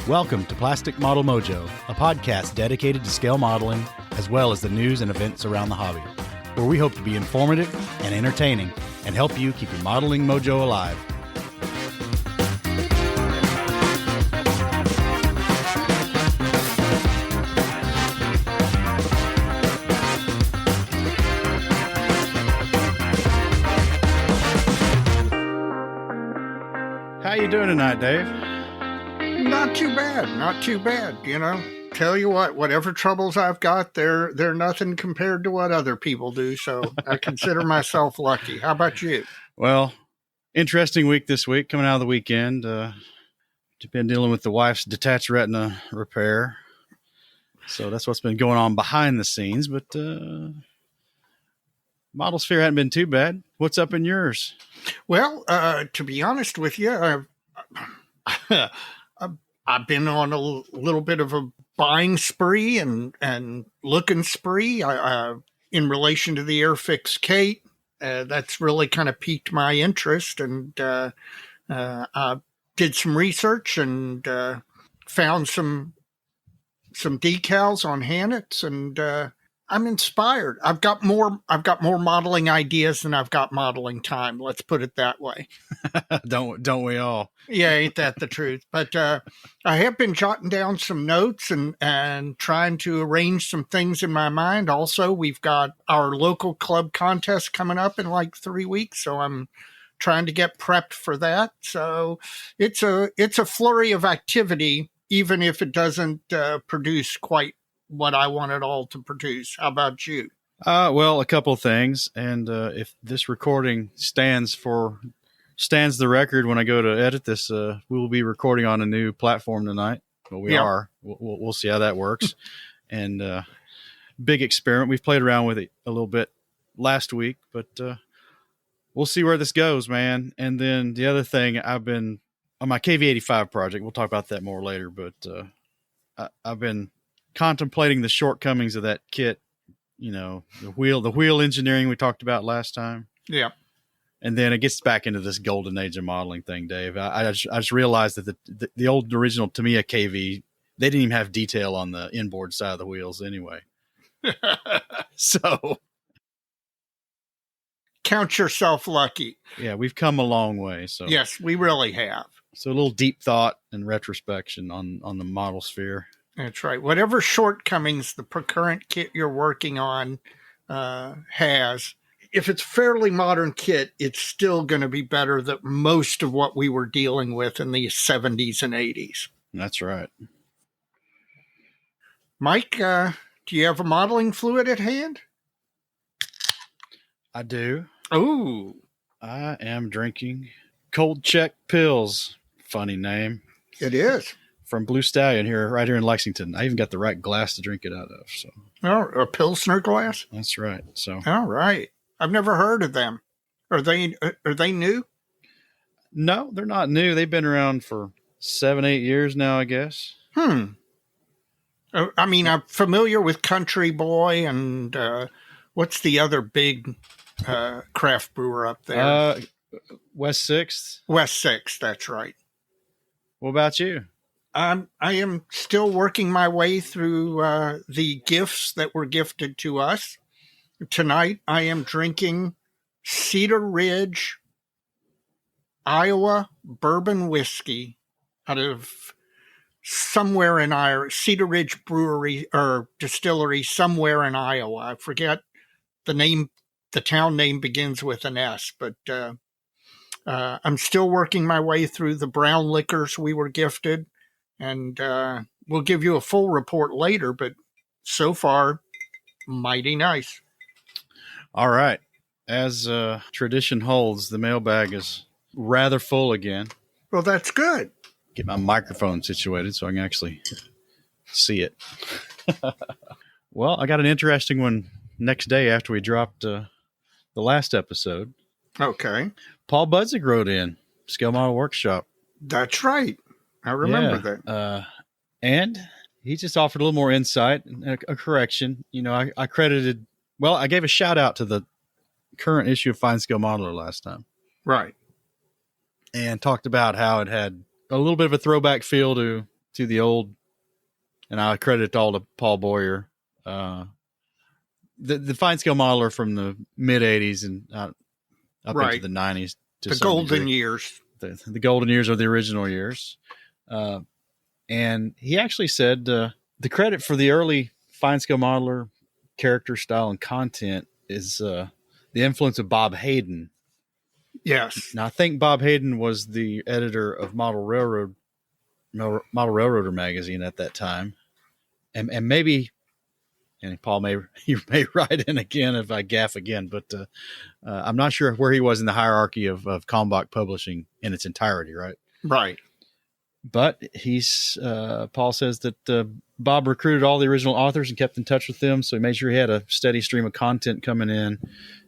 Welcome to Plastic Model Mojo, a podcast dedicated to scale modeling, as well as the news and events around the hobby, where we hope to be informative and entertaining and help you keep your modeling mojo alive. How you doing tonight, Dave? Not too bad, you know. Tell you what, whatever troubles I've got, they're nothing compared to what other people do, so I consider myself lucky. How about you? Well, interesting week this week, coming out of the weekend. Been dealing with the wife's detached retina repair. So that's what's been going on behind the scenes, but Model Sphere hadn't been too bad. What's up in yours? Well, to be honest with you, I've been on a little bit of a buying spree and looking spree in relation to the Airfix Kate. That's really kind of piqued my interest, and I did some research and found some decals on Hannets, and I'm inspired. I've got more modeling ideas than I've got modeling time. Let's put it that way. Don't we all? Yeah, ain't that the truth? But I have been jotting down some notes and trying to arrange some things in my mind. Also, we've got our local club contest coming up in like 3 weeks, so I'm trying to get prepped for that. So it's a flurry of activity, even if it doesn't produce quite what I want it all to produce. How about you? Well, a couple of things, and if this recording stands the record when I go to edit this, we will be recording on a new platform tonight. Well, we are. We'll see how that works. And big experiment. We've played around with it a little bit last week, but we'll see where this goes, man. And then the other thing, I've been on my KV85 project. We'll talk about that more later, but I've been contemplating the shortcomings of that kit. You know, the wheel engineering we talked about last time. Yeah. And then it gets back into this golden age of modeling thing, Dave. I just realized that the old original Tamiya KV, they didn't even have detail on the inboard side of the wheels anyway. So count yourself lucky. Yeah, we've come a long way. So yes, we really have. So a little deep thought and retrospection on the Model Sphere. That's right. Whatever shortcomings the current kit you're working on has, if it's fairly modern kit, it's still going to be better than most of what we were dealing with in the 70s and 80s. That's right. Mike, do you have a modeling fluid at hand? I do. Oh, I am drinking Cold Check Pills. Funny name. It is. From Blue Stallion right here in Lexington. I even got the right glass to drink it out of. So, a Pilsner glass? That's right. So, all right. I've never heard of them. Are they new? No, they're not new. They've been around for 7-8 years now, I guess. I mean, I'm familiar with Country Boy and what's the other big craft brewer up there? West 6th. West 6th, that's right. What about you? I am still working my way through the gifts that were gifted to us. Tonight, I am drinking Cedar Ridge, Iowa bourbon whiskey out of somewhere in Iowa, Cedar Ridge Brewery or Distillery somewhere in Iowa. I forget the name. The town name begins with an S, but I'm still working my way through the brown liquors we were gifted, and we'll give you a full report later, but so far, mighty nice. All right. As tradition holds, the mailbag is rather full again. Well, that's good. Get my microphone situated so I can actually see it. Well, I got an interesting one next day after we dropped the last episode. Okay. Paul Budzig wrote in, Scale Model Workshop. That's right. I remember that. And he just offered a little more insight and a correction. You know, I credited, well, I gave a shout out to the current issue of Fine Scale Modeler last time. Right. And talked about how it had a little bit of a throwback feel to to the old, and I credit it all to Paul Boyer. The fine scale modeler from the mid '80s and up into the '90s. The golden years. The golden years are the original years. And he actually said the credit for the early fine scale modeler character style and content is the influence of Bob Hayden. Yes. Now, I think Bob Hayden was the editor of Model Railroader magazine at that time. And maybe, and Paul you may write in again if I gaffe again, but I'm not sure where he was in the hierarchy of Kalmbach Publishing in its entirety, right? Right. But Paul says that Bob recruited all the original authors and kept in touch with them, so he made sure he had a steady stream of content coming in.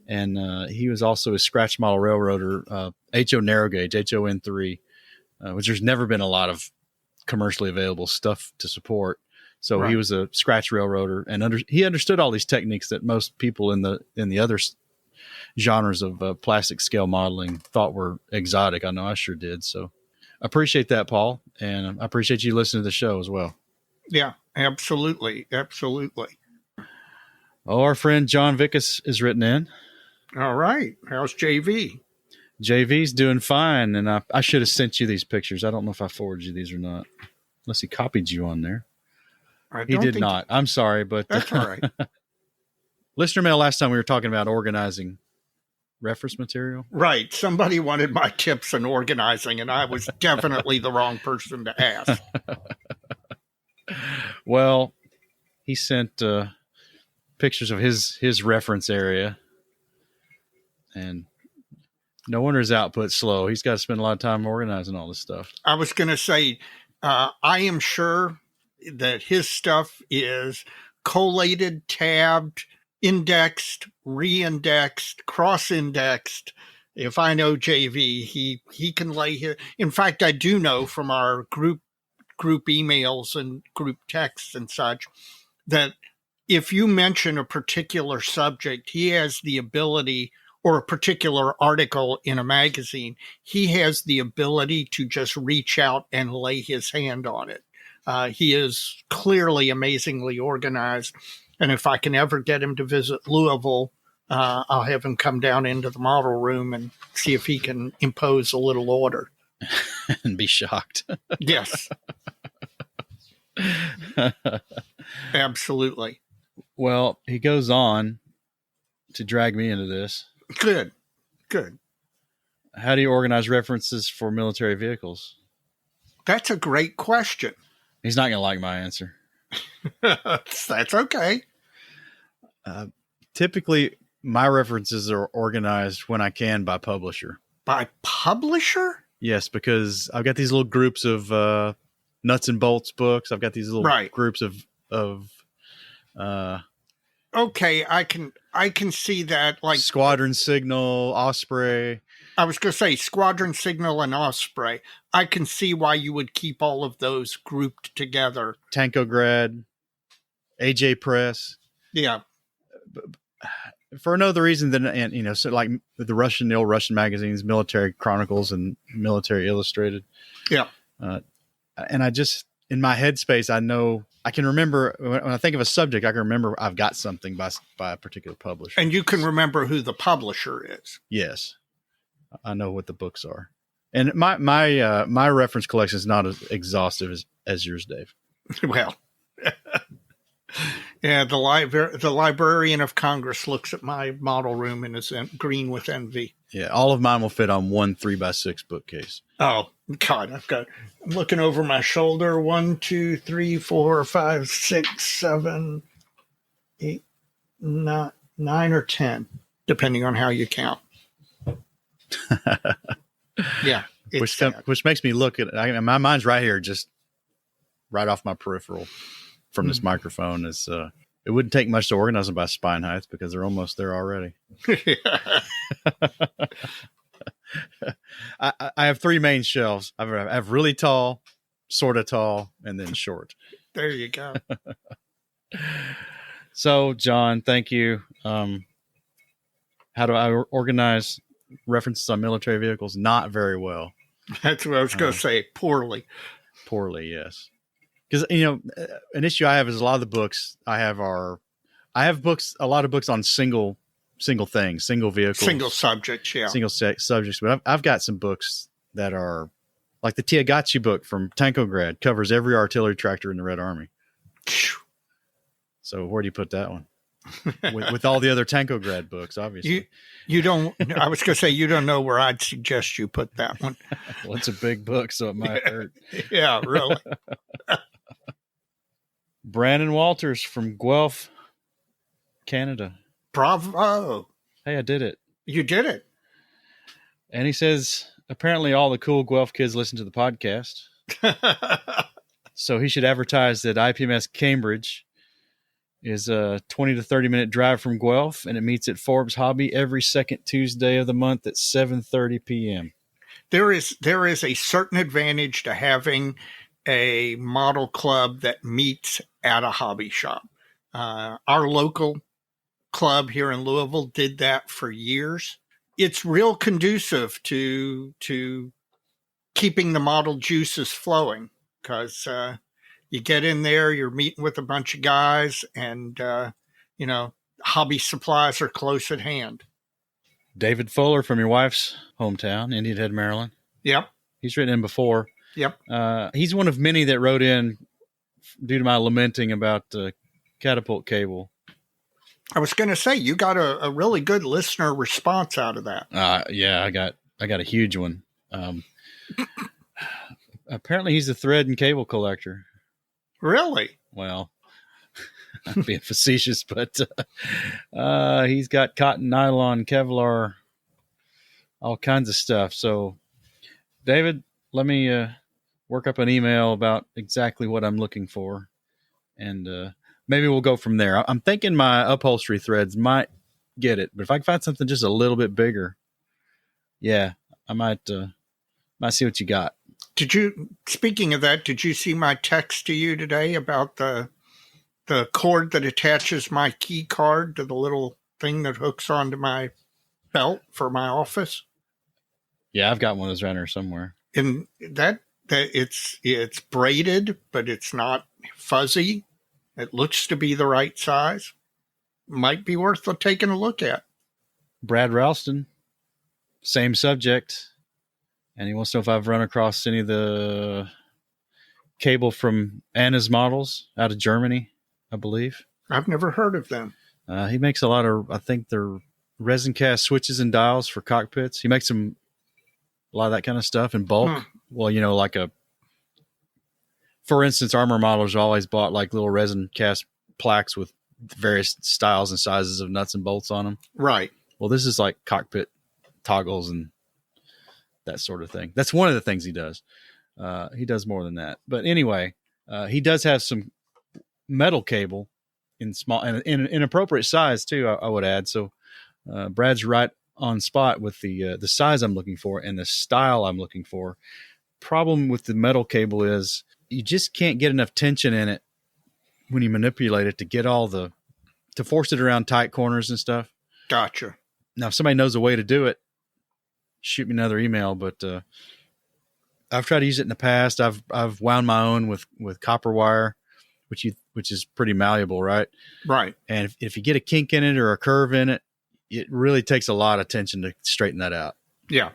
And he was also a scratch model railroader, HO narrow gauge, HON3, which there's never been a lot of commercially available stuff to support. So He was a scratch railroader, and he understood all these techniques that most people in the other genres of plastic scale modeling thought were exotic. I know I sure did. So I appreciate that, Paul, and I appreciate you listening to the show as well. Yeah, absolutely. Absolutely. Oh, our friend John Vickus is written in. All right. How's JV? JV's doing fine, and I should have sent you these pictures. I don't know if I forwarded you these or not, unless he copied you on there. He did not. I'm sorry, but that's all right. Listener mail last time we were talking about organizing reference material. Right. Somebody wanted my tips on organizing, and I was definitely the wrong person to ask. Well, he sent pictures of his reference area, and no wonder his output's slow. He's got to spend a lot of time organizing all this stuff. I was going to say, I am sure that his stuff is collated, tabbed, indexed, re-indexed, cross-indexed. If I know JV, he can lay here. In fact, I do know from our group emails and group texts and such that if you mention a particular subject, he has the ability, or a particular article in a magazine, he has the ability to just reach out and lay his hand on it. He is clearly amazingly organized. And if I can ever get him to visit Louisville, I'll have him come down into the model room and see if he can impose a little order. And be shocked. Yes. Absolutely. Well, he goes on to drag me into this. Good. How do you organize references for military vehicles? That's a great question. He's not going to like my answer. That's okay. Typically, my references are organized when I can by publisher. By publisher? Yes, because I've got these little groups of nuts and bolts books. I've got these little groups of okay, I can see that, like Squadron Signal, Osprey. I was going to say Squadron Signal and Osprey. I can see why you would keep all of those grouped together. Tankograd, AJ Press. Yeah. For no other reason than, and you know, so like the old Russian magazines, Military Chronicles and Military Illustrated. Yeah. And I just, in my headspace, I know I can remember when I think of a subject, I can remember I've got something by a particular publisher. And you can remember who the publisher is. Yes. I know what the books are. And my reference collection is not as exhaustive as yours, Dave. Well, yeah, the Librarian of Congress looks at my model room and is green with envy. Yeah, all of mine will fit on one 3x6 bookcase. Oh God, I'm looking over my shoulder. 1, 2, 3, 4, 5, 6, 7, 8, 9 or 10, depending on how you count. Yeah, which makes me look at my mind's right here, just right off my peripheral from this microphone. Is it wouldn't take much to organize them by spine height because they're almost there already. I have 3 main shelves. I have really tall, sort of tall, and then short. There you go. So, John, thank you. How do I organize references on military vehicles? Not very well. That's what I was going to say. Poorly. Poorly, yes. Because, an issue I have is a lot of the books I have a lot of books on single things, single vehicles, single subjects, yeah, single subjects. But I've got some books that are like the Tiagachi book from Tankograd covers every artillery tractor in the Red Army. So where do you put that one? with all the other Tankograd books, obviously. You don't. I was going to say you don't know where I'd suggest you put that one. Well, it's a big book, so it might hurt. Yeah, really. Brandon Walters from Guelph, Canada. Bravo! Hey, I did it. You did it. And he says apparently all the cool Guelph kids listen to the podcast, so he should advertise that IPMS Cambridge is a 20 to 30 minute drive from Guelph, and it meets at Forbes Hobby every second Tuesday of the month at 7:30 p.m. There is a certain advantage to having a model club that meets at a hobby shop. Our local club here in Louisville did that for years. It's real conducive to keeping the model juices flowing because you get in there, you're meeting with a bunch of guys, and hobby supplies are close at hand. David Fuller from your wife's hometown, Indian Head, Maryland. Yep. He's written in before. Yep. He's one of many that wrote in due to my lamenting about catapult cable. I was going to say, you got a really good listener response out of that. Yeah, I got a huge one. Apparently he's a thread and cable collector. Really? Well, I'm being facetious, but he's got cotton, nylon, Kevlar, all kinds of stuff. So, David, let me work up an email about exactly what I'm looking for, and maybe we'll go from there. I'm thinking my upholstery threads might get it, but if I can find something just a little bit bigger, yeah, I might see what you got. Speaking of that, did you see my text to you today about the cord that attaches my key card to the little thing that hooks onto my belt for my office? Yeah, I've got one of those around here somewhere. And that it's braided, but it's not fuzzy. It looks to be the right size. Might be worth taking a look at. Brad Ralston, same subject. And he wants to know if I've run across any of the cable from Anna's models out of Germany, I believe. I've never heard of them. He makes a lot of, I think they're resin cast switches and dials for cockpits. He makes a lot of that kind of stuff in bulk. Well, for instance, Armor Models always bought like little resin cast plaques with various styles and sizes of nuts and bolts on them. Right. Well, this is like cockpit toggles and that sort of thing. That's one of the things he does. He does more than that. But anyway, he does have some metal cable in small and in appropriate size too, I would add. So Brad's right on spot with the size I'm looking for and the style I'm looking for. Problem with the metal cable is you just can't get enough tension in it when you manipulate it to get to force it around tight corners and stuff. Gotcha. Now, if somebody knows a way to do it, shoot me another email, but I've tried to use it in the past. I've wound my own with copper wire, which is pretty malleable, right? Right. And if you get a kink in it or a curve in it, it really takes a lot of tension to straighten that out. Yeah.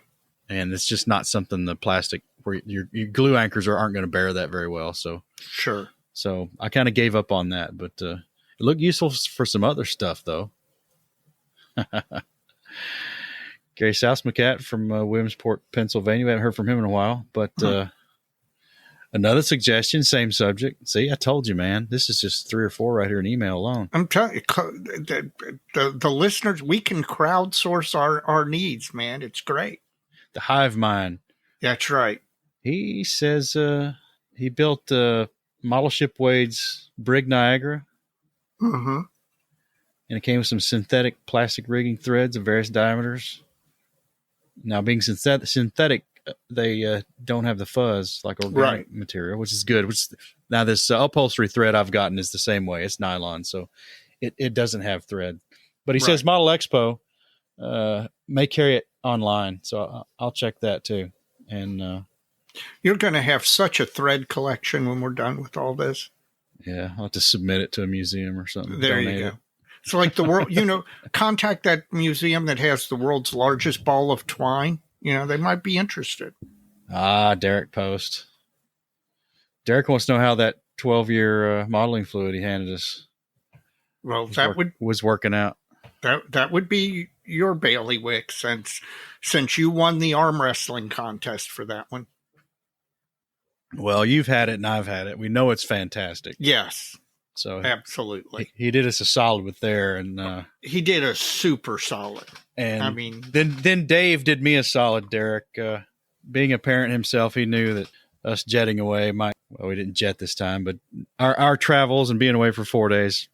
And it's just not something the plastic where your glue anchors aren't going to bear that very well. So sure. So I kind of gave up on that, but it looked useful for some other stuff though. Gary Southmacat from Williamsport, Pennsylvania. We haven't heard from him in a while, but another suggestion, same subject. See, I told you, man. This is just 3 or 4 right here in email alone. I'm telling you, the listeners, we can crowdsource our needs, man. It's great. The Hive Mind. That's right. He says he built Model Ship Wade's Brig Niagara. Mm-hmm. And it came with some synthetic plastic rigging threads of various diameters. Now, being synthetic, they don't have the fuzz like organic material, which is good. Now, this upholstery thread I've gotten is the same way. It's nylon, so it doesn't have thread. But he says Model Expo may carry it online, so I'll check that too. And You're going to have such a thread collection when we're done with all this. Yeah, I'll have to submit it to a museum or something. There you go. It's like the world, contact that museum that has the world's largest ball of twine. They might be interested. Derek Post. Derek wants to know how that 12-year modeling fluid he handed us was working out. That would be your bailiwick since you won the arm wrestling contest for that one. Well, you've had it and I've had it. We know it's fantastic. Yes. So absolutely. He did us a solid with there, and he did a super solid. And I mean, then Dave did me a solid, Derek. Being a parent himself, he knew that us jetting away we didn't jet this time, but our travels and being away for 4 days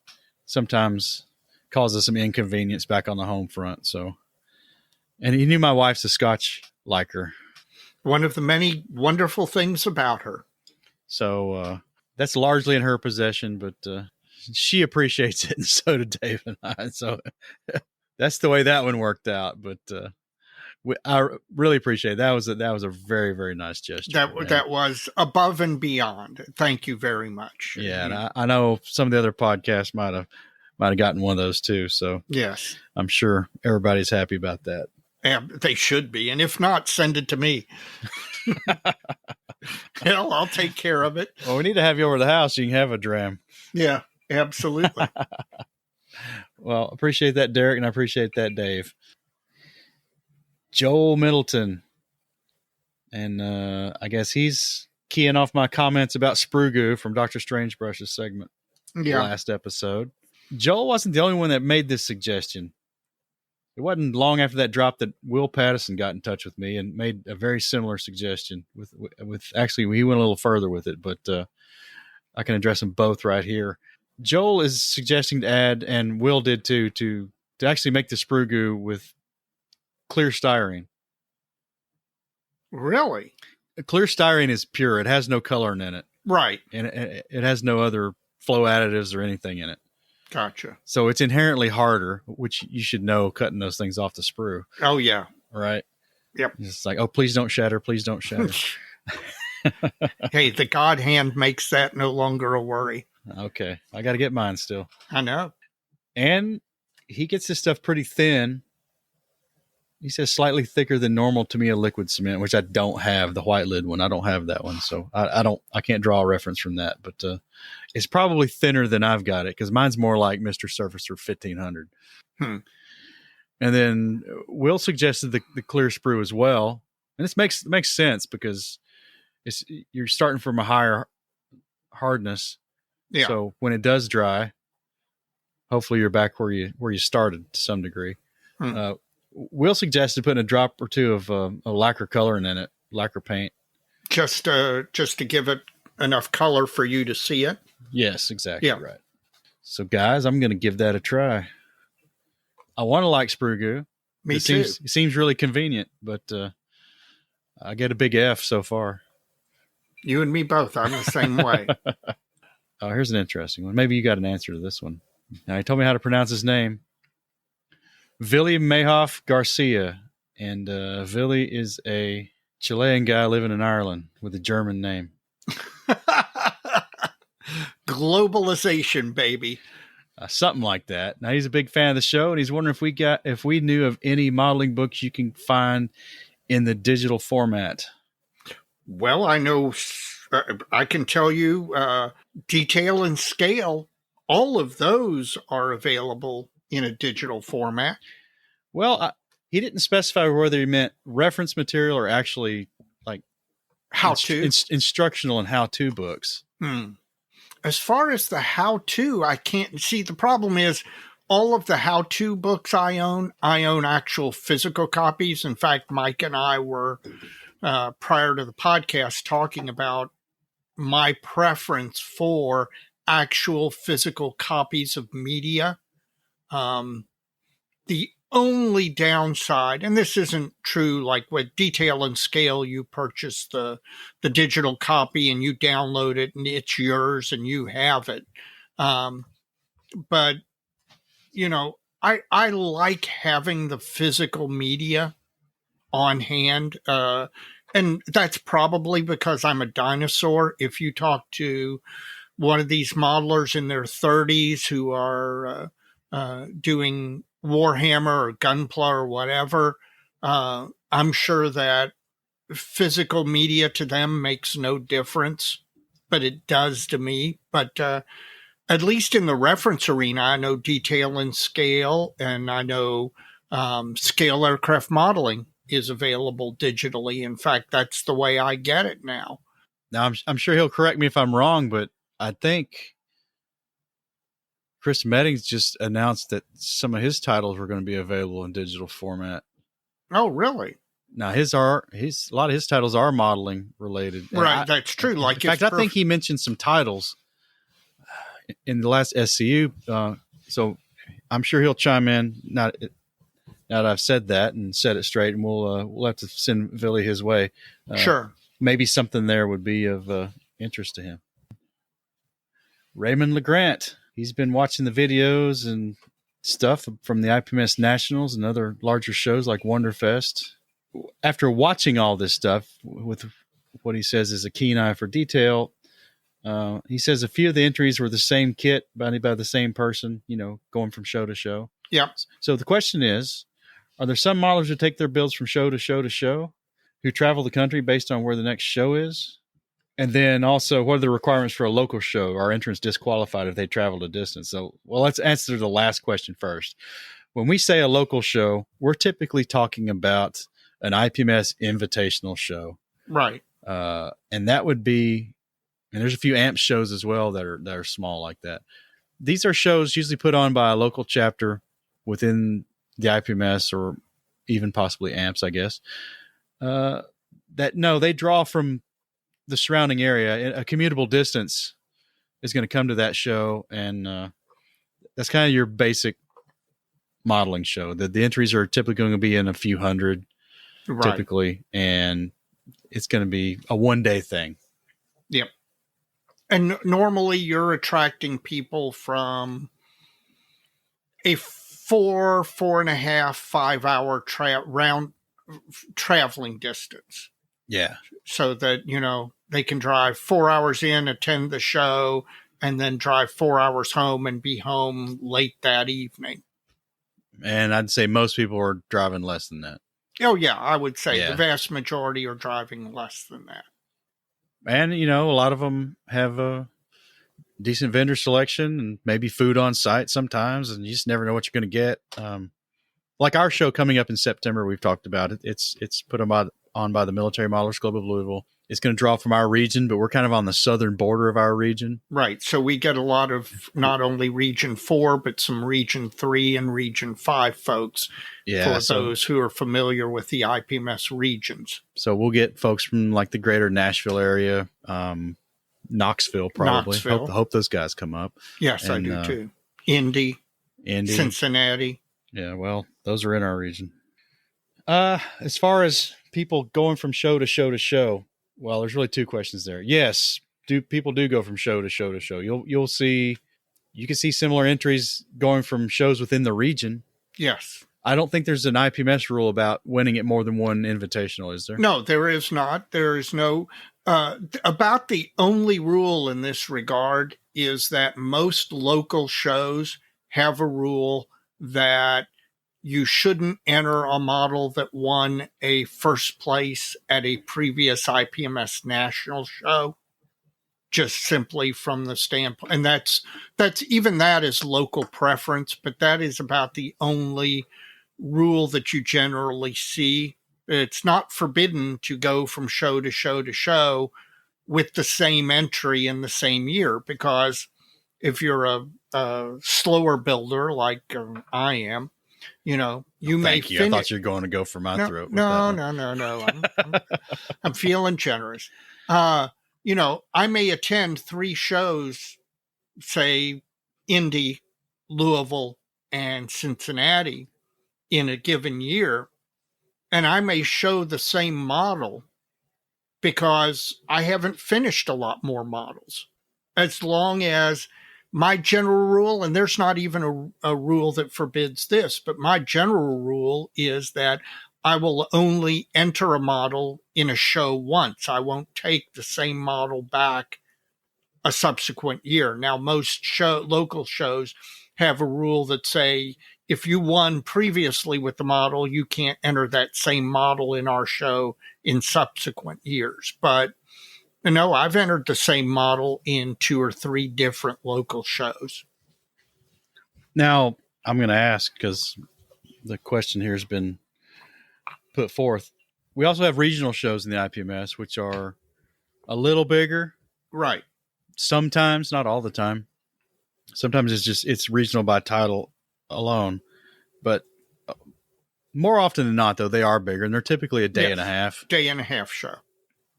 sometimes causes some inconvenience back on the home front. So, and he knew my wife's a Scotch liker. One of the many wonderful things about her. So that's largely in her possession, but she appreciates it, and so did Dave and I. So that's the way that one worked out. But I really appreciate it. That was a very, very nice gesture. That was above and beyond. Thank you very much. Yeah, and I know some of the other podcasts might have gotten one of those too. So yes, I'm sure everybody's happy about that. Yeah, they should be. And if not, send it to me. Hell, I'll take care of it. Well, we need to have you over to the house so you can have a dram. Yeah, absolutely. Well, appreciate that, Derek, and I appreciate that, Dave. Joel Middleton. And I guess he's keying off my comments about sprue goo from Dr. Strangebrush's segment last episode. Joel wasn't the only one that made this suggestion. It wasn't long after that drop that Will Pattison got in touch with me and made a very similar suggestion. With actually, he went a little further with it, but I can address them both right here. Joel is suggesting to add, and Will did too, to actually make the sprue goo with clear styrene. Really? Clear styrene is pure. It has no coloring in it. Right. And it has no other flow additives or anything in it. Gotcha. So it's inherently harder, which you should know cutting those things off the sprue. Oh, yeah. Right? Yep. It's like, oh, please don't shatter. Please don't shatter. Hey, the God hand makes that no longer a worry. Okay. I got to get mine still. I know. And he gets this stuff pretty thin. He says slightly thicker than normal to me, a liquid cement, which I don't have, the white lid one. I don't have that one. So I can't draw a reference from that, but it's probably thinner than I've got it because mine's more like Mr. Surfacer 1500. And then Will suggested the clear sprue as well. And this makes sense because you're starting from a higher hardness. Yeah. So when it does dry, hopefully you're back where you started to some degree. Will suggested putting a drop or two of a lacquer coloring in it, lacquer paint. Just to give it enough color for you to see it? Yes, exactly right. So, guys, I'm going to give that a try. I want to like sprue goo. Me too. It seems really convenient, but I get a big F so far. You and me both. I'm the same way. Oh, here's an interesting one. Maybe you got an answer to this one. Now, he told me how to pronounce his name. Vili Mayhoff Garcia. And Vili is a Chilean guy living in Ireland with a German name. Globalization, baby. Something like that. Now, he's a big fan of the show, and he's wondering if we knew of any modeling books you can find in the digital format. Well, I know. I can tell you Detail and Scale. All of those are available in a digital format. Well, he didn't specify whether he meant reference material or actually like how-to instructional and how-to books. As far as the how-to, I can't see. The problem is all of the how-to books I own actual physical copies. In fact, Mike and I were prior to the podcast talking about my preference for actual physical copies of media. The only downside, and this isn't true like with Detail and Scale, you purchase the digital copy and you download it and it's yours and you have it. But, I like having the physical media on hand. And that's probably because I'm a dinosaur. If you talk to one of these modelers in their 30s who are doing Warhammer or Gunpla or whatever, I'm sure that physical media to them makes no difference, but it does to me. But at least in the reference arena, I know detail and scale, and I know scale aircraft modeling is available digitally. In fact, that's the way I get it now. Now, I'm sure he'll correct me if I'm wrong, but I think Chris Meddings just announced that some of his titles were going to be available in digital format. Oh, really? Now, a lot of his titles are modeling related. Right, that's true. Like, in fact, I think he mentioned some titles in the last SCU. So I'm sure he'll chime in. Now that I've said that and said it straight, and we'll have to send Billy his way. Sure. Maybe something there would be of interest to him. Raymond LeGrant. He's been watching the videos and stuff from the IPMS Nationals and other larger shows like Wonderfest. After watching all this stuff with what he says is a keen eye for detail, he says a few of the entries were the same kit by the same person, going from show to show. Yeah. So the question is, are there some modelers who take their builds from show to show to show, who travel the country based on where the next show is? And then also, what are the requirements for a local show? Are entrants disqualified if they travel a distance? So, well, let's answer the last question first. When we say a local show, we're typically talking about an IPMS invitational show. Right. And that would be, and there's a few AMP shows as well that are small like that. These are shows usually put on by a local chapter within the IPMS or even possibly AMPS, I guess. They draw from the surrounding area. A commutable distance is going to come to that show, and that's kind of your basic modeling show. The entries are typically going to be in a few hundred, right, typically, and it's going to be a one-day thing. Yep. And normally you're attracting people from a 4.5, 5 hour round traveling distance. Yeah. So that, they can drive 4 hours in, attend the show, and then drive 4 hours home and be home late that evening. And I'd say most people are driving less than that. Oh, yeah, I would say the vast majority are driving less than that. And, a lot of them have a decent vendor selection and maybe food on site sometimes, and you just never know what you're going to get. Like our show coming up in September, we've talked about it. It's put on by the Military Modelers Club of Louisville. It's going to draw from our region, but we're kind of on the southern border of our region. Right. So we get a lot of not only Region 4, but some Region 3 and Region 5 folks for those who are familiar with the IPMS regions. So we'll get folks from like the greater Nashville area, Knoxville probably. Hope those guys come up. Yes, I do too. Indy, Cincinnati. Yeah, well, those are in our region. As far as people going from show to show to show, well, there's really two questions there. Yes, people do go from show to show to show. You can see similar entries going from shows within the region. Yes. I don't think there's an IPMS rule about winning at more than one invitational, is there? No, there is not. There is no. About the only rule in this regard is that most local shows have a rule that you shouldn't enter a model that won a first place at a previous IPMS national show, just simply from the standpoint. And that's even that is local preference, but that is about the only rule that you generally see. It's not forbidden to go from show to show to show with the same entry in the same year, because if you're a slower builder like I am, you may finish. I thought you were going to go for my throat. No. I'm feeling generous. I may attend 3 shows, say Indy, Louisville, and Cincinnati in a given year, and I may show the same model because I haven't finished a lot more models. As long as my general rule, and there's not even a rule that forbids this, but my general rule is that I will only enter a model in a show once. I won't take the same model back a subsequent year. Now, most local shows have a rule that say if you won previously with the model, you can't enter that same model in our show in subsequent years. But no, I've entered the same model in 2 or 3 different local shows. Now, I'm going to ask because the question here has been put forth. We also have regional shows in the IPMS, which are a little bigger. Right. Sometimes, not all the time. Sometimes it's regional by title alone. But more often than not, though, they are bigger, and they're typically a day and a half. Day and a half show.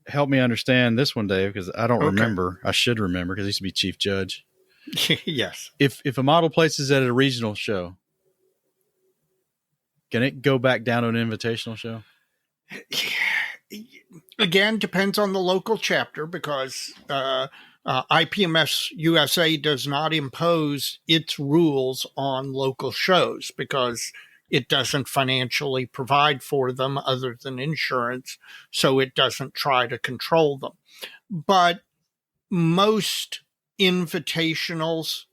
Help me understand this one, Dave, because I don't remember. I should remember because I used to be chief judge. Yes. If a model places at a regional show, can it go back down to an invitational show? Again, depends on the local chapter, because IPMS USA does not impose its rules on local shows because it doesn't financially provide for them other than insurance, so it doesn't try to control them. But most invitationals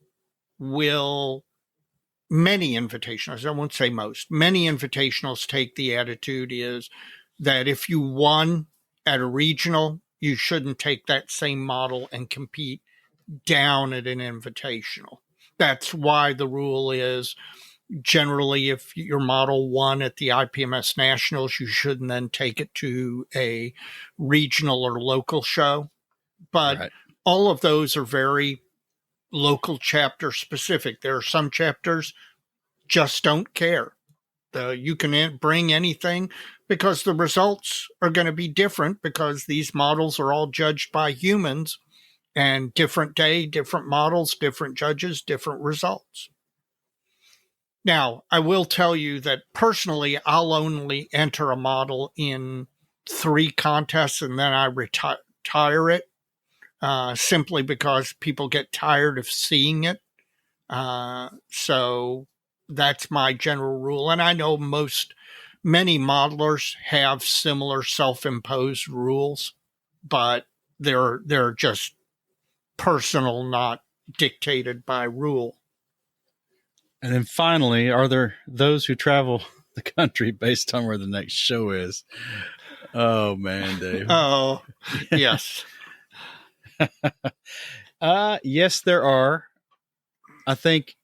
many invitationals, I won't say most, many invitationals take the attitude is that if you won at a regional, you shouldn't take that same model and compete down at an invitational. That's why the rule is generally if your model won at the IPMS Nationals, you shouldn't then take it to a regional or local show. But all of those are very local chapter specific. There are some chapters just don't care. You can bring anything because the results are going to be different because these models are all judged by humans, and different day, different models, different judges, different results. Now, I will tell you that personally, I'll only enter a model in 3 contests and then I retire it. Simply because people get tired of seeing it. So that's my general rule. And I know many modelers have similar self-imposed rules, but they're just personal, not dictated by rule. And then finally, are there those who travel the country based on where the next show is? Oh, man, Dave. Oh, yes. Yes, there are. I think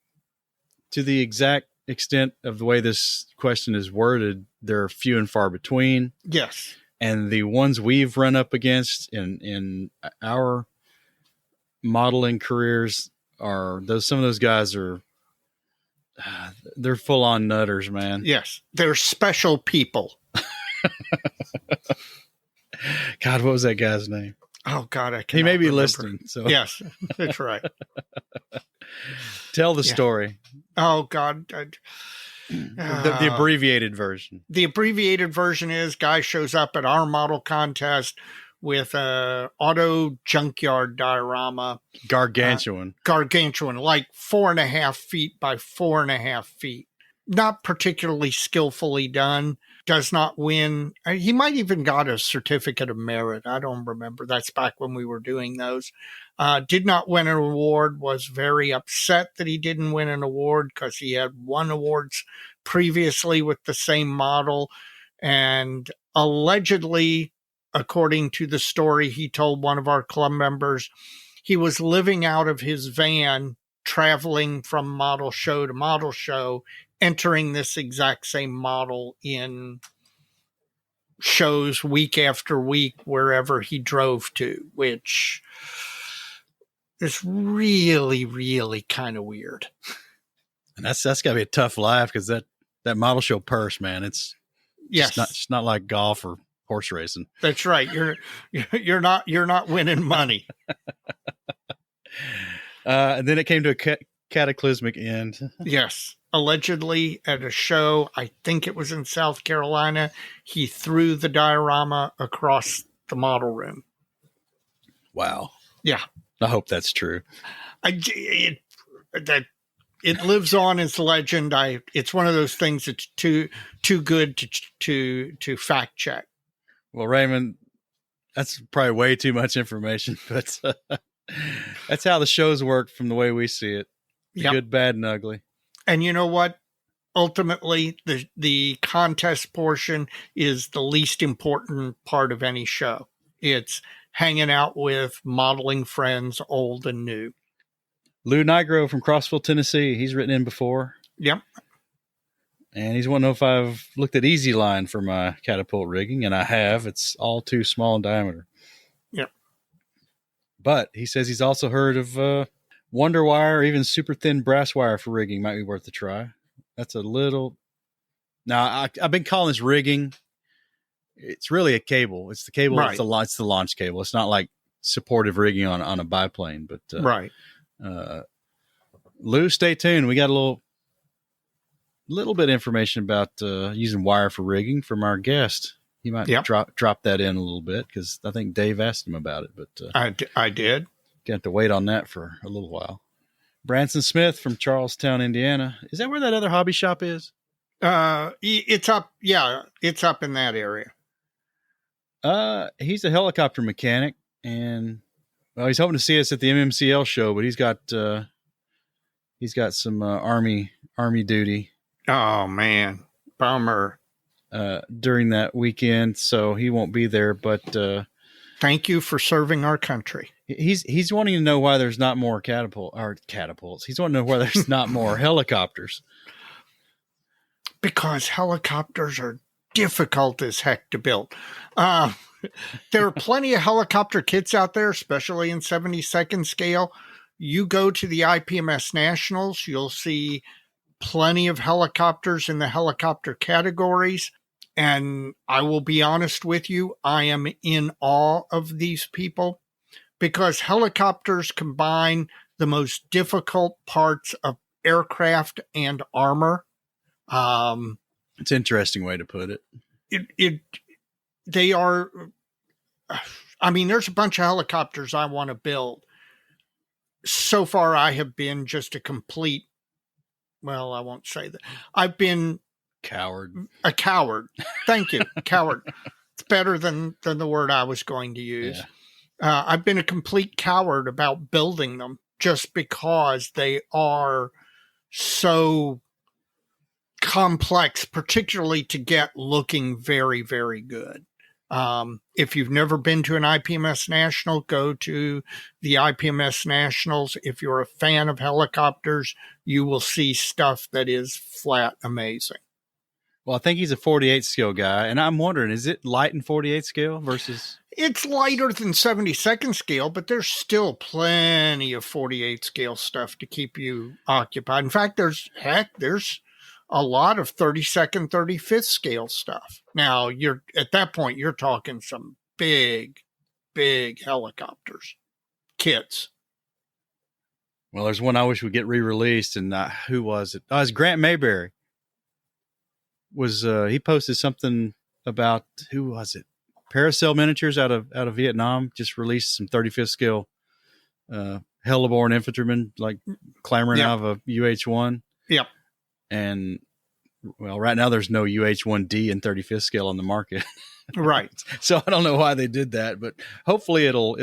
to the exact extent of the way this question is worded, they're few and far between. Yes. And the ones we've run up against in our modeling careers some of those guys are, they're full on nutters, man. Yes. They're special people. God, what was that guy's name? Oh God, he may be listening. So yes, that's right. Tell the story. Oh God, the abbreviated version. The abbreviated version is guy shows up at our model contest with a auto junkyard diorama, gargantuan, like 4.5 feet by 4.5 feet. Not particularly skillfully done. Does not win. He might even got a certificate of merit. I don't remember. That's back when we were doing those. Did not win an award. Was very upset that he didn't win an award because he had won awards previously with the same model. And allegedly, according to the story he told one of our club members, he was living out of his van, traveling from model show to model show, entering this exact same model in shows week after week wherever he drove to, which is really, really kind of weird. And that's got to be a tough life because that model show purse, man, it's just not like golf or horse racing. That's right. You're not winning money. And then it came to a cataclysmic end. Yes. Allegedly at a show, I think it was in South Carolina, he threw the diorama across the model room. Wow. Yeah. I hope that's true. That it lives on as legend. It's one of those things that's too good to fact check. Well, Raymond, that's probably way too much information, but that's how the shows work from the way we see it. Yep. Good, bad, and ugly. And you know what? Ultimately, the contest portion is the least important part of any show. It's hanging out with modeling friends, old and new. Lou Nigro from Crossville, Tennessee. He's written in before. Yep. And he's wanting to know if I've looked at Easy Line for my catapult rigging, and I have. It's all too small in diameter. Yep. But he says he's also heard of Wonder Wire or even super thin brass wire for rigging. Might be worth a try. That's a little... Now, I've been calling this rigging. It's really a cable. It's the cable. Right. It's the launch cable. It's not like supportive rigging on a biplane. But right. Lou, stay tuned. We got a little bit of information about using wire for rigging from our guest. He might drop that in a little bit because I think Dave asked him about it. But I did. Got to wait on that for a little while. Branson Smith from Charlestown, Indiana. Is that where that other hobby shop is? It's up. Yeah, it's up in that area. He's a helicopter mechanic, and well, he's hoping to see us at the MMCL show, but he's got some army duty. Oh man, bummer. During that weekend, so he won't be there. But thank you for serving our country. He's wanting to know why there's not more catapults. He's wanting to know why there's not more helicopters. Because helicopters are difficult as heck to build. There are plenty of helicopter kits out there, especially in 72nd scale. You go to the IPMS Nationals, you'll see plenty of helicopters in the helicopter categories. And I will be honest with you, I am in awe of these people because helicopters combine the most difficult parts of aircraft and armor. It's an interesting way to put it. They are, I mean, there's a bunch of helicopters I want to build. So far, I have been just a complete, well, I won't say that. I've been a coward. Thank you. Coward. It's better than the word I was going to use. Yeah. I've been a complete coward about building them just because they are so complex, particularly to get looking very, very good. If you've never been to an IPMS National, go to the IPMS Nationals. If you're a fan of helicopters, you will see stuff that is flat amazing. Well, I think he's a 48 scale guy, and I'm wondering, is it light in 48 scale versus? It's lighter than 72nd scale, but there's still plenty of 48 scale stuff to keep you occupied. In fact, there's a lot of 32nd, 35th scale stuff. Now, at that point, you're talking some big, big helicopters, kits. Well, there's one I wish would get re-released, and who was it? Oh, it's Grant Mayberry. He posted something about, who was it? Paracel Miniatures out of Vietnam just released some 35th scale heliborne infantrymen, like clamoring out of a UH-1. Yep. And well, right now there's no UH-1D in 35th scale on the market. Right. So I don't know why they did that, but hopefully it'll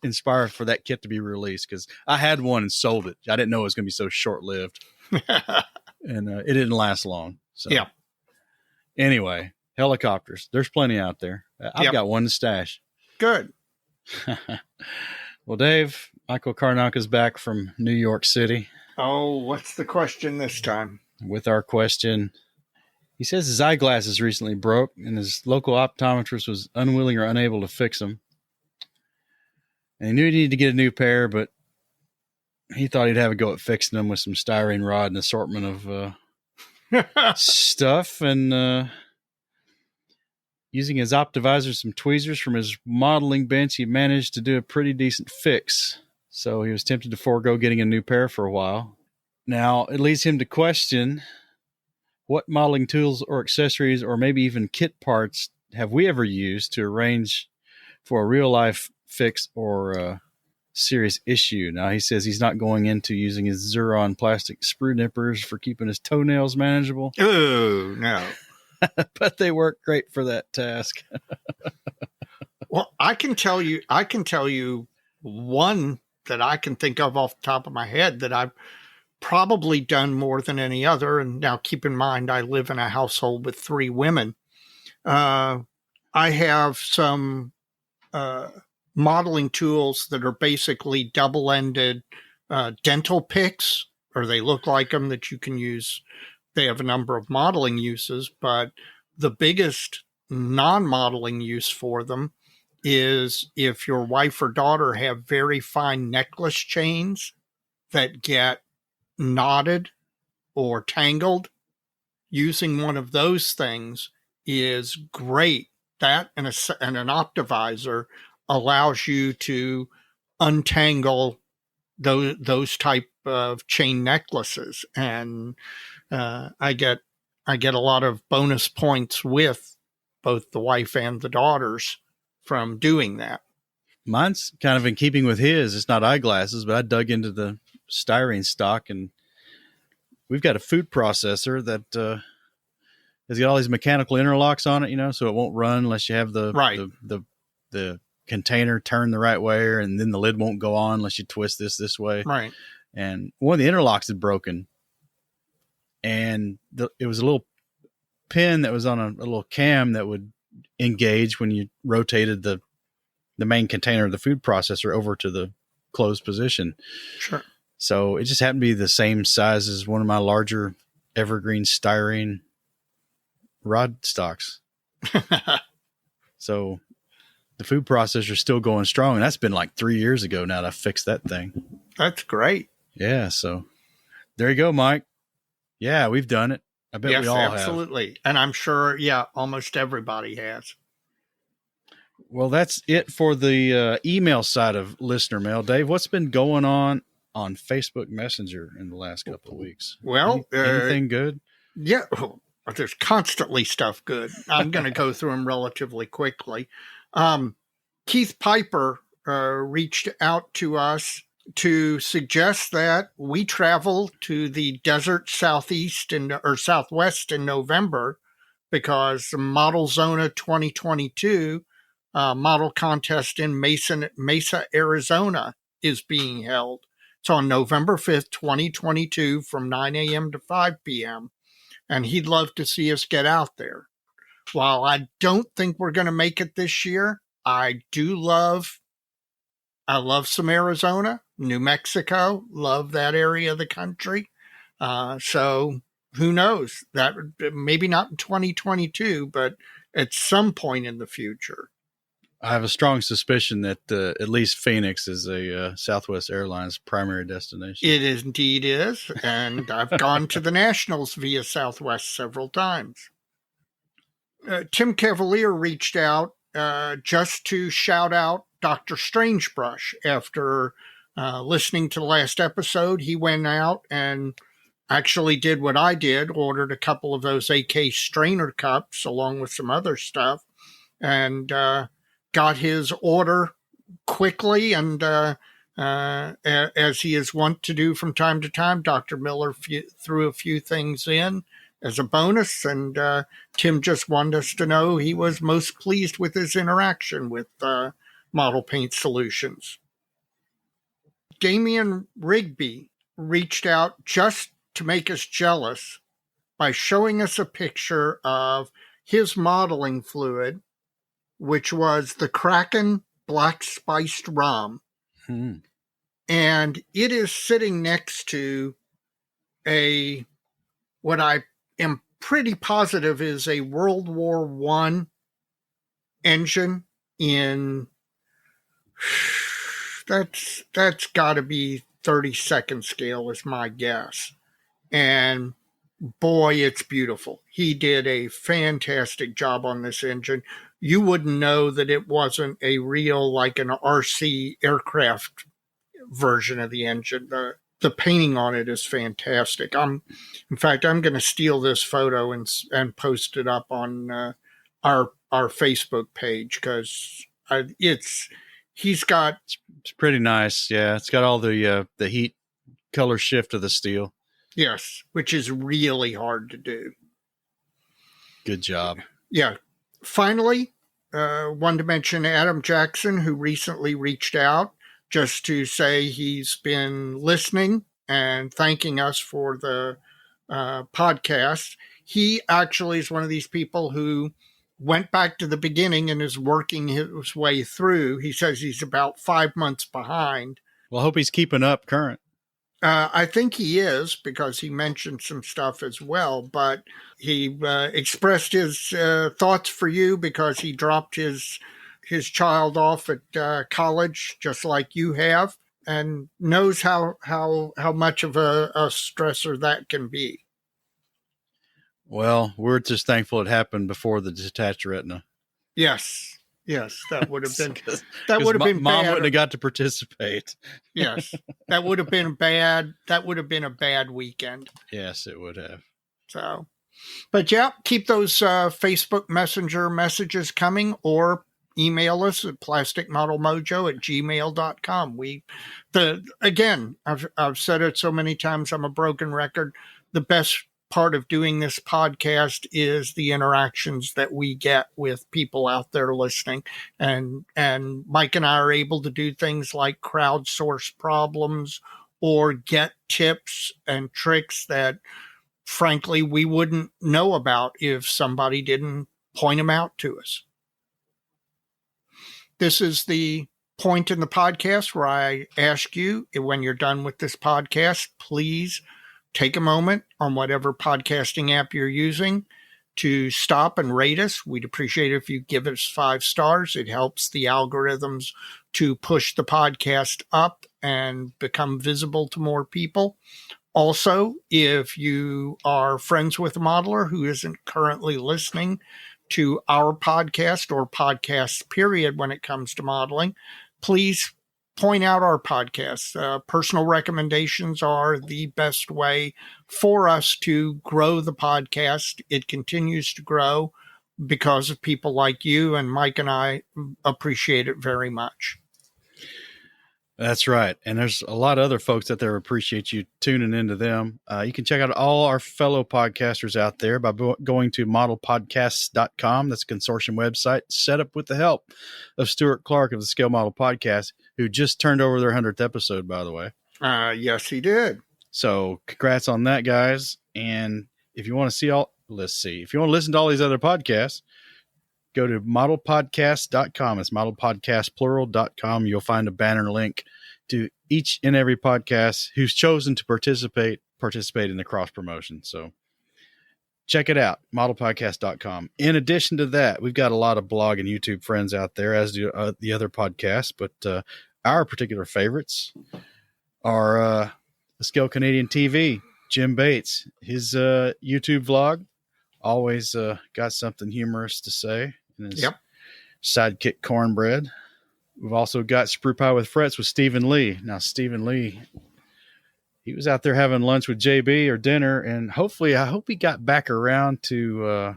inspire for that kit to be released, because I had one and sold it. I didn't know it was going to be so short-lived. And it didn't last long. So. Yeah. Anyway, helicopters. There's plenty out there. I've got one to stash. Good. Well, Dave, Michael Karnaka's back from New York City. Oh, what's the question this time? With our question, he says his eyeglasses recently broke and his local optometrist was unwilling or unable to fix them. And he knew he needed to get a new pair, but he thought he'd have a go at fixing them with some styrene rod and assortment of stuff, and using his optivisor, some tweezers from his modeling bench, he managed to do a pretty decent fix. So he was tempted to forego getting a new pair for a while. Now, it leads him to question, what modeling tools or accessories or maybe even kit parts have we ever used to arrange for a real-life fix or serious issue. Now he says he's not going into using his Xuron plastic sprue nippers for keeping his toenails manageable. Oh, no. But they work great for that task. Well, I can tell you one that I can think of off the top of my head that I've probably done more than any other. And now keep in mind, I live in a household with 3 women. I have some modeling tools that are basically double-ended dental picks, or they look like them, that you can use. They have a number of modeling uses, but the biggest non-modeling use for them is if your wife or daughter have very fine necklace chains that get knotted or tangled. Using one of those things is great. That and an Optivisor allows you to untangle those type of chain necklaces, and I get a lot of bonus points with both the wife and the daughters from doing that. Mine's kind of in keeping with his. It's not eyeglasses, but I dug into the styrene stock, and we've got a food processor that has got all these mechanical interlocks on it, so it won't run unless you have the container turned the right way, and then the lid won't go on unless you twist this way. Right. And one of the interlocks had broken, and it was a little pin that was on a little cam that would engage when you rotated the main container of the food processor over to the closed position. Sure. So it just happened to be the same size as one of my larger evergreen styrene rod stocks. So the food processor is still going strong. And that's been like 3 years ago now that I fixed that thing. That's great. Yeah. So there you go, Mike. Yeah, we've done it. I bet we all have. Absolutely. And I'm sure, almost everybody has. Well, that's it for the email side of listener mail. Dave, what's been going on Facebook Messenger in the last couple of weeks? Well, anything good? Yeah, there's constantly stuff good. I'm going to go through them relatively quickly. Keith Piper reached out to us to suggest that we travel to the desert southwest in November, because the Model Zona 2022 model contest in Mesa, Arizona is being held. It's on November 5th, 2022 from 9 a.m. to 5 p.m. And he'd love to see us get out there. While I don't think we're going to make it this year, I love some Arizona, New Mexico, love that area of the country. So who knows? That maybe not in 2022, but at some point in the future. I have a strong suspicion that at least Phoenix is a Southwest Airlines primary destination. It indeed is, and I've gone to the Nationals via Southwest several times. Tim Cavalier reached out just to shout out Dr. Strangebrush. After listening to the last episode, he went out and actually did what I did, ordered a couple of those AK strainer cups along with some other stuff, and got his order quickly. And as he is wont to do from time to time, Dr. Miller threw a few things in as a bonus, and Tim just wanted us to know he was most pleased with his interaction with Model Paint Solutions. Damian Rigby reached out just to make us jealous by showing us a picture of his modeling fluid, which was the Kraken Black Spiced Rum. And it is sitting next to what I am pretty positive is a World War I engine in, that's got to be 32nd scale is my guess. And boy, it's beautiful. He did a fantastic job on this engine. You wouldn't know that it wasn't a real, like an RC aircraft version of the engine. The painting on it is fantastic. In fact, I'm going to steal this photo and post it up on our Facebook page, because He's got... It's pretty nice. Yeah, it's got all the heat color shift of the steel. Yes, which is really hard to do. Good job. Yeah. Finally, wanted to mention Adam Jackson, who recently reached out just to say he's been listening and thanking us for the podcast. He actually is one of these people who went back to the beginning and is working his way through. He says he's about 5 months behind. Well, I hope he's keeping up current. I think he is, because he mentioned some stuff as well, but he expressed his thoughts for you because he dropped his child off at college, just like you have, and knows how much of a stressor that can be. Well, we're just thankful it happened before the detached retina. Yes, that would have been bad. Mom wouldn't have got to participate. Yes, that would have been bad. That would have been a bad weekend. Yes, it would have. So, but yeah, keep those Facebook Messenger messages coming, or email us at plasticmodelmojo@gmail.com. Again, I've said it so many times, I'm a broken record. The best part of doing this podcast is the interactions that we get with people out there listening, and Mike and I are able to do things like crowdsource problems or get tips and tricks that frankly we wouldn't know about if somebody didn't point them out to us. This is the point in the podcast where I ask you, when you're done with this podcast, please take a moment on whatever podcasting app you're using to stop and rate us. We'd appreciate it if you give us 5 stars. It helps the algorithms to push the podcast up and become visible to more people. Also, if you are friends with a modeler who isn't currently listening to our podcast or podcasts, period, when it comes to modeling, please point out our podcasts. Personal recommendations are the best way for us to grow the podcast. It continues to grow because of people like you, and Mike and I appreciate it very much. That's right. And there's a lot of other folks out there who appreciate you tuning into them. You can check out all our fellow podcasters out there by going to modelpodcasts.com. That's a consortium website set up with the help of Stuart Clark of the Scale Model Podcast, who just turned over their 100th episode, by the way. Yes, he did. So congrats on that, guys. And if you want to see if you want to listen to all these other podcasts, go to modelpodcast.com. It's modelpodcastplural.com. You'll find a banner link to each and every podcast who's chosen to participate in the cross promotion. So check it out, modelpodcast.com. In addition to that, we've got a lot of blog and YouTube friends out there, as do the other podcasts, but our particular favorites are Scale Canadian TV, Jim Bates, his YouTube vlog, always got something humorous to say. And his sidekick Cornbread. We've also got Sprue Pie with Frets with Stephen Lee. Now, Stephen Lee, he was out there having lunch with JB or dinner, and I hope he got back around to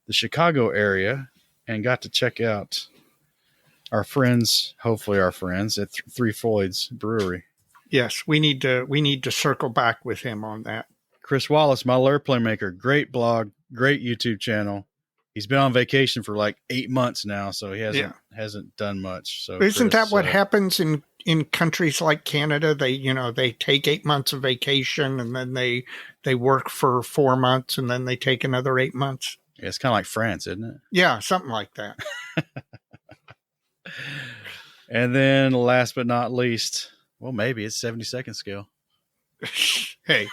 the Chicago area and got to check out our friends at Three Floyd's Brewery. Yes, we need to circle back with him on that. Chris Wallace, Model Airplane Maker, great blog, great YouTube channel. He's been on vacation for like 8 months now, so he hasn't done much. So isn't that what happens in countries like Canada? They take 8 months of vacation, and then they work for 4 months, and then they take another 8 months. Yeah, it's kind of like France, isn't it? Yeah, something like that. And then last but not least, well, maybe it's 70-second scale. Hey.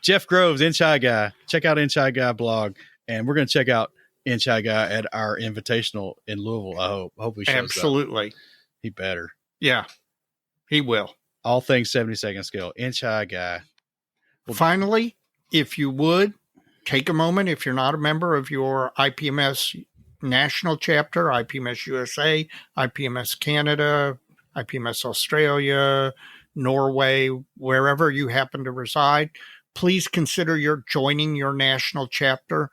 Jeff Groves, Inch High Guy. Check out Inch High Guy blog. And we're going to check out Inch High Guy at our invitational in Louisville. I hope he shows Absolutely. up. He better. Yeah, he will. All things 70-second scale. Inch High Guy. Finally, if you would, take a moment, if you're not a member of your IPMS national chapter, IPMS USA, IPMS Canada, IPMS Australia, Norway, wherever you happen to reside, please consider joining your national chapter.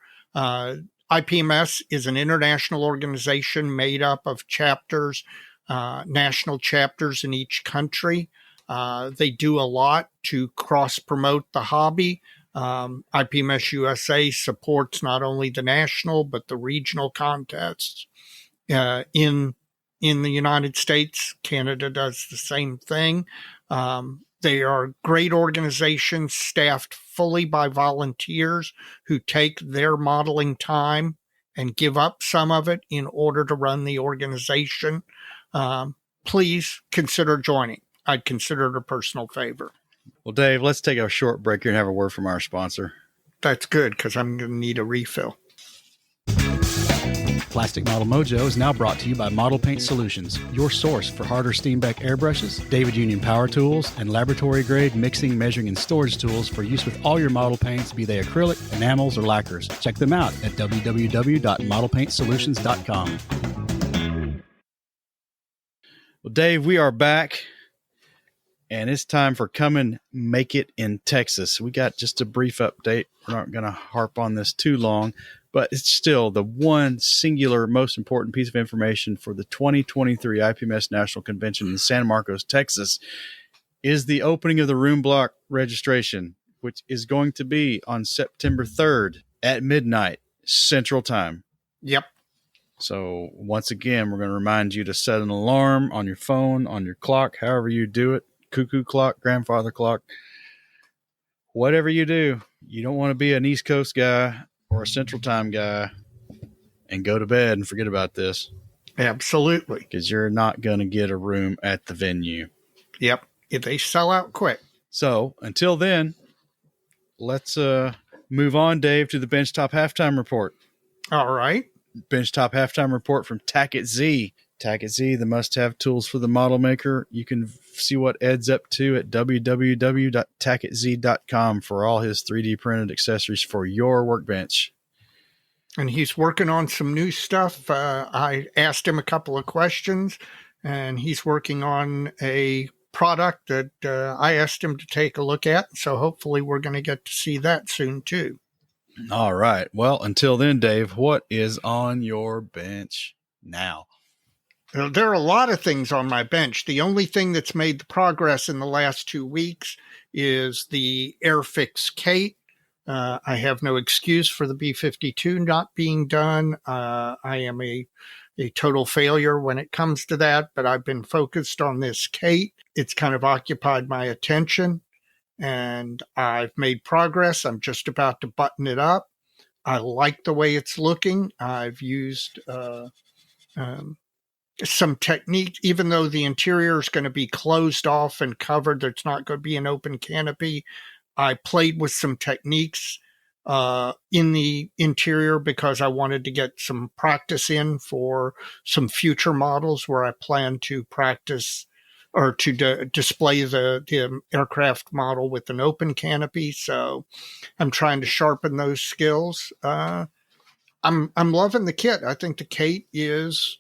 IPMS is an international organization made up of chapters, national chapters in each country. They do a lot to cross-promote the hobby. IPMS USA supports not only the national but the regional contests in the United States. Canada does the same thing. They are a great organizations staffed fully by volunteers who take their modeling time and give up some of it in order to run the organization. Please consider joining. I'd consider it a personal favor. Well, Dave, let's take a short break here and have a word from our sponsor. That's good, because I'm going to need a refill. Plastic Model Mojo is now brought to you by Model Paint Solutions, your source for Harder Steenbeck airbrushes, David Union power tools, and laboratory-grade mixing, measuring, and storage tools for use with all your model paints, be they acrylic, enamels, or lacquers. Check them out at www.modelpaintsolutions.com. Well, Dave, we are back, and it's time for Come and Make It in Texas. We got just a brief update. We're not going to harp on this too long, but it's still the one singular most important piece of information for the 2023 IPMS National Convention in San Marcos, Texas, is the opening of the room block registration, which is going to be on September 3rd at midnight Central Time. Yep. So once again, we're going to remind you to set an alarm on your phone, on your clock, however you do it, cuckoo clock, grandfather clock, whatever you do. You don't want to be an East Coast guy or a Central Time guy and go to bed and forget about this. Absolutely. Because you're not going to get a room at the venue. Yep. If they sell out quick. So until then, let's move on, Dave, to the Benchtop Halftime Report. All right. Benchtop Halftime Report from Tackett Z. Tackett Z, the must-have tools for the model maker. You can see what Ed's up to at www.tacketz.com for all his 3D printed accessories for your workbench. And he's working on some new stuff. I asked him a couple of questions, and he's working on a product that I asked him to take a look at. So hopefully we're going to get to see that soon, too. All right. Well, until then, Dave, what is on your bench now? There are a lot of things on my bench. The only thing that's made the progress in the last 2 weeks is the Airfix Kate. I have no excuse for the B-52 not being done. I am a total failure when it comes to that, but I've been focused on this Kate. It's kind of occupied my attention, and I've made progress. I'm just about to button it up. I like the way it's looking. I've used some technique, even though the interior is going to be closed off and covered, there's not going to be an open canopy. I played with some techniques in the interior because I wanted to get some practice in for some future models where I plan to practice or to display the aircraft model with an open canopy. So I'm trying to sharpen those skills. I'm loving the kit. I think the Kate is,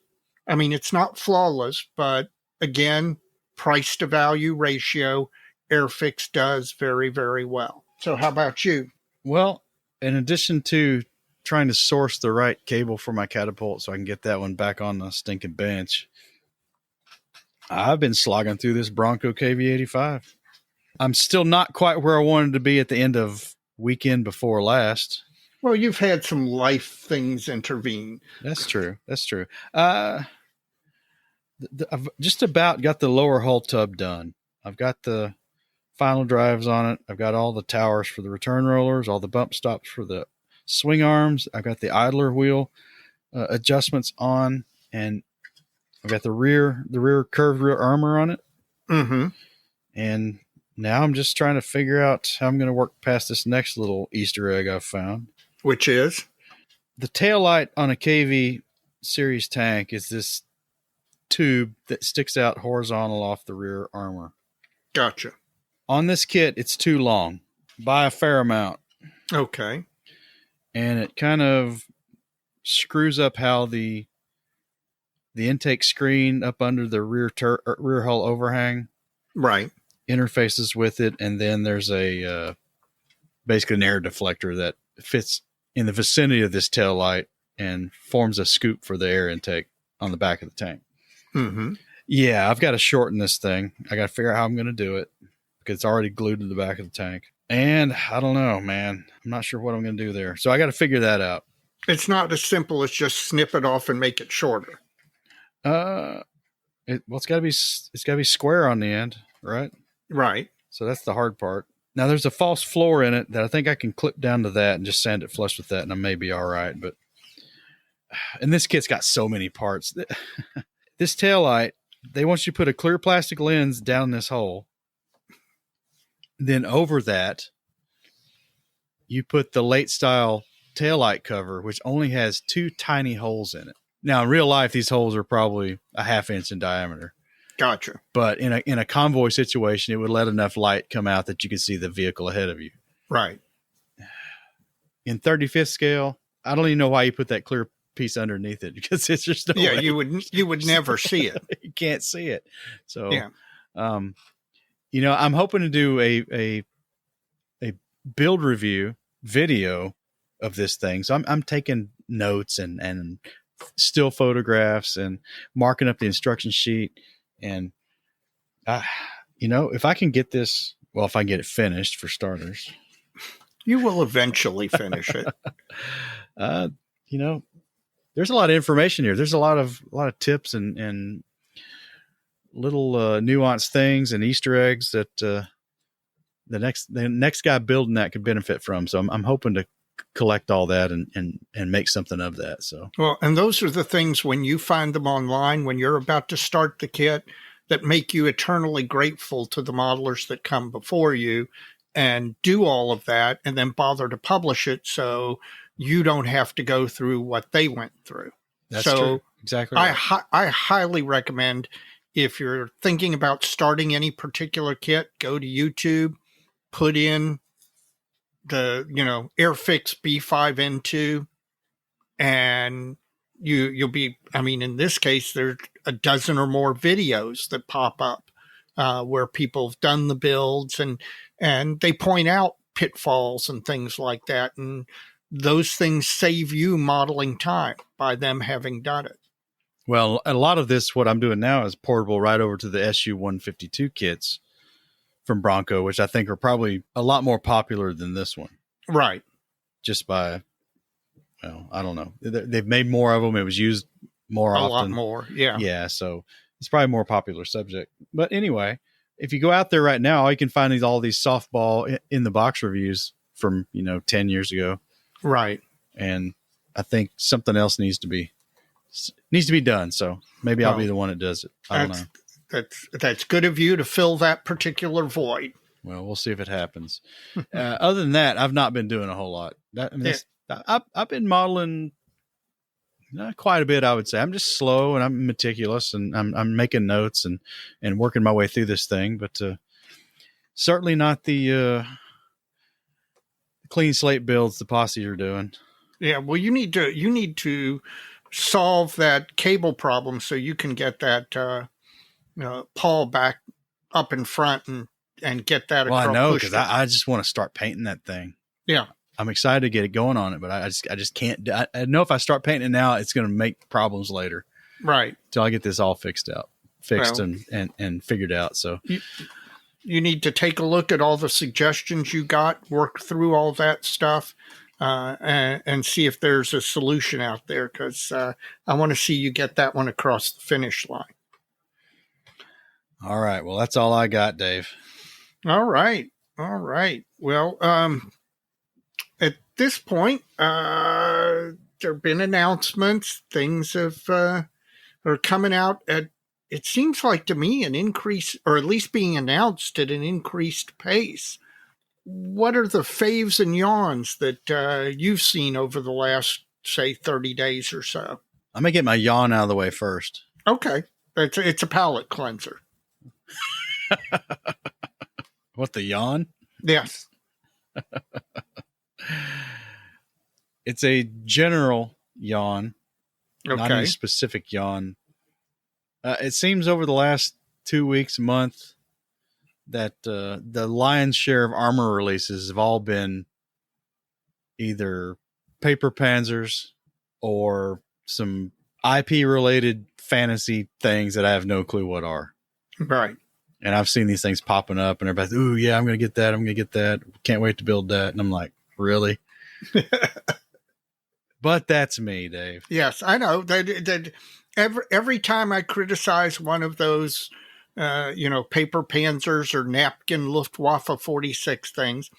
I mean, it's not flawless, but again, price to value ratio, Airfix does very, very well. So how about you? Well, in addition to trying to source the right cable for my catapult so I can get that one back on the stinking bench, I've been slogging through this Bronco KV-85. I'm still not quite where I wanted to be at the end of weekend before last. Well, you've had some life things intervene. That's true. I've just about got the lower hull tub done. I've got the final drives on it. I've got all the towers for the return rollers, all the bump stops for the swing arms. I've got the idler wheel adjustments on, and I've got the rear curved rear armor on it. Mm-hmm. And now I'm just trying to figure out how I'm going to work past this next little Easter egg I've found. Which is? The tail light on a KV series tank is this tube that sticks out horizontal off the rear armor. Gotcha. On this kit, it's too long by a fair amount. Okay. And it kind of screws up how the intake screen up under the rear hull overhang right interfaces with it. And then there's a basically an air deflector that fits in the vicinity of this tail light and forms a scoop for the air intake on the back of the tank. Mm-hmm. Yeah, I've got to shorten this thing. I got to figure out how I'm going to do it because it's already glued to the back of the tank. And I don't know, man. I'm not sure what I'm going to do there. So I got to figure that out. It's not as simple as just snip it off and make it shorter. It's got to be square on the end, right? Right. So that's the hard part. Now there's a false floor in it that I think I can clip down to that and just sand it flush with that, and I may be all right. And this kit's got so many parts. This taillight, they want you to put a clear plastic lens down this hole. Then over that, you put the late style taillight cover, which only has 2 tiny holes in it. Now, in real life, these holes are probably a 1/2 inch in diameter. Gotcha. But in a convoy situation, it would let enough light come out that you could see the vehicle ahead of you. Right. In 35th scale, I don't even know why you put that clear piece underneath it because it's just no way. You would never see it. You can't see it. So, yeah. I'm hoping to do a build review video of this thing. So I'm taking notes and still photographs and marking up the instruction sheet. And, if I can get this, well, if I can get it finished for starters, you will eventually finish it. There's a lot of information here. There's a lot of tips and little nuanced things and Easter eggs that the next guy building that could benefit from. So I'm hoping to collect all that and make something of that. So, well, and those are the things when you find them online, when you're about to start the kit, that make you eternally grateful to the modelers that come before you and do all of that and then bother to publish it so you don't have to go through what they went through. That's true. Exactly. Right. I highly recommend, if you're thinking about starting any particular kit, go to YouTube, put in the, Airfix B5N2, and you'll be, in this case, there's a dozen or more videos that pop up where people have done the builds and they point out pitfalls and things like that. And those things save you modeling time by them having done it. Well, a lot of this, what I'm doing now is portable right over to the SU-152 kits from Bronco, which I think are probably a lot more popular than this one. Right. Just by, I don't know. They've made more of them. It was used more often. A lot more, yeah. Yeah, so it's probably a more popular subject. But anyway, if you go out there right now, all you can find all these softball in the box reviews from, 10 years ago. Right. And I think something else needs to be done. So maybe I'll be the one that does it. I don't know. That's good of you to fill that particular void. Well, we'll see if it happens. Other than that, I've not been doing a whole lot. I've been modeling not quite a bit, I would say. I'm just slow and I'm meticulous and I'm making notes and working my way through this thing, but certainly not the clean slate builds the posse are doing. Yeah, well, you need to solve that cable problem so you can get that pawl back up in front and get that across. Well, I know, because I just want to start painting that thing. Yeah. I'm excited to get it going on it, but I just can't. I know if I start painting it now, it's going to make problems later. Right. Till I get this all fixed and figured out. So you need to take a look at all the suggestions you got, work through all that stuff, and see if there's a solution out there, because I want to see you get that one across the finish line. All right. Well, that's all I got, Dave. All right. Well, at this point, there have been announcements. Things are coming out at, it seems like to me, an increase, or at least being announced at an increased pace. What are the faves and yawns that you've seen over the last, say, 30 days or so? I'm going to get my yawn out of the way first. Okay. It's a palate cleanser. What, the yawn? Yes. It's a general yawn, not any specific yawn. It seems over the last 2 weeks, month, that the lion's share of armor releases have all been either paper panzers or some IP related fantasy things that I have no clue what are. Right. And I've seen these things popping up and everybody's, ooh, yeah, I'm going to get that. I'm going to get that. Can't wait to build that. And I'm like, really? But that's me, Dave. Yes, I know that every time I criticize one of those, paper panzers or napkin Luftwaffe 46 things,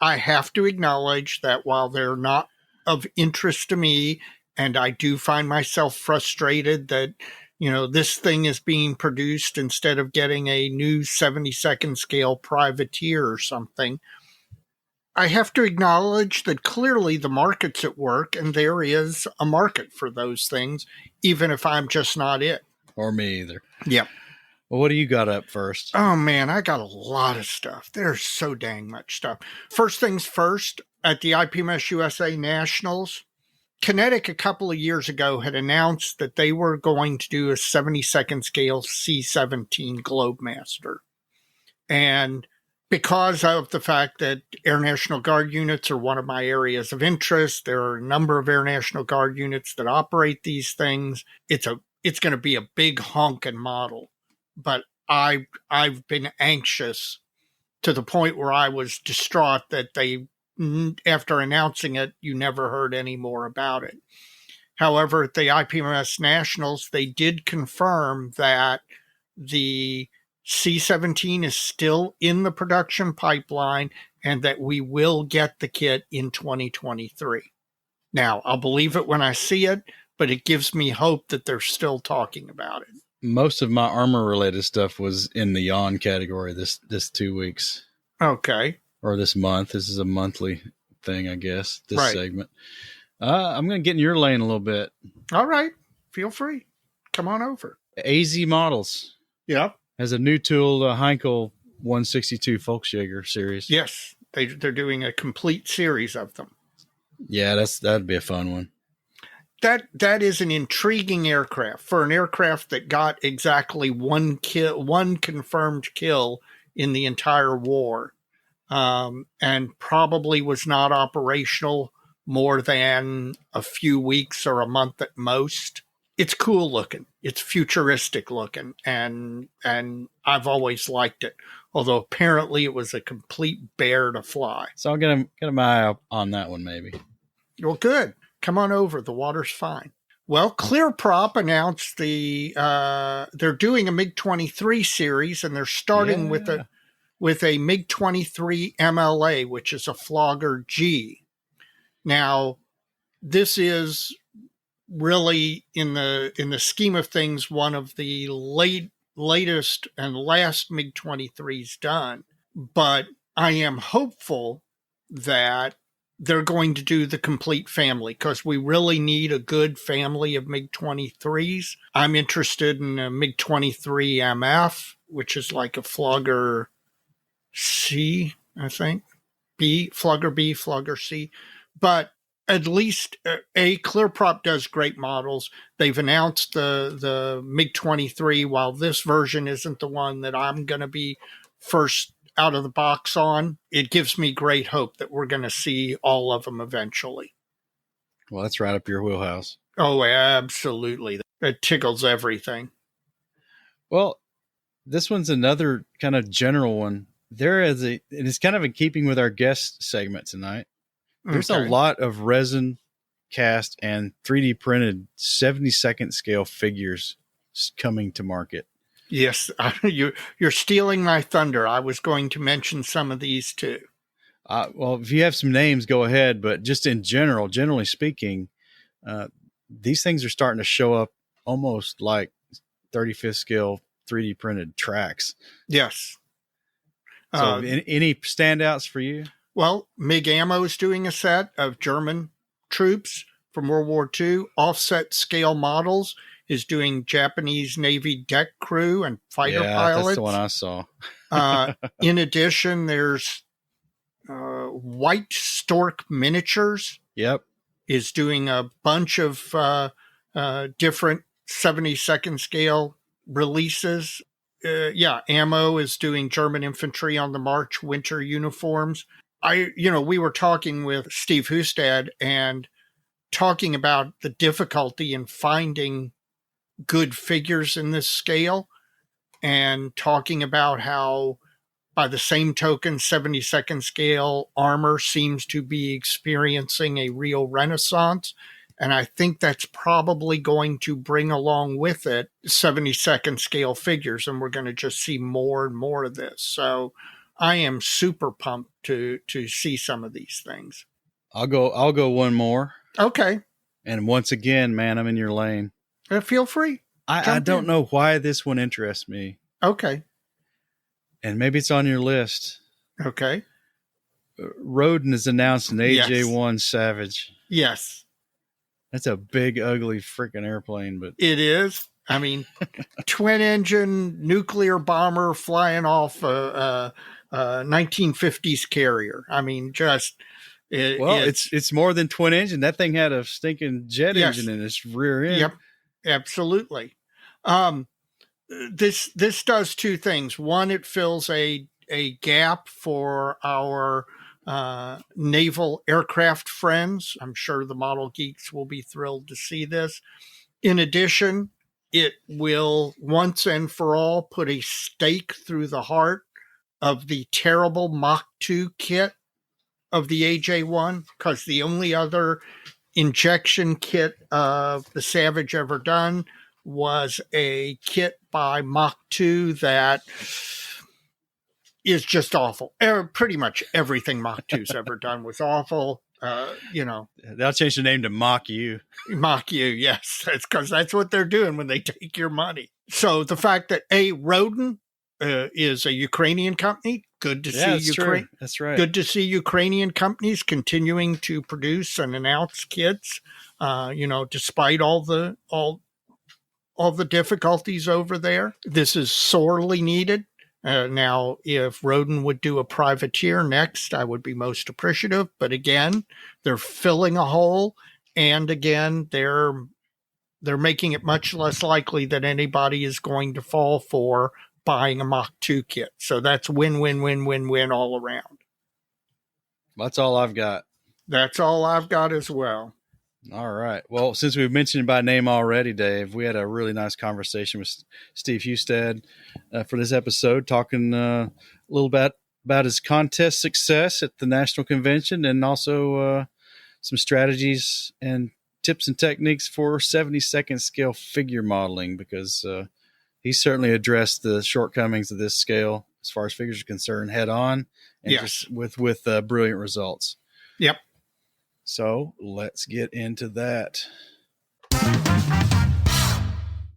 I have to acknowledge that while they're not of interest to me, and I do find myself frustrated that, this thing is being produced instead of getting a new 72nd scale privateer or something, I have to acknowledge that clearly the market's at work and there is a market for those things, even if I'm just not it. Or me either. Yep. Well, what do you got up first? Oh, man, I got a lot of stuff. There's so dang much stuff. First things first, at the IPMS USA Nationals, Kinetic a couple of years ago had announced that they were going to do a 72nd scale C-17 Globemaster. And because of the fact that Air National Guard units are one of my areas of interest, there are a number of Air National Guard units that operate these things. It's going to be a big honking model. But I've been anxious to the point where I was distraught that after announcing it, you never heard any more about it. However, at the IPMS Nationals, they did confirm that the C-17 is still in the production pipeline and that we will get the kit in 2023. Now, I'll believe it when I see it, but it gives me hope that they're still talking about it. Most of my armor related stuff was in the yawn category this 2 weeks. Okay. Or this month. This is a monthly thing, I guess, this right. segment. I'm going to get in your lane a little bit. All right. Feel free. Come on over. AZ Models. Yep. Has a new tool, the Heinkel 162 Volksjäger series. Yes. They're doing a complete series of them. Yeah, that'd be a fun one. That is an intriguing aircraft for an aircraft that got exactly one confirmed kill in the entire war. And probably was not operational more than a few weeks or a month at most. It's cool looking. It's futuristic looking, and I've always liked it. Although apparently it was a complete bear to fly. So I'll get my eye on that one, maybe. Well, good. Come on over. The water's fine. Well, ClearProp announced they're doing a MiG-23 series, and they're starting with a MiG-23 MLA, which is a Flogger G. Now, this is really in the scheme of things one of the latest and last MiG-23s done, but I am hopeful that they're going to do the complete family because we really need a good family of MiG-23s. I'm interested in a MiG-23 MF, which is like a Flogger C, I think. Flogger B, Flogger C. But at least ClearProp does great models. They've announced the MiG-23, while this version isn't the one that I'm going to be first out of the box on. It gives me great hope that we're going to see all of them eventually. Well, that's right up your wheelhouse. Oh, absolutely. It tickles everything. Well, this one's another kind of general one. And it's kind of in keeping with our guest segment tonight. There's a lot of resin cast and 3D printed 72nd scale figures coming to market. Yes, you're stealing my thunder. I was going to mention some of these too. Well, if you have some names, go ahead. But just in generally speaking, these things are starting to show up almost like 35th scale 3D printed tracks. Yes. So any standouts for you? Well, MiG Ammo is doing a set of German troops from World War II. Offset Scale Models is doing Japanese Navy deck crew and fighter pilots. That's the one I saw. In addition, there's White Stork Miniatures. Yep. Is doing a bunch of different 72nd scale releases. Ammo is doing German Infantry on the March winter uniforms. We were talking with Steve Hustad, and talking about the difficulty in finding good figures in this scale, and talking about how, by the same token, 72nd scale armor seems to be experiencing a real renaissance. And I think that's probably going to bring along with it 72nd scale figures, and we're going to just see more and more of this. So I am super pumped to see some of these things. I'll go one more. Okay. And once again, man, I'm in your lane. Feel free. I don't know why this one interests me. Okay. And maybe it's on your list. Okay. Rodin has announced an AJ-1 Savage. Yes. That's a big, ugly freaking airplane, but it is. I mean, twin engine nuclear bomber flying off a 1950s carrier. I mean, just it's more than twin engine. That thing had a stinking jet engine in its rear end. Yep, absolutely. This does two things. One, it fills a gap for our naval aircraft friends. I'm sure the model geeks will be thrilled to see this. In addition, it will once and for all put a stake through the heart of the terrible Mach 2 kit of the AJ-1, because the only other injection kit of the Savage ever done was a kit by Mach 2 that is just awful. Pretty much everything Mach 2's ever done was awful. They'll change the name to Mock U. Mock U, yes. That's because that's what they're doing when they take your money. So the fact that Rodin is a Ukrainian company, good to see Ukraine. That's right. Good to see Ukrainian companies continuing to produce and announce kits. Despite all the difficulties over there, this is sorely needed. Now, if Rodin would do a privateer next, I would be most appreciative. But again, they're filling a hole, and again, they're making it much less likely that anybody is going to fall for buying a Mach 2 kit. So that's win, win, win, win, win all around. That's all I've got. That's all I've got as well. All right. Well, since we've mentioned him by name already, Dave, we had a really nice conversation with Steve Hustad for this episode, talking a little bit about his contest success at the National Convention, and also some strategies and tips and techniques for 72nd scale figure modeling, because he certainly addressed the shortcomings of this scale as far as figures are concerned head on, and just with brilliant results. Yep. So let's get into that.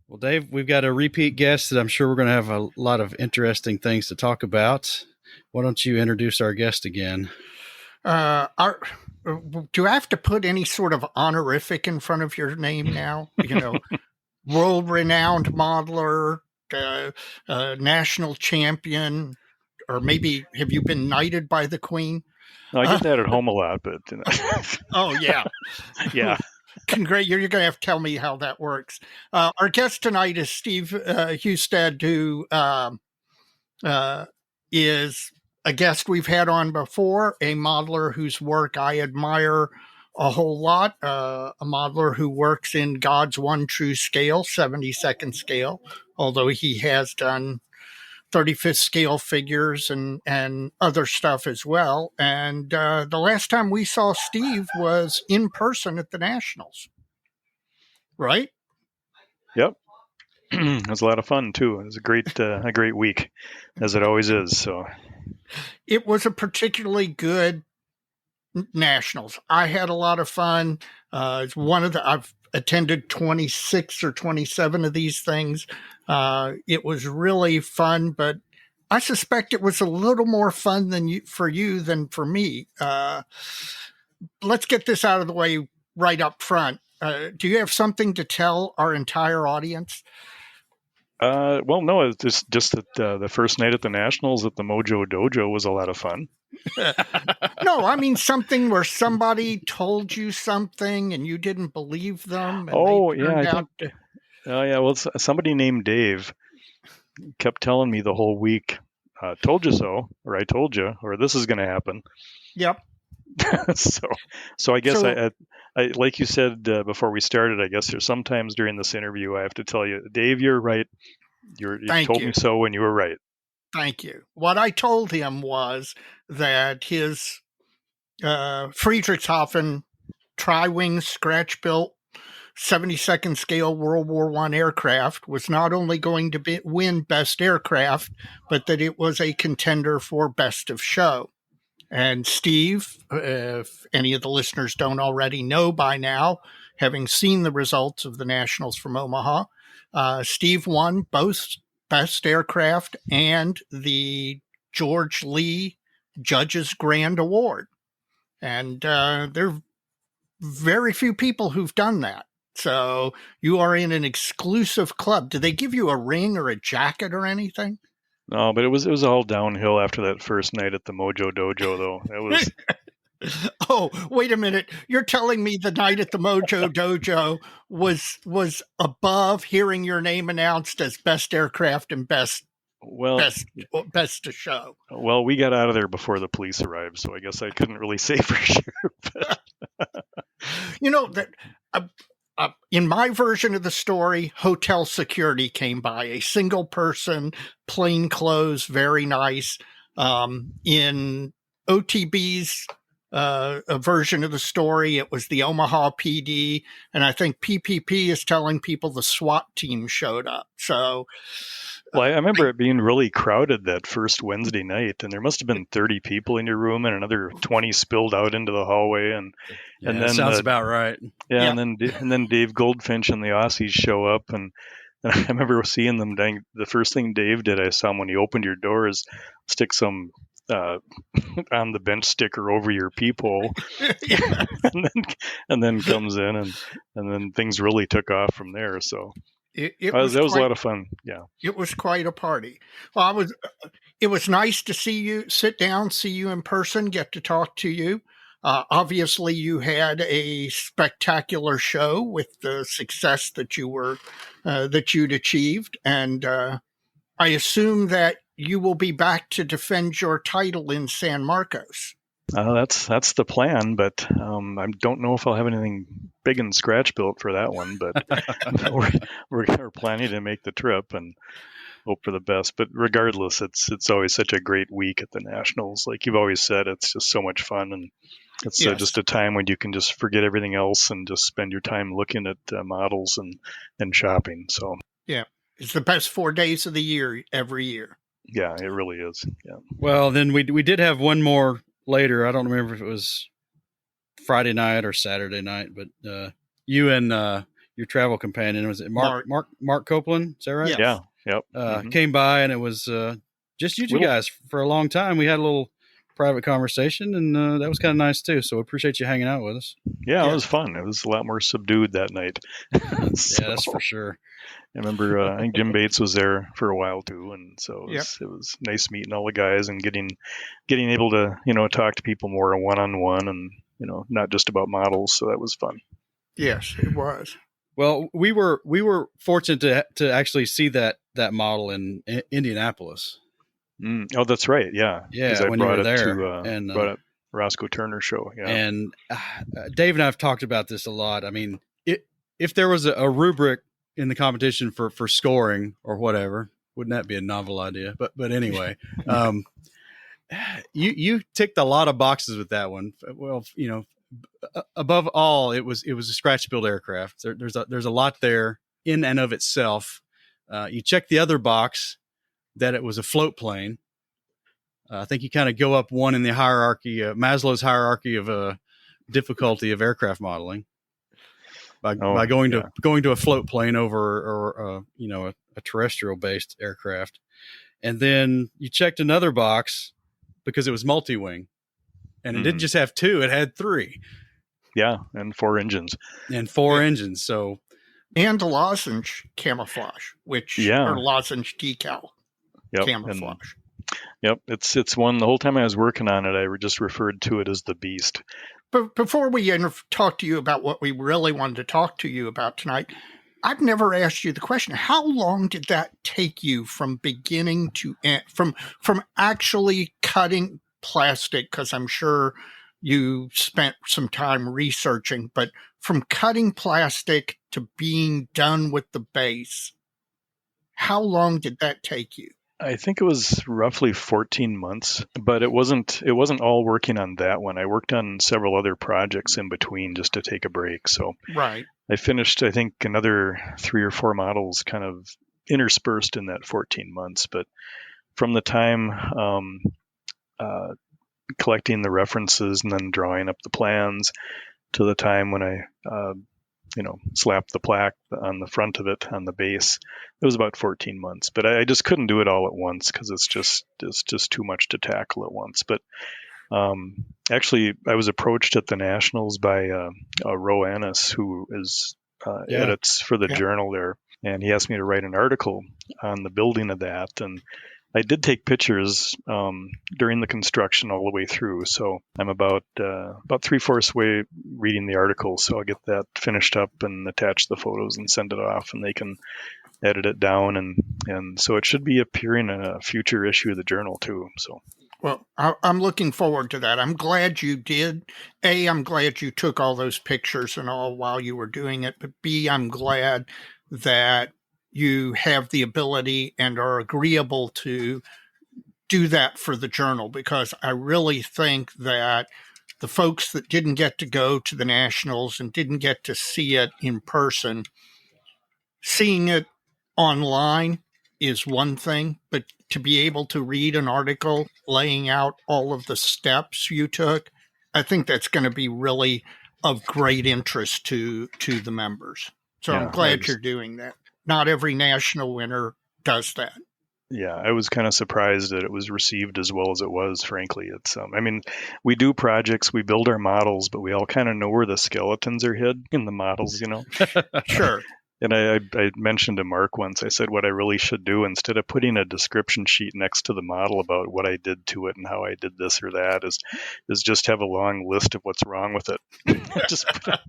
Well, Dave, we've got a repeat guest that I'm sure we're going to have a lot of interesting things to talk about. Why don't you introduce our guest again? Do I have to put any sort of honorific in front of your name now? World-renowned modeler, national champion, or maybe have you been knighted by the Queen? No, I get that at home a lot, but Oh yeah, yeah. You're going to have to tell me how that works. Our guest tonight is Steve Hustad, who is a guest we've had on before, a modeler whose work I admire a whole lot, a modeler who works in God's one true scale, 72nd scale, although he has done 35th scale figures and other stuff as well. And the last time we saw Steve was in person at the Nationals, right? Yep. It was a lot of fun too. It was a great week, as it always is. So it was a particularly good Nationals. I had a lot of fun. It's I've attended 26 or 27 of these things. It was really fun, but I suspect it was a little more fun for you than for me. Let's get this out of the way right up front. Do you have something to tell our entire audience? Well, no, it's just that the first night at the Nationals at the Mojo Dojo was a lot of fun. No, I mean something where somebody told you something and you didn't believe them. And Well, somebody named Dave kept telling me the whole week, "Told you so," or "I told you," or "This is going to happen." Yep. So I guess I like you said before we started, I guess there's sometimes during this interview I have to tell you, Dave, you're right. You told me so, and you were right. Thank you. What I told him was that his Friedrichshafen tri-wing scratch-built 72nd scale World War I aircraft was not only going to win Best Aircraft, but that it was a contender for Best of Show. And Steve, if any of the listeners don't already know by now, having seen the results of the Nationals from Omaha, Steve won both Best Aircraft and the George Lee Judges Grand Award. And there are very few people who've done that. So you are in an exclusive club. Do they give you a ring or a jacket or anything? No, but it was all downhill after that first night at the Mojo Dojo, though. It was. Oh, wait a minute! You're telling me the night at the Mojo Dojo was above hearing your name announced as Best Aircraft and Best to Show. Well, we got out of there before the police arrived, so I guess I couldn't really say for sure. You know that. In my version of the story, hotel security came by, a single person, plain clothes, very nice. In OTB's a version of the story, it was the Omaha PD, and I think PPP is telling people the SWAT team showed up. So, well, I remember it being really crowded that first Wednesday night, and there must have been 30 people in your room, and another 20 spilled out into the hallway, and then that sounds about right. Yeah, yeah. And then Dave Goldfinch and the Aussies show up, and I remember seeing them. The first thing Dave did, I saw him when he opened your door, is stick some on the bench sticker over your peephole, and then comes in, and then things really took off from there. So. That was a lot of fun. Yeah, it was quite a party. Well, it was nice to see you, sit down, see you in person, get to talk to you. Obviously, you had a spectacular show with the success that you'd achieved, and I assume that you will be back to defend your title in San Marcos. That's the plan, but I don't know if I'll have anything big and scratch built for that one. But we're planning to make the trip and hope for the best. But regardless, it's always such a great week at the Nationals. Like you've always said, it's just so much fun, and it's just a time when you can just forget everything else and just spend your time looking at models and shopping. So yeah, it's the best 4 days of the year every year. Yeah, it really is. Yeah. Well, then we did have one more later. I don't remember if it was Friday night or Saturday night, but you and your travel companion, was it Mark Copeland? Is that right? Yeah. Yep. Came by, and it was just you two guys for a long time. We had a little private conversation, and that was kind of nice too. So I appreciate you hanging out with us. Yeah, it was fun. It was a lot more subdued that night. Yeah, that's for sure. I remember I think Jim Bates was there for a while too, and so it was nice meeting all the guys and getting able to talk to people more one-on-one, and not just about models. So that was fun. Yes, it was. Well, we were fortunate to actually see that model in Indianapolis. Oh, that's right. Yeah. Yeah, when you were there, and brought up Roscoe Turner show. Yeah. And Dave and I have talked about this a lot. I mean, if there was a rubric in the competition for scoring or whatever, wouldn't that be a novel idea? But anyway, you ticked a lot of boxes with that one. Well, above all, it was a scratch build aircraft. There's a lot there in and of itself. You check the other box that it was a float plane. I think you kind of go up one in the hierarchy, Maslow's hierarchy of difficulty of aircraft modeling by going to a float plane over a terrestrial based aircraft. And then you checked another box because it was multi-wing, and it didn't just have two, it had three. Yeah. And 4 engines engines. So, and lozenge camouflage, or lozenge decal. Camouflage. Yep, it's one. The whole time I was working on it, I just referred to it as the Beast. But before we talk to you about what we really wanted to talk to you about tonight, I've never asked you the question: how long did that take you from beginning to end, from actually cutting plastic? Because I'm sure you spent some time researching, but from cutting plastic to being done with the base, how long did that take you? I think it was roughly 14 months, but it wasn't all working on that one. I worked on several other projects in between just to take a break. So Right. I finished, I think, another 3 or 4 models kind of interspersed in that 14 months. But from the time collecting the references and then drawing up the plans to the time when I slapped the plaque on the front of it on the base, it was about 14 months. But I just couldn't do it all at once because it's just too much to tackle at once. But actually, I was approached at the Nationals by Ro Annis, who is edits for the journal there, and he asked me to write an article on the building of that. And I did take pictures during the construction all the way through, so I'm about 3/4 way reading the article. So I'll get that finished up and attach the photos and send it off, and they can edit it down, and so it should be appearing in a future issue of the journal too. So. Well, I'm looking forward to that. I'm glad you did. A, I'm glad you took all those pictures and all while you were doing it. But B, I'm glad that you have the ability and are agreeable to do that for the journal, because I really think that the folks that didn't get to go to the Nationals and didn't get to see it in person, seeing it online is one thing, but to be able to read an article laying out all of the steps you took, I think that's going to be really of great interest to the members. So I'm glad you're doing that. Not every national winner does that. Yeah, I was kind of surprised that it was received as well as it was, frankly. It's, I mean, we do projects, we build our models, but we all kind of know where the skeletons are hid in the models, Sure. And I mentioned to Mark once, I said what I really should do, instead of putting a description sheet next to the model about what I did to it and how I did this or that, is just have a long list of what's wrong with it. Just because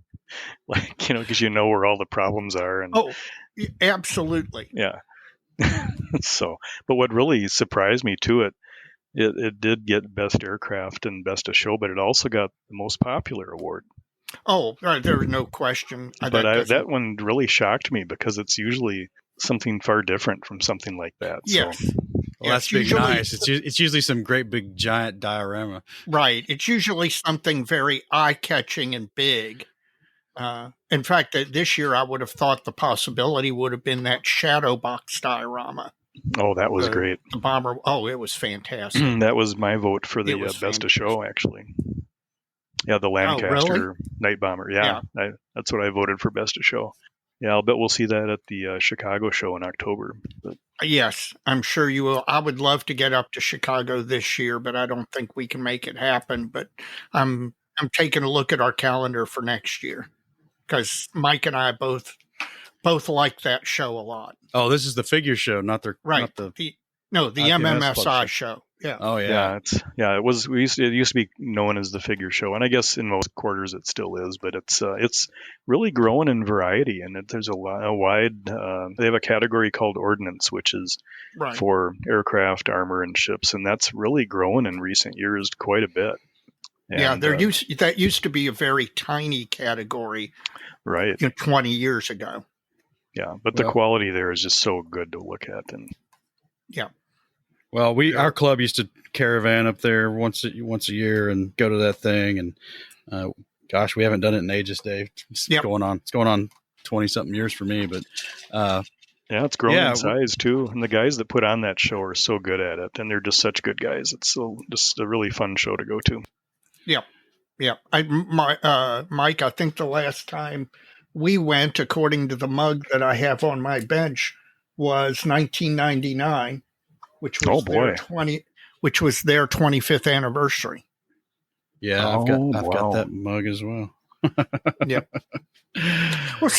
where all the problems are. And, absolutely. Yeah. So, but what really surprised me to it did get best aircraft and best of show, but it also got the most popular award. Oh, there's no question. But that one really shocked me because it's usually something far different from something like that. Yes. So. Well, that's big nice. It's usually some great big giant diorama. Right. It's usually something very eye-catching and big. In fact, this year I would have thought the possibility would have been that shadow box diorama. Oh, that was great. The bomber. Oh, it was fantastic. That was my vote for the best of show, actually. Yeah, the Lancaster Night Bomber. Yeah. That's what I voted for best of show. Yeah, I'll bet we'll see that at the Chicago show in October. But. Yes, I'm sure you will. I would love to get up to Chicago this year, but I don't think we can make it happen. But I'm taking a look at our calendar for next year, because Mike and I both like that show a lot. Oh, this is the figure show, not the the MMSI show. Yeah. Oh yeah. It used to be known as the figure show, and I guess in most quarters it still is, but it's really growing in variety, and there's a wide. They have a category called ordnance, which is for aircraft, armor, and ships, and that's really growing in recent years quite a bit. And, that used to be a very tiny category, right? 20 years ago. Yeah, but the quality there is just so good to look at, and yeah. Well, our club used to caravan up there once a year and go to that thing, and gosh, we haven't done it in ages, Dave. It's going on 20-something years for me, but it's grown in size too. And the guys that put on that show are so good at it, and they're just such good guys. It's just a really fun show to go to. Yeah. Yeah. Mike, I think the last time we went, according to the mug that I have on my bench, was 1999, which was their 25th anniversary. Yeah, I've got that mug as well. Yep. Well,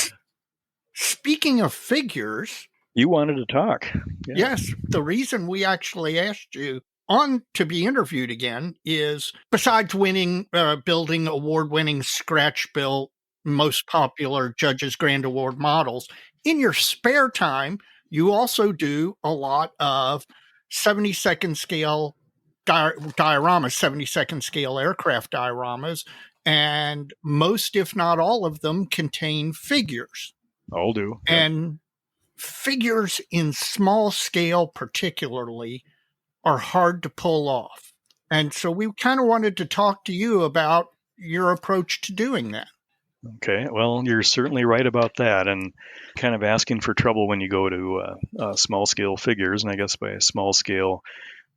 speaking of figures, you wanted to talk. Yeah. Yes, the reason we actually asked you on to be interviewed again is, besides building award-winning scratch-built, most popular Judges Grand Award models, in your spare time, you also do a lot of 72nd scale dioramas, 72nd scale aircraft dioramas, and most, if not all of them, contain figures. All do. Yep. And figures in small scale particularly are hard to pull off. And so we kind of wanted to talk to you about your approach to doing that. Okay, well, you're certainly right about that, and kind of asking for trouble when you go to small scale figures. And I guess by small scale,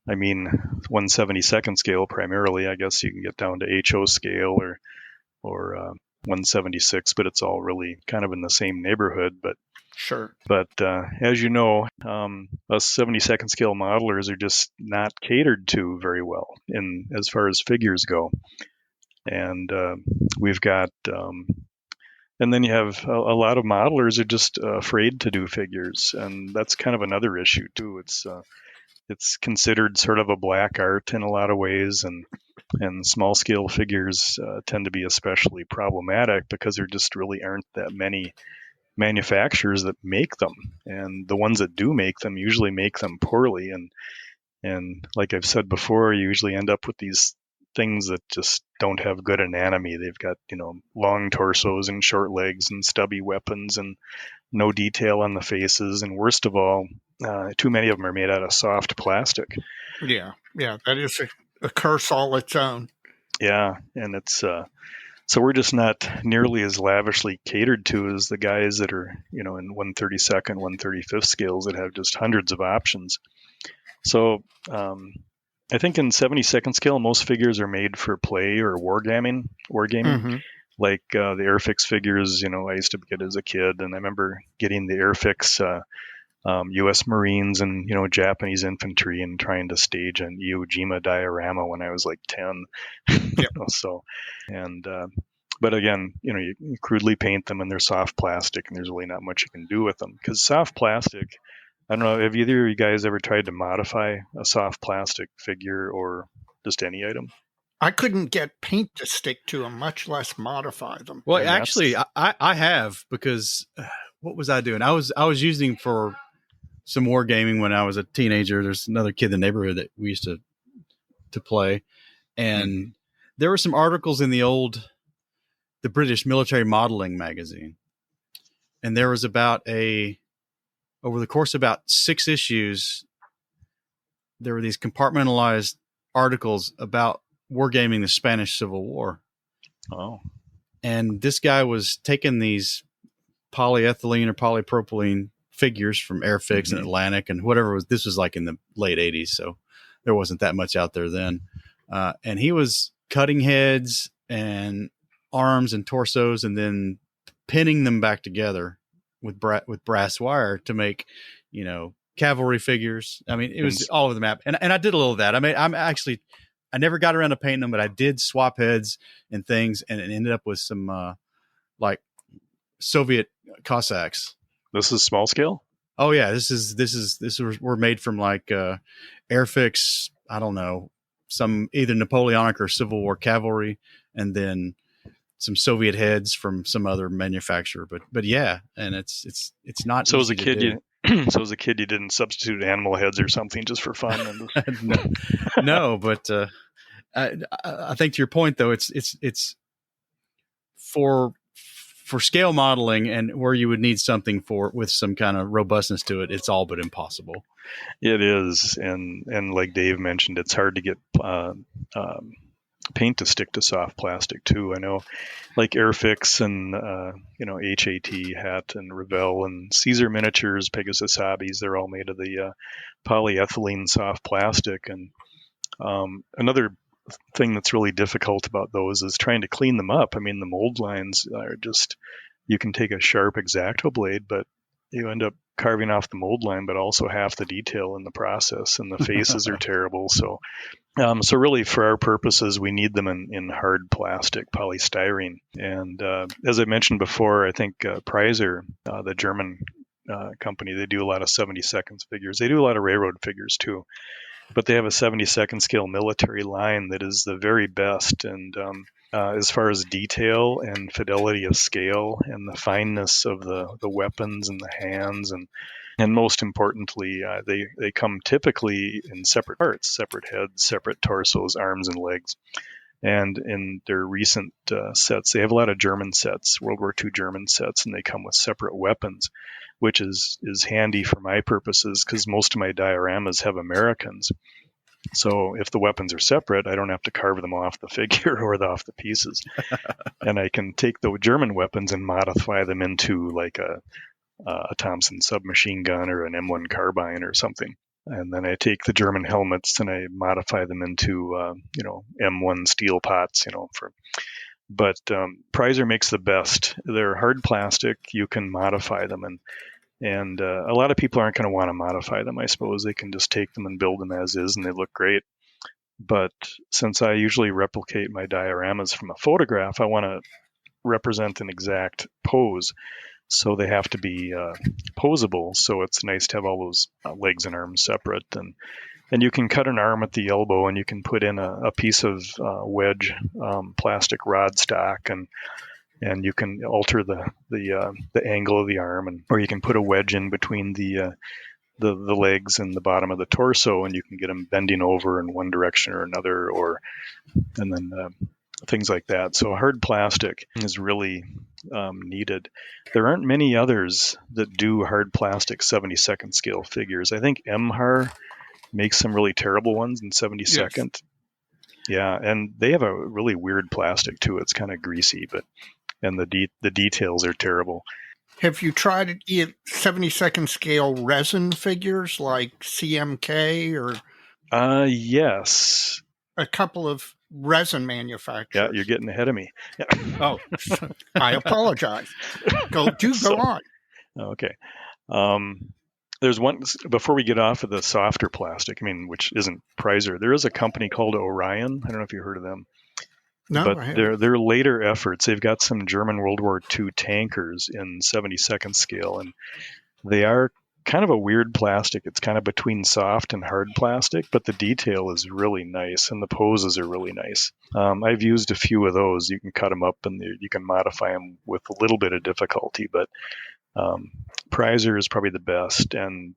I mean 1/72nd scale primarily. I guess you can get down to HO scale or 1/76, but it's all really kind of in the same neighborhood. Sure. But as you know, us 72nd scale modelers are just not catered to very well in as far as figures go. And we've got, and then you have a lot of modelers are just afraid to do figures, and that's kind of another issue too. It's considered sort of a black art in a lot of ways, and small scale figures tend to be especially problematic because there just really aren't that many manufacturers that make them, and the ones that do make them usually make them poorly, and like I've said before, you usually end up with these things that just don't have good anatomy. They've got, long torsos and short legs and stubby weapons and no detail on the faces, and worst of all, too many of them are made out of soft plastic. Yeah, that is a curse all its own. Yeah, and it's so we're just not nearly as lavishly catered to as the guys that are, in 1/32nd, 1/35th scales that have just hundreds of options. So I think in 72nd scale, most figures are made for play or wargaming. Mm-hmm. Like the Airfix figures, I used to get as a kid, and I remember getting the Airfix U.S. Marines and Japanese infantry and trying to stage an Iwo Jima diorama when I was like 10. Yep. But again, you crudely paint them and they're soft plastic, and there's really not much you can do with them because soft plastic. I don't know. Have either of you guys ever tried to modify a soft plastic figure or just any item? I couldn't get paint to stick to them, much less modify them. Well, actually, I have, because what was I doing? I was using for some wargaming when I was a teenager. There's another kid in the neighborhood that we used to play, and there were some articles in the British Military Modeling magazine, and there was over the course of about 6 issues, there were these compartmentalized articles about wargaming the Spanish Civil War. Oh. And this guy was taking these polyethylene or polypropylene figures from Airfix and Atlantic and whatever this was like in the late 80s. So there wasn't that much out there then. And he was cutting heads and arms and torsos and then pinning them back together with brass wire to make, cavalry figures. I mean, it was all over the map. And I did a little of that. I mean, I never got around to painting them, but I did swap heads and things, and it ended up with some like Soviet Cossacks. This is small scale? Oh yeah, were made from like Airfix, I don't know, some either Napoleonic or Civil War cavalry, and then some Soviet heads from some other manufacturer. But yeah, and it's not. So as a kid, you didn't substitute animal heads or something just for fun? No, but I think to your point though, it's for scale modeling and where you would need something with some kind of robustness to it. It's all but impossible. It is, and like Dave mentioned, it's hard to get paint to stick to soft plastic too. I know, like Airfix and HAT, Hat and Revell and Caesar Miniatures, Pegasus Hobbies, they're all made of the polyethylene soft plastic. And another thing that's really difficult about those is trying to clean them up. I mean, the mold lines are just, you can take a sharp X-Acto blade, but you end up carving off the mold line, but also half the detail in the process, and the faces are terrible. So really for our purposes, we need them in hard plastic, polystyrene. And as I mentioned before, I think Preiser, the German company, they do a lot of 72nd figures. They do a lot of railroad figures too, but they have a 72nd scale military line that is the very best. And as far as detail and fidelity of scale and the fineness of the weapons and the hands and And most importantly, they come typically in separate parts, separate heads, separate torsos, arms, and legs. And in their recent sets, they have a lot of German sets, World War II German sets, and they come with separate weapons, which is handy for my purposes because most of my dioramas have Americans. So if the weapons are separate, I don't have to carve them off the figure or off the pieces. And I can take the German weapons and modify them into like a Thompson submachine gun or an M1 carbine or something. And then I take the German helmets and I modify them into, M1 steel pots, But Preiser makes the best. They're hard plastic. You can modify them, and a lot of people aren't going to want to modify them. I suppose they can just take them and build them as is, and they look great. But since I usually replicate my dioramas from a photograph, I want to represent an exact pose. So they have to be posable. So it's nice to have all those legs and arms separate. And you can cut an arm at the elbow, and you can put in a piece of wedge plastic rod stock, and you can alter the angle of the arm, or you can put a wedge in between the legs and the bottom of the torso, and you can get them bending over in one direction or another, and then things like that. So hard plastic is really needed. There aren't many others that do hard plastic 72nd scale figures. I think MHAR makes some really terrible ones in 72nd. Yes. Yeah, and they have a really weird plastic too. It's kind of greasy, and the details are terrible. Have you tried 72nd scale resin figures like CMK or? Yes. A couple of resin manufacturers. Yeah, you're getting ahead of me. Yeah. Oh, I apologize. Go on. Okay. There's one, before we get off of the softer plastic, which isn't Preiser, there is a company called Orion. I don't know if you heard of them. No, but their later efforts, they've got some German World War II tankers in 72nd scale, and they are kind of a weird plastic. It's kind of between soft and hard plastic, but the detail is really nice, and the poses are really nice. I've used a few of those. You can cut them up, and you can modify them with a little bit of difficulty, but Preiser is probably the best, and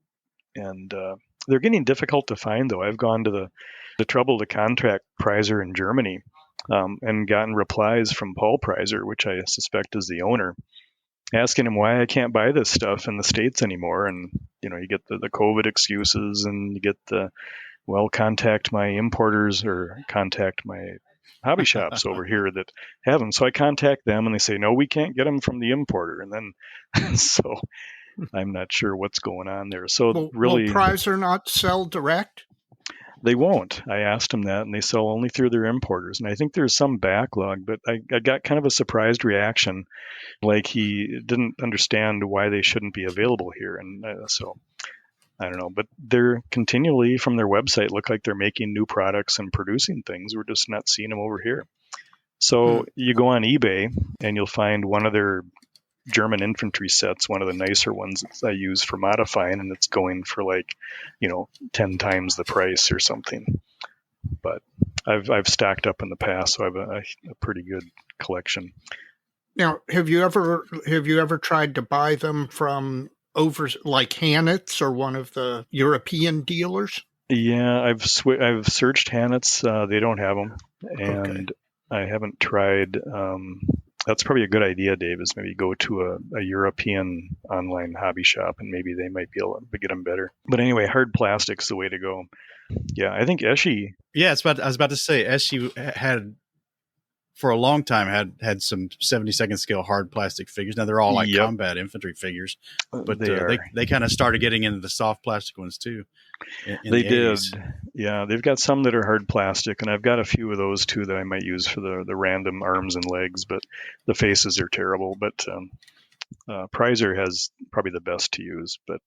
they're getting difficult to find, though. I've gone to the trouble to contract Preiser in Germany, and gotten replies from Paul Preiser, which I suspect is the owner, asking him why I can't buy this stuff in the States anymore. And, you get the COVID excuses, and you get contact my importers or contact my hobby shops over here that have them. So I contact them, and they say, no, we can't get them from the importer. And then, so I'm not sure what's going on there. So will Preiser not sell direct? They won't. I asked them that, and they sell only through their importers. And I think there's some backlog, but I got kind of a surprised reaction, like he didn't understand why they shouldn't be available here. And so I don't know, but they're continually, from their website, look like they're making new products and producing things. We're just not seeing them over here. So you go on eBay, and you'll find one of their German infantry sets, one of the nicer ones that I use for modifying, and it's going for 10 times the price or something. But I've stacked up in the past, so I have a pretty good collection. Now, have you ever tried to buy them from like Hanitz or one of the European dealers? Yeah, I've searched Hanitz. They don't have them, and I haven't tried. That's probably a good idea, Dave, is maybe go to a European online hobby shop, and maybe they might be able to get them better. But anyway, hard plastic's the way to go. Yeah, I think Eschi. Yeah, I was about to say Eschi had, for a long time, had some 72nd scale hard plastic figures. Now they're all like combat infantry figures, but they kind of started getting into the soft plastic ones too. They did. Yeah, they've got some that are hard plastic, and I've got a few of those too that I might use for the random arms and legs, but the faces are terrible. But Preiser has probably the best to use, but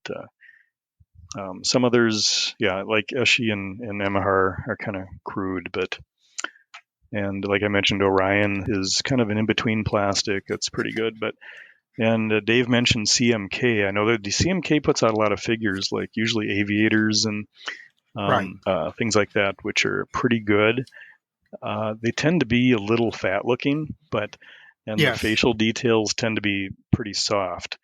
some others, like Eschi and Emahar are kind of crude, and like I mentioned, Orion is kind of an in-between plastic. That's pretty good, and Dave mentioned CMK. I know that the CMK puts out a lot of figures, like usually aviators and things like that, which are pretty good. They tend to be a little fat looking, the facial details tend to be pretty soft.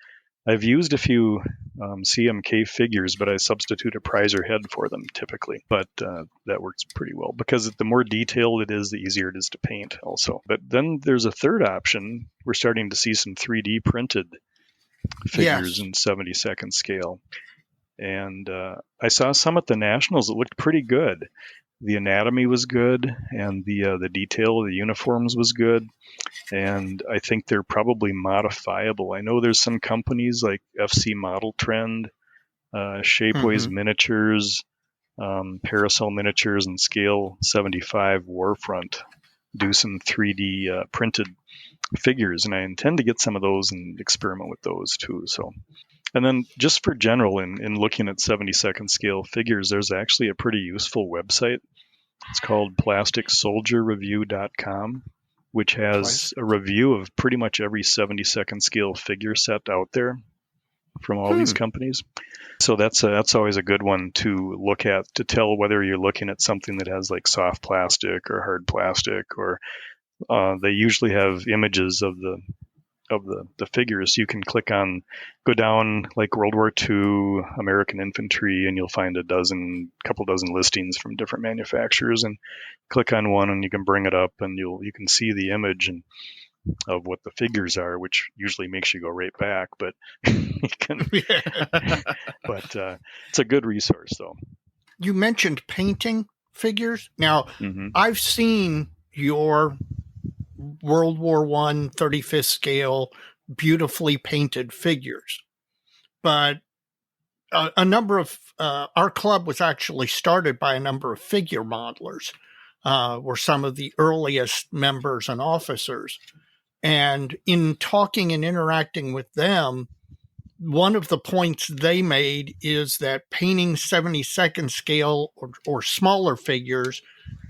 I've used a few CMK figures, but I substitute a prizer head for them typically. But that works pretty well because the more detailed it is, the easier it is to paint also. But then there's a third option. We're starting to see some 3D printed figures in 70-second scale. And I saw some at the Nationals that looked pretty good. The anatomy was good, and the detail of the uniforms was good. And I think they're probably modifiable. I know there's some companies like FC Model Trend, Shapeways Miniatures, Parasol Miniatures, and Scale 75 Warfront do some 3D printed figures, and I intend to get some of those and experiment with those too. So, and then just for general, in looking at 70-second scale figures, there's actually a pretty useful website. It's called PlasticSoldierReview.com, which has a review of pretty much every 70-second scale figure set out there from all these companies. So that's always a good one to look at to tell whether you're looking at something that has like soft plastic or hard plastic, or they usually have images of the figures. You can go down like World War II, American infantry, and you'll find a couple dozen listings from different manufacturers, and click on one and you can bring it up and you can see the image of what the figures are, which usually makes you go right back, but you can, but it's a good resource though. You mentioned painting figures. Now, I've seen your World War I 35th scale beautifully painted figures, but a number of our club was actually started by a number of figure modelers, were some of the earliest members and officers. And in talking and interacting with them, one of the points they made is that painting 70-second scale or smaller figures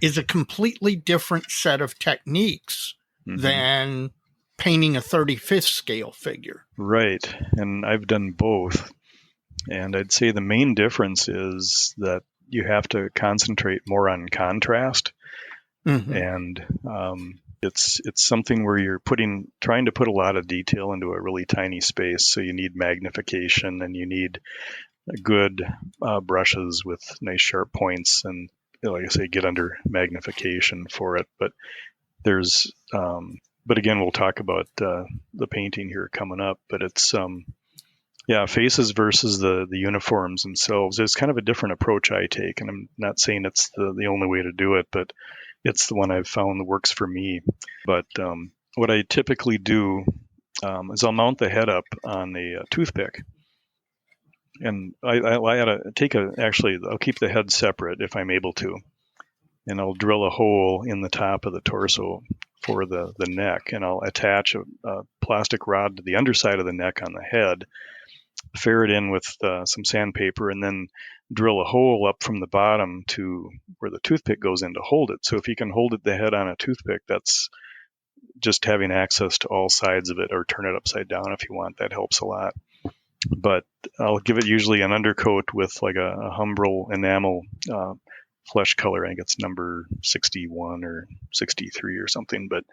is a completely different set of techniques than painting a 35th scale figure. Right. And I've done both. And I'd say the main difference is that you have to concentrate more on contrast. And it's something where you're trying to put a lot of detail into a really tiny space. So you need magnification and you need good brushes with nice sharp points, and like I say, get under magnification for it. But but again, we'll talk about the painting here coming up. But it's faces versus the uniforms themselves. It's kind of a different approach I take, and I'm not saying it's the only way to do it, but it's the one I've found that works for me. But what I typically do is I'll mount the head up on a toothpick, and I'll keep the head separate if I'm able to, and I'll drill a hole in the top of the torso for the neck, and I'll attach a plastic rod to the underside of the neck on the head, ferret in with some sandpaper, and then drill a hole up from the bottom to where the toothpick goes in to hold it. So if you can hold the head on a toothpick, that's just having access to all sides of it, or turn it upside down if you want. That helps a lot. But I'll give it usually an undercoat with like a Humbrol enamel flesh color. I think it's number 61 or 63 or something, but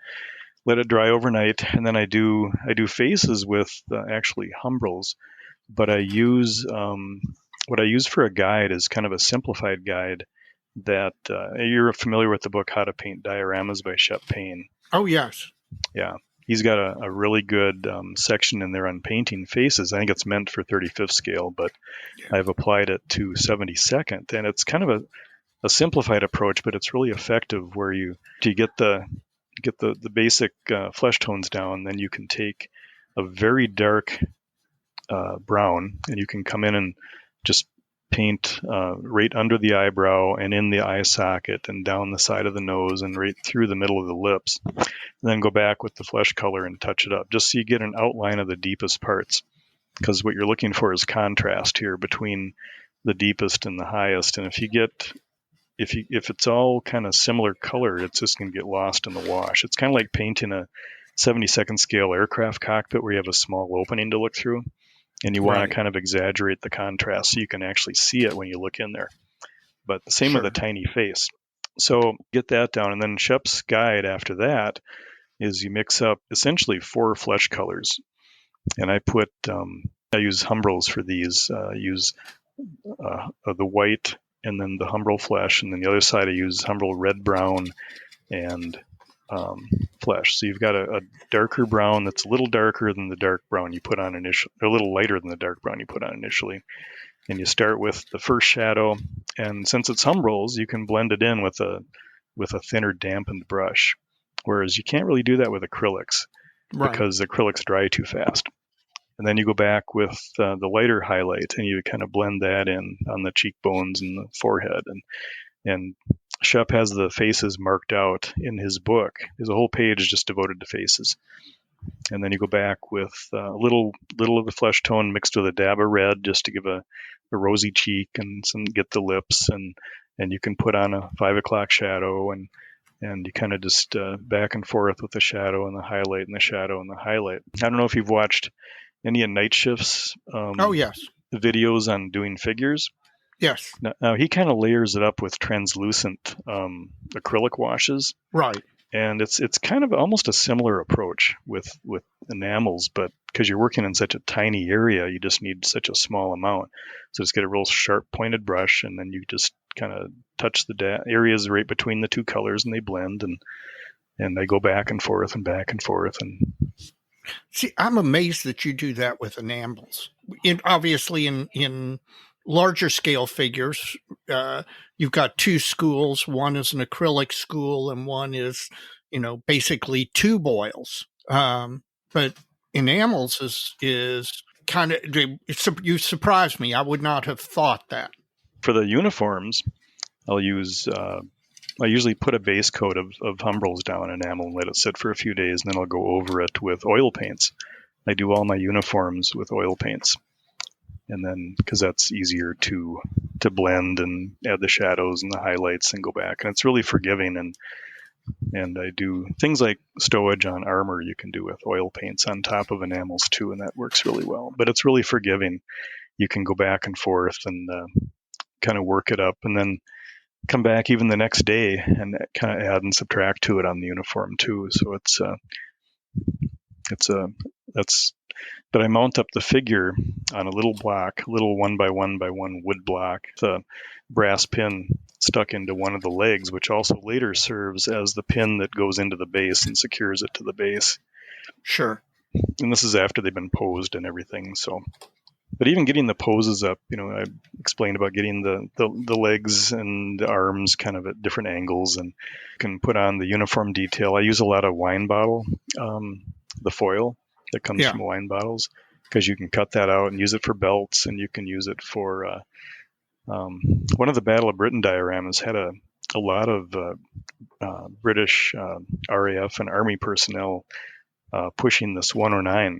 let it dry overnight. And then I do faces with actually Humbrols, but I use what I use for a guide is kind of a simplified guide that you're familiar with the book How to Paint Dioramas by Shep Payne. Oh, yes. Yeah. He's got a really good section in there on painting faces. I think it's meant for 35th scale, but I've applied it to 72nd, and it's kind of a simplified approach, but it's really effective where you get the basic flesh tones down, then you can take a very dark brown, and you can come in and just paint right under the eyebrow and in the eye socket and down the side of the nose and right through the middle of the lips. And then go back with the flesh color and touch it up, just so you get an outline of the deepest parts. Because what you're looking for is contrast here between the deepest and the highest. And if it's all kind of similar color, it's just going to get lost in the wash. It's kind of like painting a 72nd scale aircraft cockpit where you have a small opening to look through, and you want to kind of exaggerate the contrast so you can actually see it when you look in there. But the same with a tiny face. So get that down, and then Shep's guide after that is you mix up essentially 4 flesh colors. And I put I use Humbrels for these. I use the white and then the Humbrel flesh, and then the other side I use Humbrel red, brown, and flesh. So you've got a darker brown that's a little darker than the dark brown you put on initially, or a little lighter than the dark brown you put on initially. And you start with the first shadow, and since it's Humbrels, you can blend it in with a thinner dampened brush, whereas you can't really do that with acrylics because acrylics dry too fast. And then you go back with the lighter highlight, and you kind of blend that in on the cheekbones and the forehead. And Shep has the faces marked out in his book. There's a whole page just devoted to faces. And then you go back with a little of the flesh tone mixed with a dab of red, just to give a rosy cheek and get the lips. And you can put on a 5 o'clock shadow, and you kind of just back and forth with the shadow and the highlight and the shadow and the highlight. I don't know if you've watched any of Night Shift's yes, videos on doing figures. Yes. Now he kind of layers it up with translucent acrylic washes. Right. And it's kind of almost a similar approach with enamels, but because you're working in such a tiny area, you just need such a small amount. So just get a real sharp pointed brush, and then you just kind of touch the areas right between the two colors, and they blend, and they go back and forth and back and forth. And see, I'm amazed that you do that with enamels. Obviously, in larger scale figures, you've got two schools. One is an acrylic school, and one is, basically two boils. But enamels is kind of, you surprised me. I would not have thought that. For the uniforms, I usually put a base coat of Humbrels down enamel and let it sit for a few days, and then I'll go over it with oil paints. I do all my uniforms with oil paints. And then, because that's easier to blend and add the shadows and the highlights and go back. And it's really forgiving. And I do things like stowage on armor you can do with oil paints on top of enamels too, and that works really well. But it's really forgiving. You can go back and forth and kind of work it up, and then come back even the next day and kind of add and subtract to it on the uniform too. So but I mount up the figure on a little block, a little 1 by 1 by 1 wood block, the brass pin stuck into one of the legs, which also later serves as the pin that goes into the base and secures it to the base. Sure. And this is after they've been posed and everything. So, but even getting the poses up, I explained about getting the legs and the arms kind of at different angles, and can put on the uniform detail. I use a lot of wine bottle, the foil that comes from wine bottles, because you can cut that out and use it for belts, and you can use it for one of the Battle of Britain dioramas had a lot of British RAF and Army personnel pushing this 109,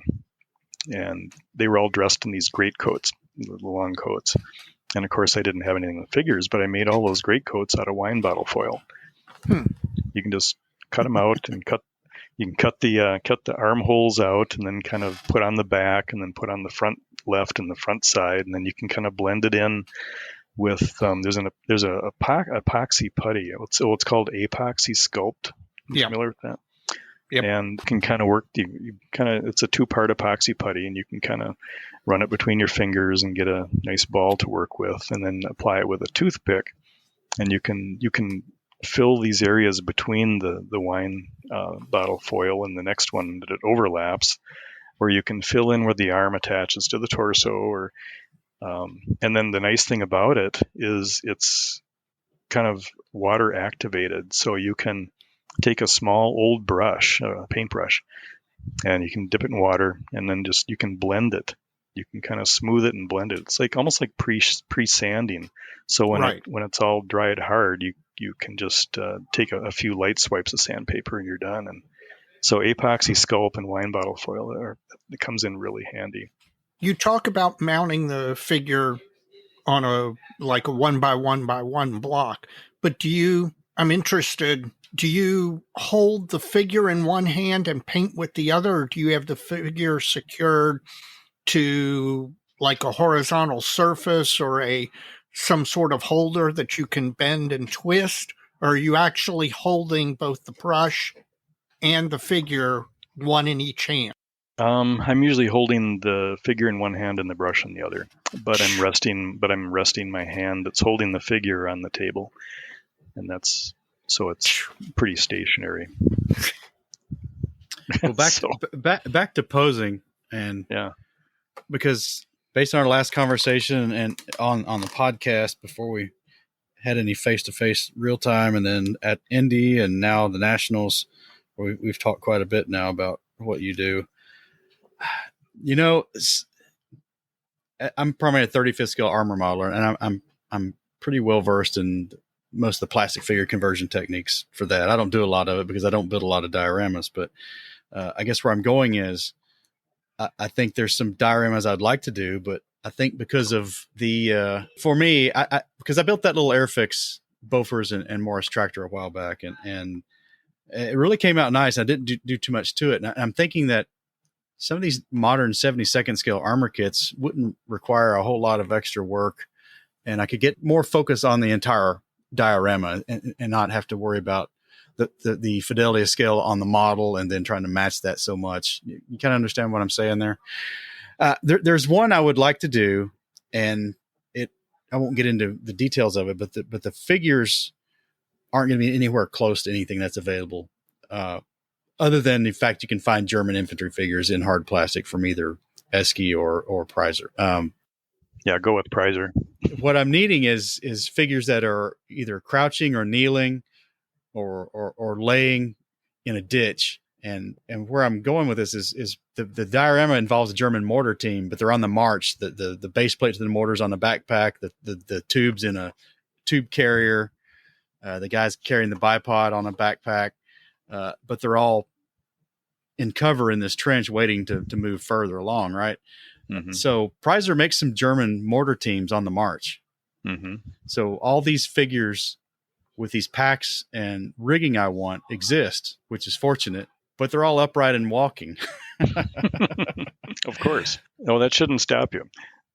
and they were all dressed in these greatcoats, the long coats. And of course I didn't have anything with figures, but I made all those greatcoats out of wine bottle foil. You can just cut them out and you can cut the armholes out, and then kind of put on the back, and then put on the front left and the front side, and then you can kind of blend it in with there's a epoxy putty. It's called Epoxy Sculpt. Yeah. Familiar with that? Yep. And can kind of work. It's a 2-part epoxy putty, and you can kind of run it between your fingers and get a nice ball to work with, and then apply it with a toothpick, and you can fill these areas between the wine bottle foil and the next one that it overlaps, where you can fill in where the arm attaches to the torso, or and then the nice thing about it is it's kind of water activated, so you can take a small old brush, a paintbrush, and you can dip it in water, and then you can blend it. You can kind of smooth it and blend it. It's almost like pre-sanding. So when it's all dried hard, you can just take a few light swipes of sandpaper and you're done. And so Epoxy Sculpt and wine bottle foil, it comes in really handy. You talk about mounting the figure on a 1 by 1 by 1 block, but I'm interested, do you hold the figure in one hand and paint with the other, or do you have the figure secured to a horizontal surface or some sort of holder that you can bend and twist? Or are you actually holding both the brush and the figure, one in each hand? I'm usually holding the figure in one hand and the brush in the other, but I'm resting my hand that's holding the figure on the table, and so it's pretty stationary. Well, back to posing, and yeah, because based on our last conversation and on the podcast before we had any face-to-face real time, and then at Indy and now the Nationals, we've talked quite a bit now about what you do. You know, I'm primarily a 35th scale armor modeler, and I'm pretty well versed in most of the plastic figure conversion techniques for that. I don't do a lot of it because I don't build a lot of dioramas, but I guess where I'm going is I think there's some dioramas I'd like to do, but I think because of the for me, because I built that little Airfix Bofors and Morris tractor a while back, and it really came out nice. I didn't do too much to it, and I'm thinking that some of these modern 72nd scale armor kits wouldn't require a whole lot of extra work, and I could get more focus on the entire diorama and not have to worry about the fidelity of scale on the model and then trying to match that so much. You kind of understand what I'm saying there? There's one I would like to do, and I won't get into the details of it, but the figures aren't going to be anywhere close to anything that's available. Other than the fact you can find German infantry figures in hard plastic from either Esky or Prizer. Yeah, go with Prizer. What I'm needing is figures that are either crouching or kneeling or laying in a ditch. And where I'm going with this is the diorama involves a German mortar team, but they're on the march. The base plates of the mortars on the backpack, the tubes in a tube carrier, the guys carrying the bipod on a backpack, but they're all in cover in this trench waiting to move further along, right? Mm-hmm. So Prizer makes some German mortar teams on the march. Mm-hmm. So all these figures with these packs and rigging I want exist, which is fortunate, but they're all upright and walking. Of course. No, that shouldn't stop you.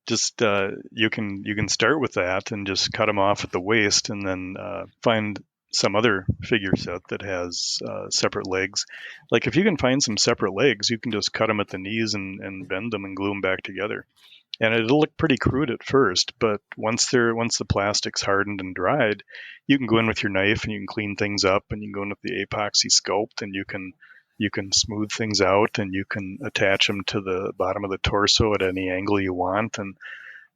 Just you can start with that and just cut them off at the waist, and then find some other figure set that has separate legs. Like if you can find some separate legs, you can just cut them at the knees and bend them and glue them back together. And it'll look pretty crude at first, but once the plastic's hardened and dried, you can go in with your knife and you can clean things up, and you can go in with the epoxy sculpt, and you can smooth things out, and you can attach them to the bottom of the torso at any angle you want, and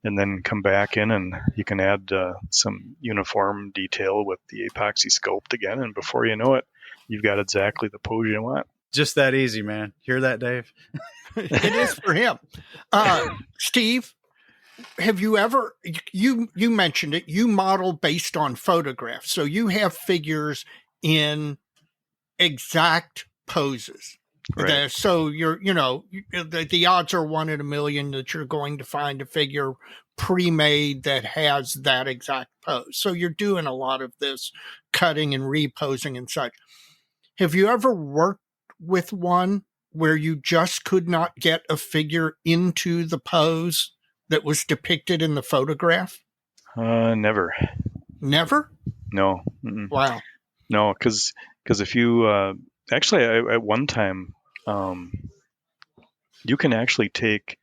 then come back in and you can add some uniform detail with the epoxy sculpt again, and before you know it, you've got exactly the pose you want. Just that easy, man. Hear that, Dave? It is for him. Steve, have you ever, you mentioned it, you model based on photographs. So you have figures in exact poses. Right. So the odds are 1 in a million that you're going to find a figure pre-made that has that exact pose. So you're doing a lot of this cutting and reposing and such. Have you ever worked with one where you just could not get a figure into the pose that was depicted in the photograph? Never. Never? No. Mm-mm. Wow. No, because if you actually, at one time, you can actually take,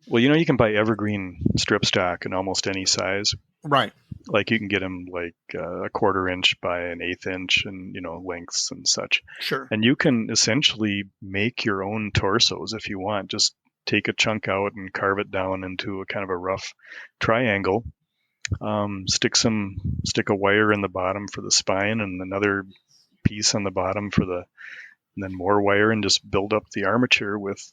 well, you can buy evergreen strip stock in almost any size. Right. Like you can get them like a 1/4 inch by an 1/8 inch and, lengths and such. Sure. And you can essentially make your own torsos if you want. Just take a chunk out and carve it down into a kind of a rough triangle. Stick a wire in the bottom for the spine and another piece on the bottom and then more wire, and just build up the armature with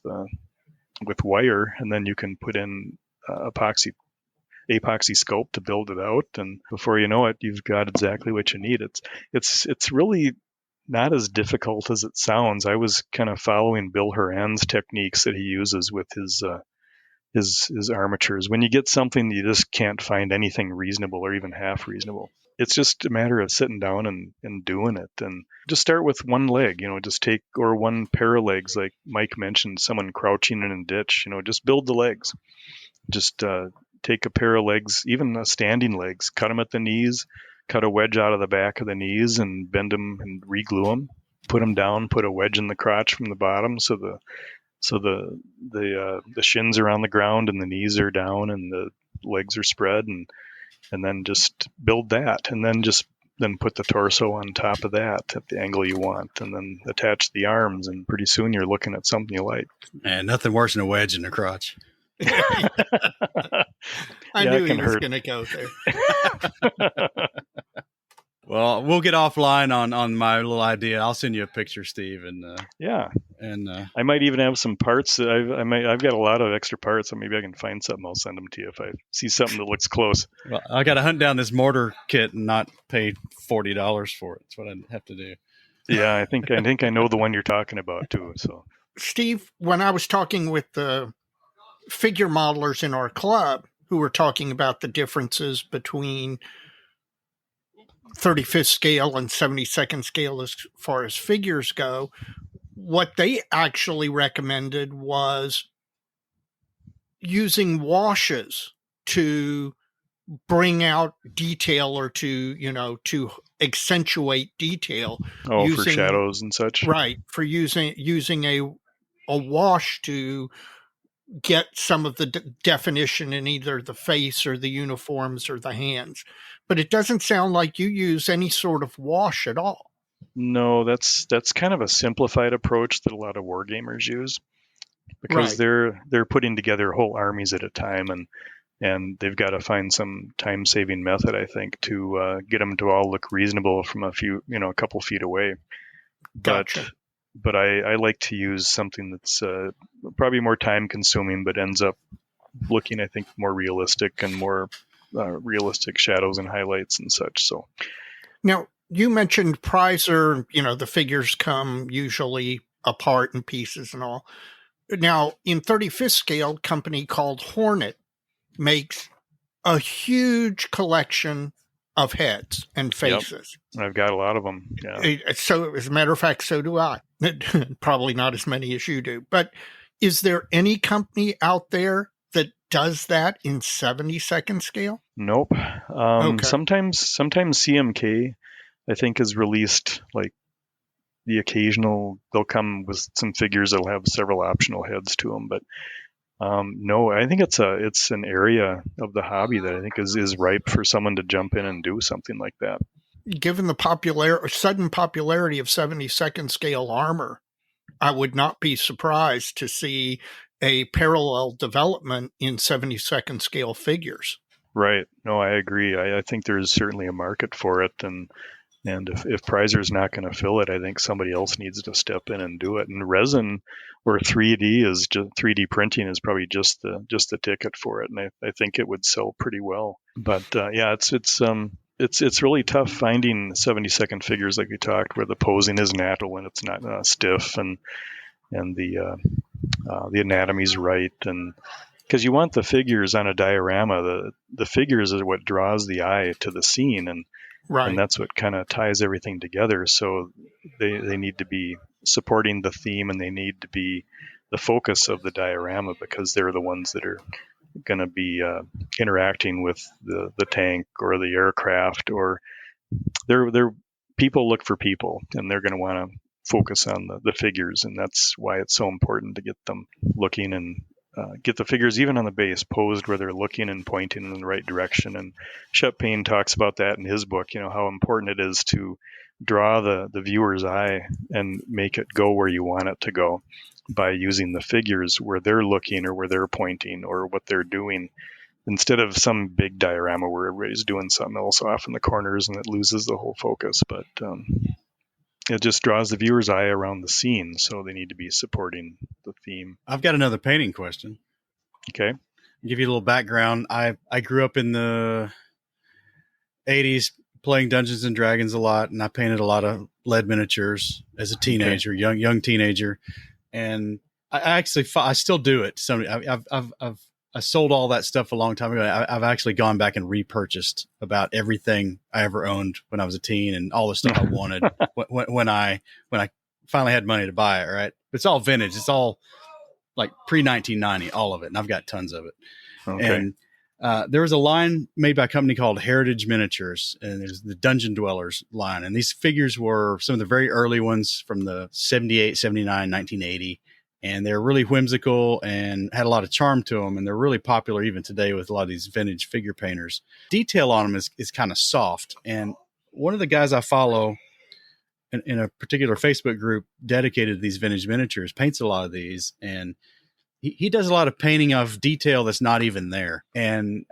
wire, and then you can put in epoxy sculpt to build it out, and before you know it, you've got exactly what you need. It's really not as difficult as it sounds. I was kind of following Bill Horan's techniques that he uses with his armatures. When you get something you just can't find anything reasonable or even half reasonable, it's just a matter of sitting down and doing it. And just start with one leg, just take, or one pair of legs, like Mike mentioned, someone crouching in a ditch, just build the legs. Just take a pair of legs, even standing legs, cut them at the knees, cut a wedge out of the back of the knees and bend them and re-glue them, put them down, put a wedge in the crotch from the bottom so So the shins are on the ground and the knees are down and the legs are spread, and then just build that, and then put the torso on top of that at the angle you want, and then attach the arms, and pretty soon you're looking at something you like. And nothing worse than a wedge in the crotch. I knew he was going to go there. Well, we'll get offline on my little idea. I'll send you a picture, Steve, and I might even have some parts. I've got a lot of extra parts, so maybe I can find something. I'll send them to you if I see something that looks close. Well, I got to hunt down this mortar kit and not pay $40 for it. That's what I have to do. Yeah, I think I know the one you're talking about too. So, Steve, when I was talking with the figure modelers in our club who were talking about the differences between 35th scale and 72nd scale as far as figures go, what they actually recommended was using washes to bring out detail or to accentuate detail. For shadows and such. Right. For using a wash to get some of the definition in either the face or the uniforms or the hands. But it doesn't sound like you use any sort of wash at all. No, that's kind of a simplified approach that a lot of wargamers use, because they're putting together whole armies at a time, and they've got to find some time-saving method, I think, to get them to all look reasonable from a couple feet away. Gotcha. But I like to use something that's probably more time-consuming, but ends up looking, I think, more realistic and more realistic shadows and highlights and such. So now, you mentioned Prizer, the figures come usually apart in pieces and all. Now, in 35th scale, a company called Hornet makes a huge collection of heads and faces. Yep. I've got a lot of them. Yeah. So, as a matter of fact, so do I. Probably not as many as you do. But is there any company out there that does that in 72nd scale? Nope. Okay. Sometimes CMK, I think, has released like the occasional. They'll come with some figures that'll have several optional heads to them, but no, I think it's an area of the hobby that I think is ripe for someone to jump in and do something like that. Given the sudden popularity of 72nd scale armor, I would not be surprised to see a parallel development in 72nd scale figures. Right. No, I agree. I think there's certainly a market for it, and if Prizer's not going to fill it, I think somebody else needs to step in and do it. And resin or 3D printing is probably just the ticket for it, and I think it would sell pretty well. But it's really tough finding 72nd figures like we talked, where the posing is natural and it's not stiff, and the anatomy's right, and because you want the figures on a diorama, the figures are what draws the eye to the scene, and that's what kind of ties everything together. So they need to be supporting the theme, and they need to be the focus of the diorama, because they're the ones that are going to be interacting with the tank or the aircraft, or they're people look for people, and they're going to want to focus on the figures, and that's why it's so important to get them looking and get the figures even on the base posed where they're looking and pointing in the right direction. And Shep Payne talks about that in his book, how important it is to draw the viewer's eye and make it go where you want it to go by using the figures where they're looking or where they're pointing or what they're doing, instead of some big diorama where everybody's doing something else off in the corners and it loses the whole focus. But it just draws the viewer's eye around the scene, so they need to be supporting the theme. I've got another painting question. Okay. I'll give you a little background. I grew up in the 80s playing Dungeons and Dragons a lot, and I painted a lot of lead miniatures as a teenager, young teenager. And I still do it. I sold all that stuff a long time ago. I've actually gone back and repurchased about everything I ever owned when I was a teen, and all the stuff I wanted when I finally had money to buy it. Right, it's all vintage. It's all like pre-1990, all of it, and I've got tons of it. Okay. And there was a line made by a company called Heritage Miniatures, and there's the Dungeon Dwellers line, and these figures were some of the very early ones from the 78, 79, 1980. and they're really whimsical and had a lot of charm to them. And they're really popular even today with a lot of these vintage figure painters. Detail on them is kind of soft. And one of the guys I follow in a particular Facebook group dedicated to these vintage miniatures paints a lot of these, and he does a lot of painting of detail that's not even there. And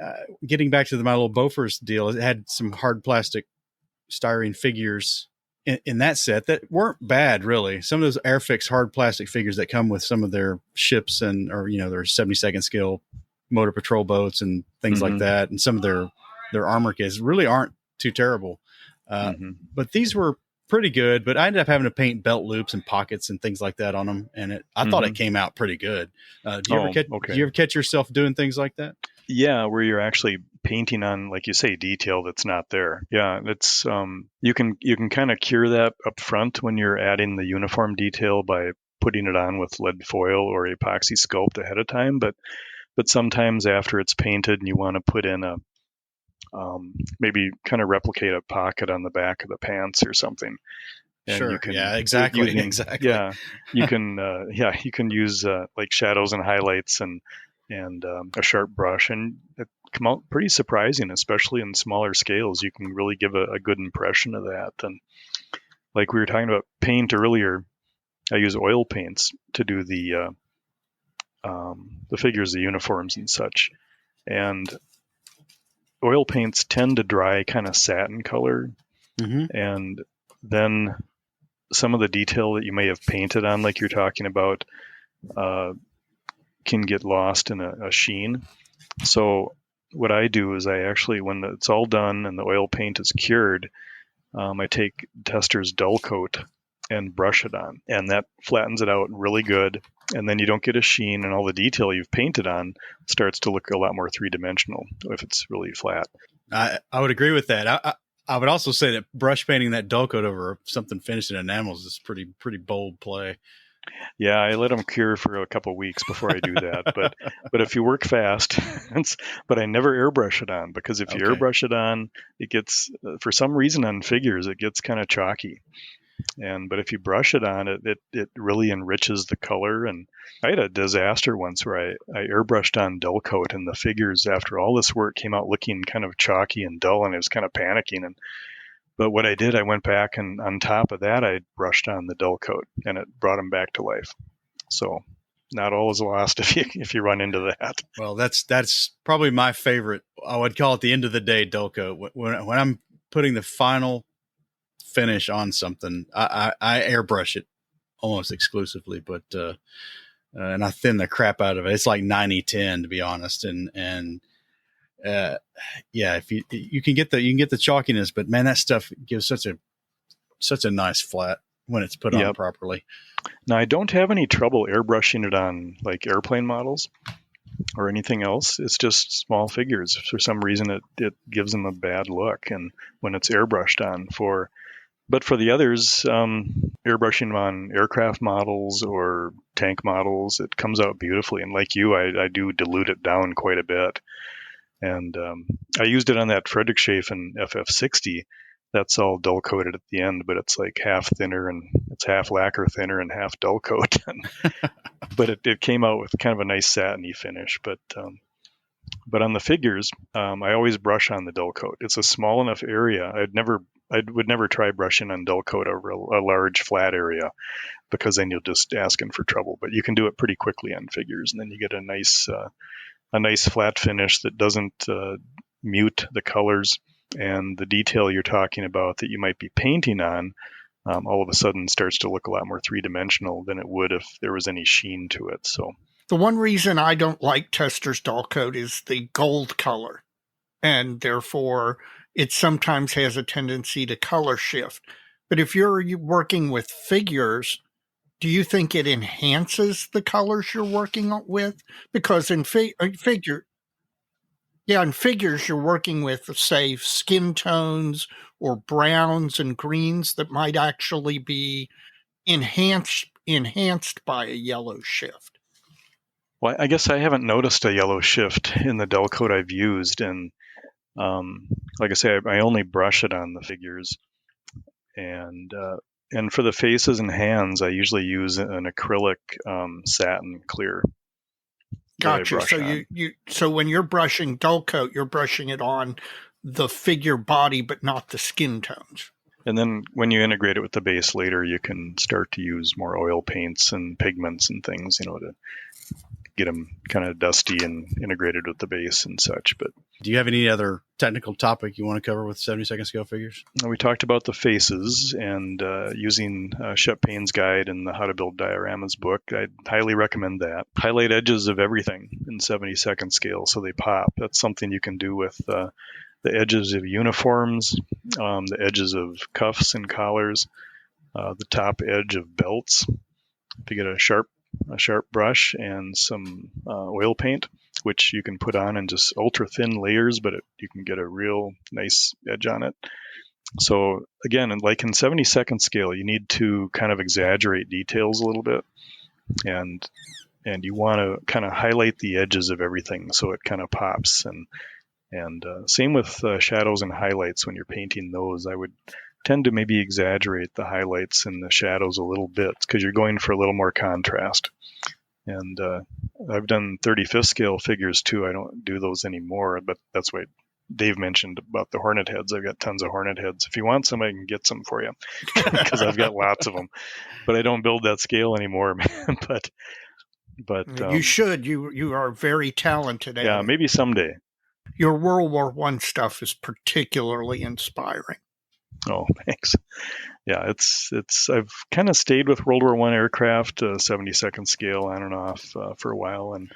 getting back to my little Bofors deal, it had some hard plastic styrene figures in that set that weren't bad, really. Some of those Airfix hard plastic figures that come with some of their ships or their 72nd scale motor patrol boats and things like that, and some of their armor kits really aren't too terrible. But these were pretty good, but I ended up having to paint belt loops and pockets and things like that on them, and I thought it came out pretty good. Do you ever catch yourself doing things like that? Yeah, where you're actually painting on, like you say, detail that's not there. Yeah, it's you can kind of cure that up front when you're adding the uniform detail by putting it on with lead foil or epoxy sculpt ahead of time. But sometimes after it's painted and you want to put in a maybe kind of replicate a pocket on the back of the pants or something. And sure. You can, exactly. Yeah, you can use like shadows and highlights and a sharp brush, and it come out pretty surprising, especially in smaller scales. You can really give a good impression of that. And like we were talking about paint earlier, I use oil paints to do the figures, the uniforms and such. And oil paints tend to dry kind of satin color, and then some of the detail that you may have painted on, like you're talking about, can get lost in a sheen. So what I do is I actually, when it's all done and the oil paint is cured, I take Tester's dull coat and brush it on, and that flattens it out really good. And then you don't get a sheen, and all the detail you've painted on starts to look a lot more three-dimensional if it's really flat. I would agree with that. I would also say that brush painting that dull coat over something finished in enamels is pretty bold play. Yeah, I let them cure for a couple of weeks before I do that. But if you work fast, but I never airbrush it on, because if you airbrush it on, it gets, for some reason on figures, it gets kind of chalky. But if you brush it on, it really enriches the color. And I had a disaster once where I airbrushed on dull coat, and the figures after all this work came out looking kind of chalky and dull, and I was kind of panicking. But what I did, I went back, and on top of that, I brushed on the dull coat, and it brought them back to life. So not all is lost if you run into that. Well, that's probably my favorite. I would call it the end of the day dull coat. When I'm putting the final finish on something, I airbrush it almost exclusively, but and I thin the crap out of it. It's like 90-10 to be honest, and if you can get the chalkiness, but man, that stuff gives such a nice flat when it's put on properly. Now, I don't have any trouble airbrushing it on like airplane models or anything else. It's just small figures. For some reason, it gives them a bad look, and when it's airbrushed on but for the others, airbrushing on aircraft models or tank models, it comes out beautifully. And like you, I do dilute it down quite a bit. And I used it on that Friedrichshafen FF60. That's all dull coated at the end, but it's like half thinner, and it's half lacquer thinner and half dull coat. But it came out with kind of a nice satiny finish. But on the figures, I always brush on the dull coat. It's a small enough area. I would never try brushing on dull coat over a large flat area, because then you'll just asking for trouble. But you can do it pretty quickly on figures, and then you get a nice flat finish that doesn't mute the colors, and the detail you're talking about that you might be painting on all of a sudden starts to look a lot more three-dimensional than it would if there was any sheen to it. So the one reason I don't like Tester's dull coat is the gold color, and therefore it sometimes has a tendency to color shift. But if you're working with figures, do you think it enhances the colors you're working with? Because in figures, you're working with, say, skin tones or browns and greens that might actually be enhanced by a yellow shift. Well, I guess I haven't noticed a yellow shift in the dull coat I've used, and like I say, I only brush it on the figures, and And for the faces and hands, I usually use an acrylic satin clear. Gotcha. So so when you're brushing dull coat, you're brushing it on the figure body, but not the skin tones. And then when you integrate it with the base later, you can start to use more oil paints and pigments and things, to get them kind of dusty and integrated with the base and such. But do you have any other technical topic you want to cover with 72nd scale figures? We talked about the faces and using Shep Payne's guide and the How to Build Dioramas book. I'd highly recommend that. Highlight edges of everything in 72nd scale so they pop. That's something you can do with the edges of uniforms, the edges of cuffs and collars, the top edge of belts. If you get a sharp brush and some oil paint, which you can put on in just ultra thin layers, but you can get a real nice edge on it. So again, like in 72nd scale, you need to kind of exaggerate details a little bit, and you want to kind of highlight the edges of everything so it kind of pops. And same with shadows and highlights. When you're painting those, I would tend to maybe exaggerate the highlights and the shadows a little bit because you're going for a little more contrast. And I've done 35th scale figures too. I don't do those anymore, but that's why Dave mentioned about the hornet heads. I've got tons of hornet heads. If you want some, I can get some for you because I've got lots of them. But I don't build that scale anymore, man. But you should. You are very talented. Yeah, maybe someday. Your World War I stuff is particularly inspiring. Oh, thanks. Yeah, it's. I've kind of stayed with World War I aircraft, 72nd scale on and off for a while, and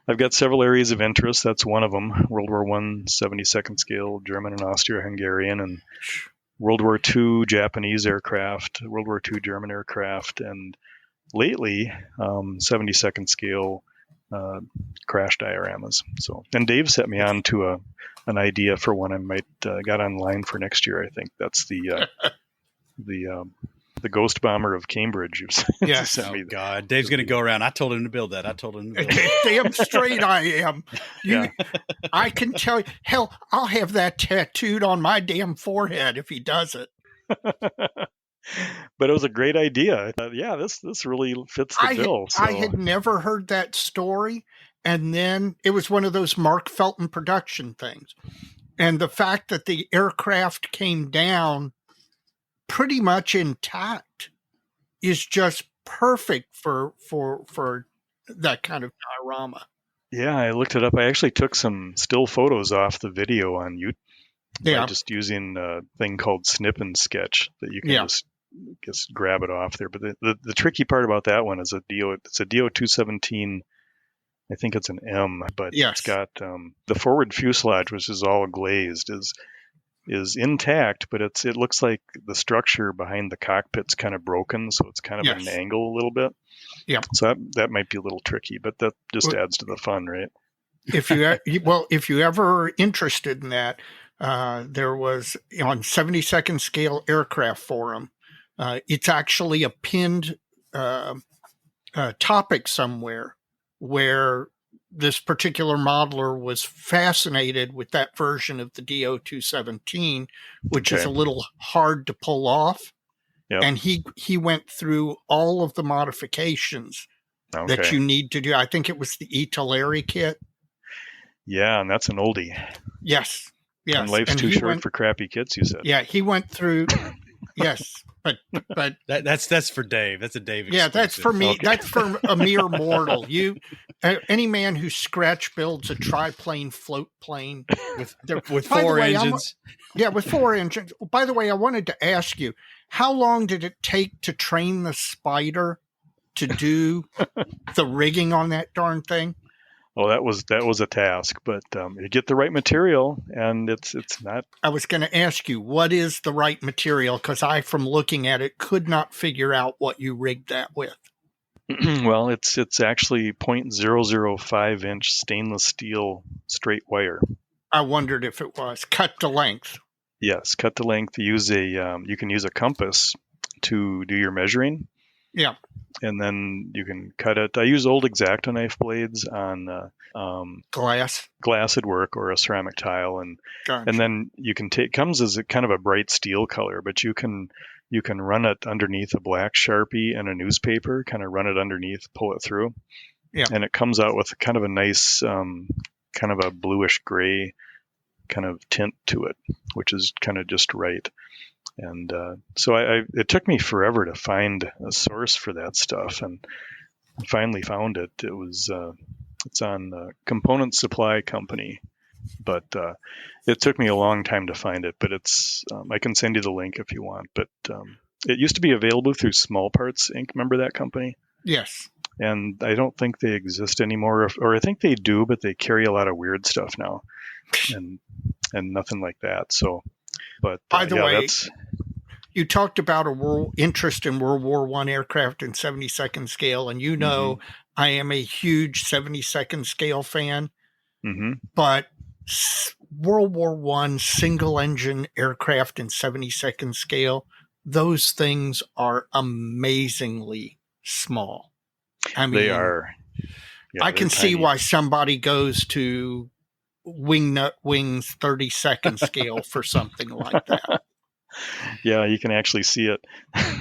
I've got several areas of interest. That's one of them. World War I, 72nd scale, German and Austro-Hungarian, and World War II Japanese aircraft, World War II German aircraft, and lately 72nd scale crash dioramas. So, and Dave set me on to an idea for one I might got online for next year. I think that's the Ghost Bomber of Cambridge. Yes. Oh God, Dave's gonna go around. I told him to build that. Damn straight I am. I can tell you. Hell, I'll have that tattooed on my damn forehead if he does it. But it was a great idea. I thought, yeah, this really fits the bill. So. I had never heard that story, and then it was one of those Mark Felton production things. And the fact that the aircraft came down pretty much intact is just perfect for that kind of diorama. Yeah, I looked it up. I actually took some still photos off the video on YouTube. Yeah. By just using a thing called Snip and Sketch that you can just grab it off there. But the tricky part about that one is it's a DO 217. I think it's an M, but It's got the forward fuselage, which is all glazed, is intact, but it looks like the structure behind the cockpit's kind of broken, so it's kind of at an angle a little bit. Yeah. So that might be a little tricky, but that just adds to the fun, right? If you ever interested in that, there was on 72nd scale aircraft forum. It's actually a pinned topic somewhere where this particular modeler was fascinated with that version of the DO 217, which is a little hard to pull off. Yep. And he went through all of the modifications that you need to do. I think it was the Italeri kit. Yeah, and that's an oldie. Yes. And life's too short for crappy kits, you said. Yeah, he went through. Yes, but that's for Dave. That's a Dave exclusive. Yeah, that's for me. Okay. That's for a mere mortal. Any man who scratch builds a triplane float plane with four engines. With 4 engines. By the way, I wanted to ask you, how long did it take to train the Spider to do the rigging on that darn thing? Oh, that was a task, but you get the right material, and it's not. I was going to ask you, what is the right material? Because I, from looking at it, could not figure out what you rigged that with. Well, it's actually 0.005 inch stainless steel straight wire. I wondered if it was cut to length. Yes, cut to length. You can use a compass to do your measuring. Yeah. And then you can cut it. I use old X-Acto knife blades on glass would work, or a ceramic tile, and then you can comes as a kind of a bright steel color, but you can you can run it underneath a black Sharpie and a newspaper, kind of run it underneath, pull it through. Yeah. And it comes out with kind of a nice, kind of a bluish gray kind of tint to it, which is kind of just right. And so it took me forever to find a source for that stuff, and I finally found it. It was it's on Component Supply Company, but it took me a long time to find it. But it's I can send you the link if you want. But it used to be available through Small Parts Inc. Remember that company? Yes. And I don't think they exist anymore, or I think they do, but they carry a lot of weird stuff now, and nothing like that. So, but by the way, that's. You talked about interest in World War I aircraft in 72nd scale, and you know I am a huge 72nd scale fan. Mm-hmm. But World War I single-engine aircraft in 72nd scale, those things are amazingly small. I mean, They are. Yeah, I can see tiny. why somebody goes to Wingnut Wings 32nd scale for something like that. Yeah, you can actually see it.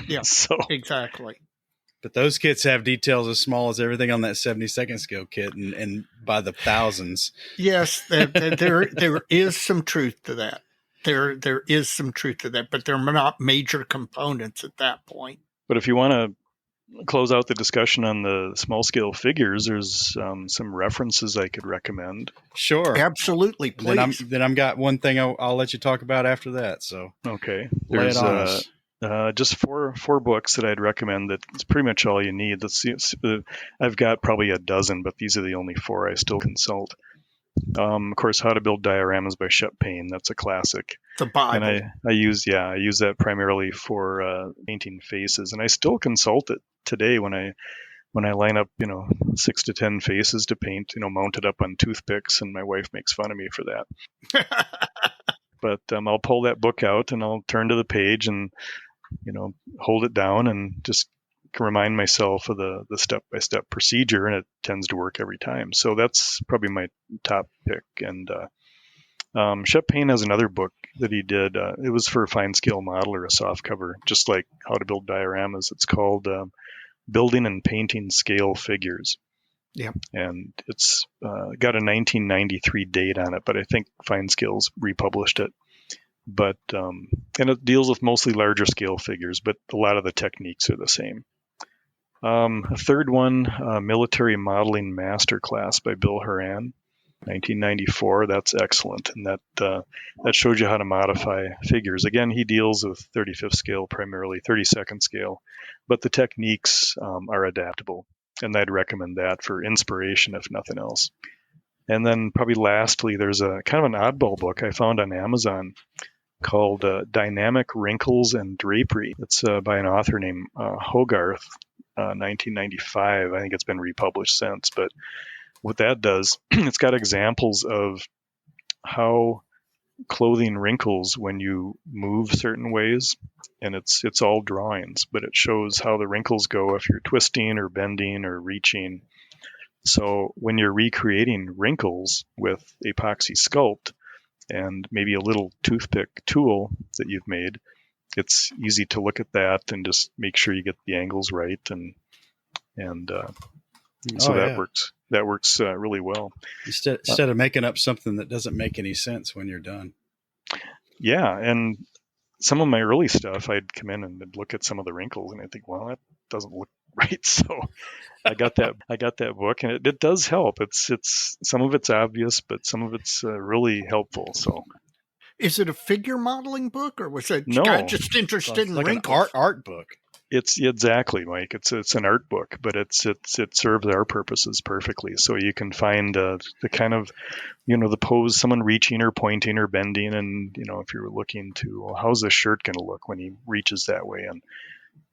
Yeah, so exactly. But those kits have details as small as everything on that 72nd scale kit, and by the thousands. Yes, there is some truth to that. There is some truth to that, but they're not major components at that point. But if you want to close out the discussion on the small scale figures, there's some references I could recommend. Sure, absolutely. Please. Then I'm got one thing I'll let you talk about after that. So okay, lay it on us. Just four books that I'd recommend. That's pretty much all you need. I've got probably a dozen, but these are the only four I still consult. Of course, How to Build Dioramas by Shep Payne. That's a classic. The Bible. And I use that primarily for painting faces, and I still consult it today when I line up 6 to 10 faces to paint, mounted up on toothpicks, and my wife makes fun of me for that. But I'll pull that book out and I'll turn to the page and hold it down and just remind myself of the step-by-step procedure, and it tends to work every time. So that's probably my top pick. And Shep Payne has another book that he did. It was for a fine scale model or a soft cover, just like How to Build Dioramas. It's called Building and Painting Scale Figures. Yeah. And it's got a 1993 date on it, but I think Fine Scales republished it. But and it deals with mostly larger scale figures, but a lot of the techniques are the same. A third one, Military Modeling Masterclass by Bill Horan, 1994. That's excellent, and that shows you how to modify figures. Again, he deals with 35th scale primarily, 32nd scale, but the techniques are adaptable, and I'd recommend that for inspiration, if nothing else. And then probably lastly, there's a kind of an oddball book I found on Amazon called Dynamic Wrinkles and Drapery. It's by an author named Hogarth, 1995. I think it's been republished since. But what that does, it's got examples of how clothing wrinkles when you move certain ways, and it's all drawings, but it shows how the wrinkles go if you're twisting or bending or reaching. So when you're recreating wrinkles with epoxy sculpt, and maybe a little toothpick tool that you've made, it's easy to look at that and just make sure you get the angles right, and that works really well. Instead of making up something that doesn't make any sense when you're done. Yeah, and some of my early stuff, I'd come in and look at some of the wrinkles, and I think, well, that doesn't look right. So I got that book, and it does help. It's some of it's obvious, but some of it's really helpful. So, is it a figure modeling book, or was it no, guy just interested in like wrinkles? An art book? It's exactly, Mike. It's an art book, but it serves our purposes perfectly. So you can find the kind of the pose, someone reaching or pointing or bending, and if you're looking to, well, how's this shirt going to look when he reaches that way,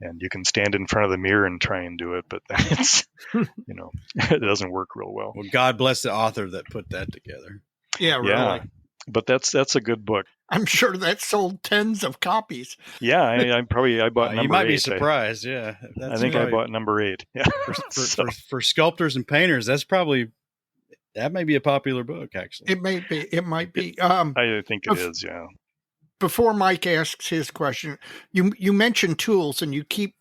and you can stand in front of the mirror and try and do it, but it's it doesn't work real well. Well, God bless the author that put that together. Yeah, really. Yeah, but that's a good book. I'm sure that sold tens of copies. Yeah, I bought number 8. You might be surprised. Yeah, I think I bought number 8. Yeah, for sculptors and painters, that may be a popular book. Actually, it may be. It might be. I think it is. Yeah. before Mike asks his question, you mentioned tools and you keep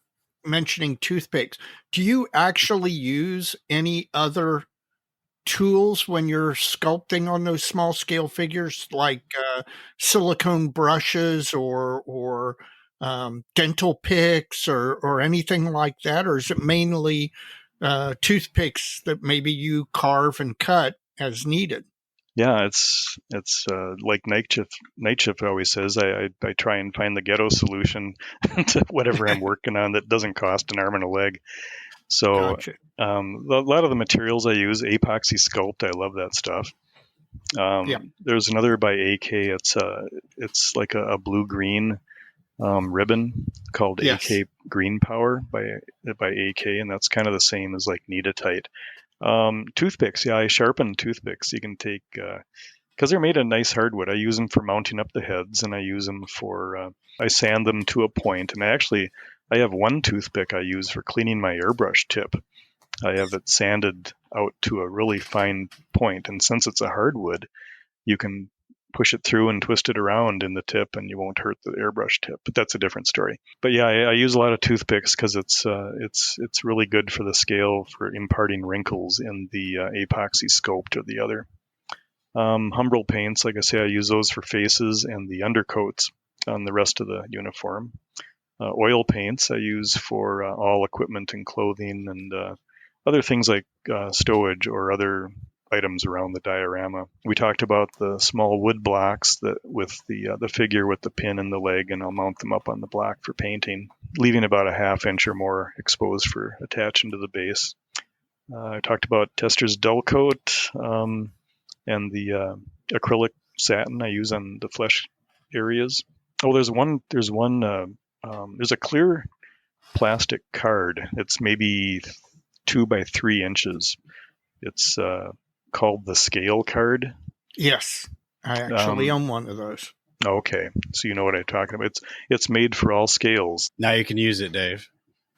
mentioning toothpicks. Do you actually use any other tools when you're sculpting on those small scale figures, like silicone brushes or dental picks or anything like that? Or is it mainly toothpicks that maybe you carve and cut as needed? Yeah, it's like Night Shift always says. I try and find the ghetto solution to whatever I'm working on that doesn't cost an arm and a leg. So Gotcha. a lot of the materials I use, epoxy sculpt, I love that stuff. Yeah. There's another by AK. It's like a blue green ribbon called Yes. AK Green Power by AK, and that's kind of the same as like Knead-A-Tight. Toothpicks, yeah, I sharpen toothpicks. You can take because they're made of nice hardwood. I use them for mounting up the heads, and I use them for I sand them to a point. And I have one toothpick I use for cleaning my airbrush tip. I have it sanded out to a really fine point, and since it's a hardwood, you can push it through and twist it around in the tip, and you won't hurt the airbrush tip. But that's a different story. But yeah, I use a lot of toothpicks because it's really good for the scale for imparting wrinkles in the epoxy sculpt or the other. Humbrol paints, like I say, I use those for faces and the undercoats on the rest of the uniform. Oil paints I use for all equipment and clothing and other things like stowage or other items around the diorama. We talked about the small wood blocks that with the figure with the pin in the leg, and I'll mount them up on the block for painting, leaving about a half inch or more exposed for attaching to the base. I talked about Tester's dull coat and the acrylic satin I use on the flesh areas. Oh, there's a clear plastic card. It's maybe 2 by 3 inches. It's called the scale card. Yes, I actually own one of those. Okay, so you know what I'm talking about. It's made for all scales. Now you can use it, Dave.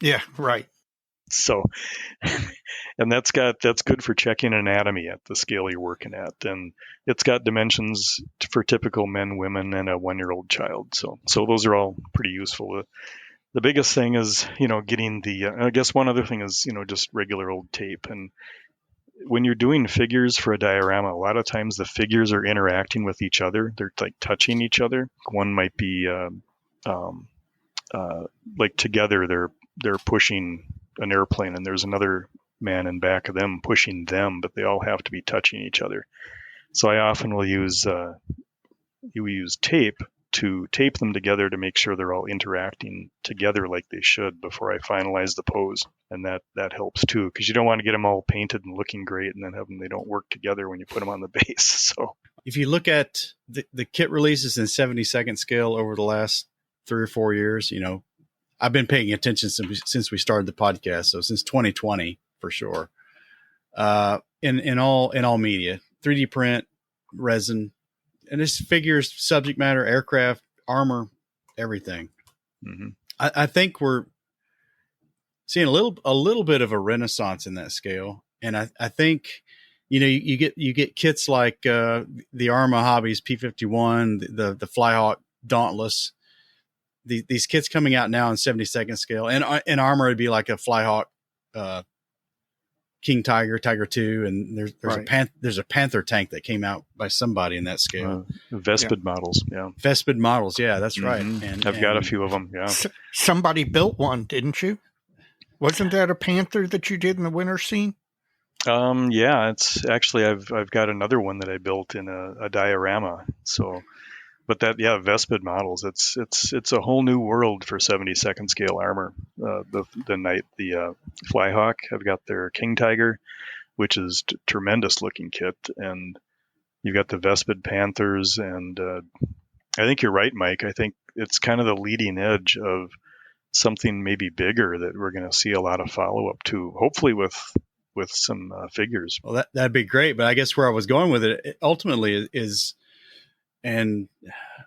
Yeah, right. So, and that's good for checking anatomy at the scale you're working at, and it's got dimensions for typical men, women, and a 1-year-old child. So those are all pretty useful. The biggest thing is, getting I guess one other thing is, just regular old tape. And when you're doing figures for a diorama, a lot of times the figures are interacting with each other. They're like touching each other. One might be like together, they're pushing an airplane, and there's another man in back of them pushing them, but they all have to be touching each other. So I often will use tape to tape them together to make sure they're all interacting together like they should before I finalize the pose. And that helps too, because you don't want to get them all painted and looking great and then they don't work together when you put them on the base. So if you look at the kit releases in 72nd scale over the last 3 or 4 years, I've been paying attention since we started the podcast. So since 2020 for sure. In all media, 3D print, resin, and this figures subject matter, aircraft, armor, everything. Mm-hmm. I think we're seeing a little bit of a renaissance in that scale. And I think, you get kits like the Arma Hobbies P51, the Flyhawk Dauntless. These kits coming out now in 72nd scale, and in armor it'd be like a Flyhawk, King Tiger, Tiger 2, and there's right. there's a Panther tank that came out by somebody in that scale. Vespid models, yeah. Vespid models, yeah, that's right. Mm-hmm. And I've got a few of them, yeah. Somebody built one, didn't you? Wasn't that a Panther that you did in the winter scene? Yeah, it's actually I've got another one that I built in a diorama. So, but Vespid models, it's a whole new world for 72nd scale armor. The Flyhawk, I've got their King Tiger, which is tremendous looking kit, and you've got the Vespid Panthers, and I think you're right, Mike. I think it's kind of the leading edge of something maybe bigger that we're going to see a lot of follow up to, hopefully with some figures. Well, that'd be great. But I guess where I was going with it ultimately is, and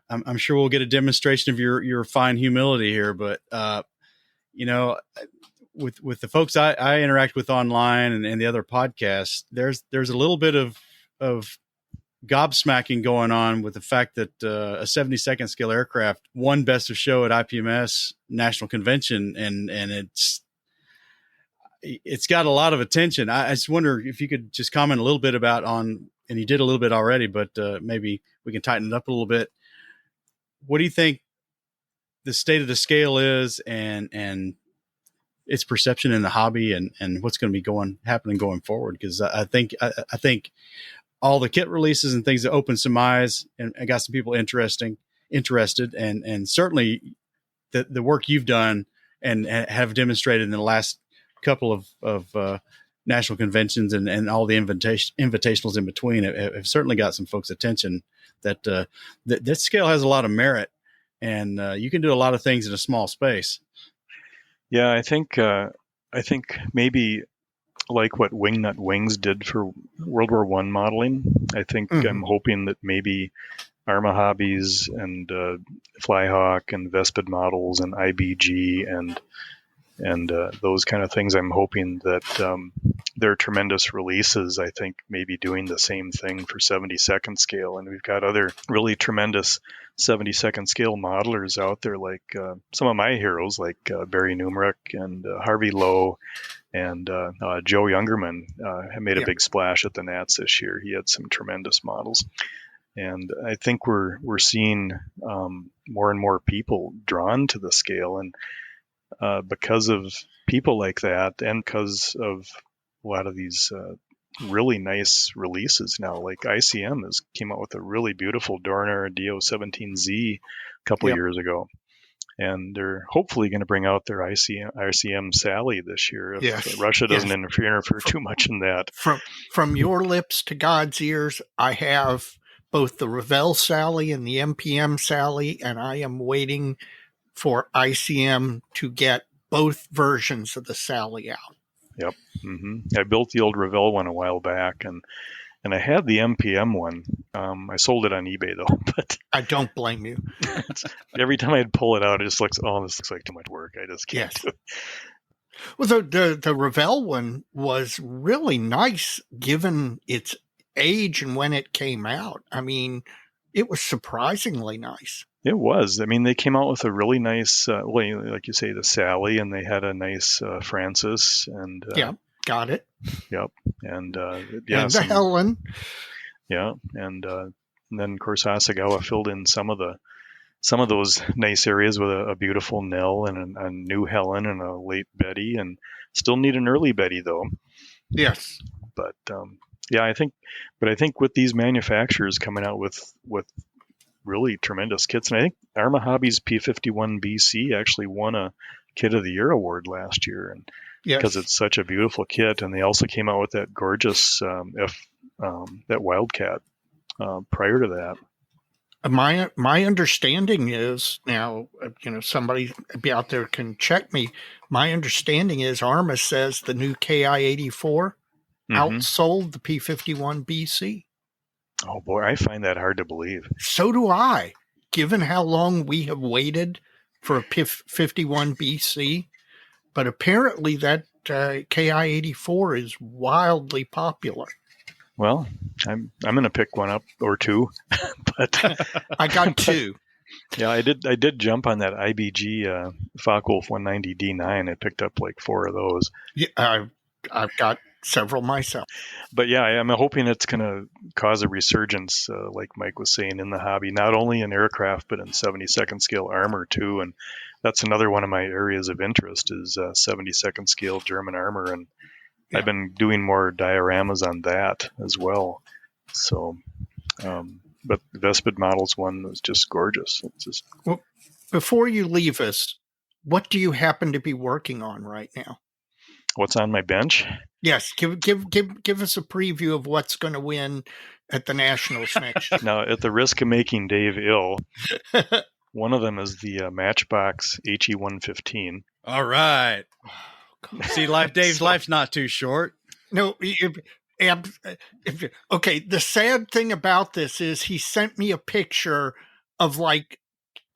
I'm sure we'll get a demonstration of your fine humility here, but with the folks I interact with online and the other podcasts, there's a little bit of gobsmacking going on with the fact that a 72nd scale aircraft won Best of Show at IPMS National Convention, and it's got a lot of attention. I just wonder if you could just comment a little bit about and you did a little bit already, but maybe we can tighten it up a little bit. What do you think the state of the scale is, and its perception in the hobby, and what's going to be happening going forward? Because I think all the kit releases and things that opened some eyes and got some people interested, and certainly the work you've done and have demonstrated in the last couple of national conventions and all the invitationals in between have certainly got some folks' attention. That scale has a lot of merit, and you can do a lot of things in a small space. Yeah, I think maybe like what Wingnut Wings did for World War I modeling. I think I'm hoping that maybe Arma Hobbies and Flyhawk and Vespid Models and IBG and those kind of things, I'm hoping that they're tremendous releases. I think maybe doing the same thing for 72nd scale. And we've got other really tremendous 72nd scale modelers out there, like some of my heroes, like Barry Numerick and Harvey Lowe and Joe Youngerman made a big splash at the Nats this year. He had some tremendous models. And I think we're seeing more and more people drawn to the scale. And because of people like that, and because of a lot of these really nice releases now, like ICM came out with a really beautiful Dorner DO17Z a couple of years ago, and they're hopefully going to bring out their ICM Sally this year if Russia doesn't interfere too much in that. From your lips to God's ears, I have both the Revell Sally and the MPM Sally, and I am waiting for ICM to get both versions of the Sally out. Yep. I built the old Revell one a while back, and I had the MPM one. I sold it on eBay though, but I don't blame you. Every time I'd pull it out, it just looks, this looks like too much work. I just can't do it. Well, the Revell one was really nice given its age and when it came out. I mean, it was surprisingly nice. It was. I mean, they came out with a really nice, like you say, the Sally, and they had a nice Francis, and got it. Yep, and and the Helen. Yeah, and then of course Asagawa filled in some of those nice areas with a beautiful Nell and a new Helen and a late Betty, and still need an early Betty though. Yes, but I think with these manufacturers coming out with really tremendous kits, and I think Arma Hobbies P51 BC actually won a Kit of the Year award last year, and because it's such a beautiful kit, and they also came out with that gorgeous that Wildcat prior to that. My understanding is, now, somebody out there can check me. My understanding is Arma says the new KI-84 outsold the P51 BC. Oh boy, I find that hard to believe. So do I, given how long we have waited for a P51 BC. But apparently that KI-84 is wildly popular. Well, I'm going to pick one up or two, but I got two. Yeah, I did jump on that IBG Focke-Wulf 190 D9. I picked up like 4 of those. Yeah, I've got several myself. But yeah, I'm hoping it's going to cause a resurgence, like Mike was saying, in the hobby, not only in aircraft, but in 72nd scale armor too. And that's another one of my areas of interest is 72nd scale German armor. And I've been doing more dioramas on that as well. So, but the Vespid Models one was just gorgeous. It's just... Well, before you leave us, what do you happen to be working on right now? What's on my bench? Yes, give us a preview of what's going to win at the Nationals next year. Now, at the risk of making Dave ill, one of them is the Matchbox HE-115. All right. See, Dave's life's not too short. No, okay. The sad thing about this is he sent me a picture of like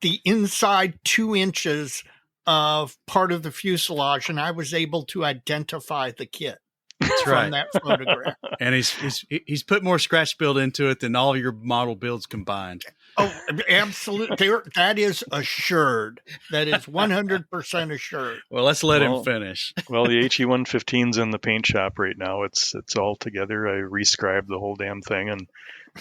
the inside 2 inches of part of the fuselage, and I was able to identify the kit. That's That's right. from that photograph. And he's put more scratch build into it than all your model builds combined. Oh, absolutely. That is assured. That is 100% assured. Well, let's let him finish. Well, the HE115's in the paint shop right now. It's all together. I rescribed the whole damn thing, and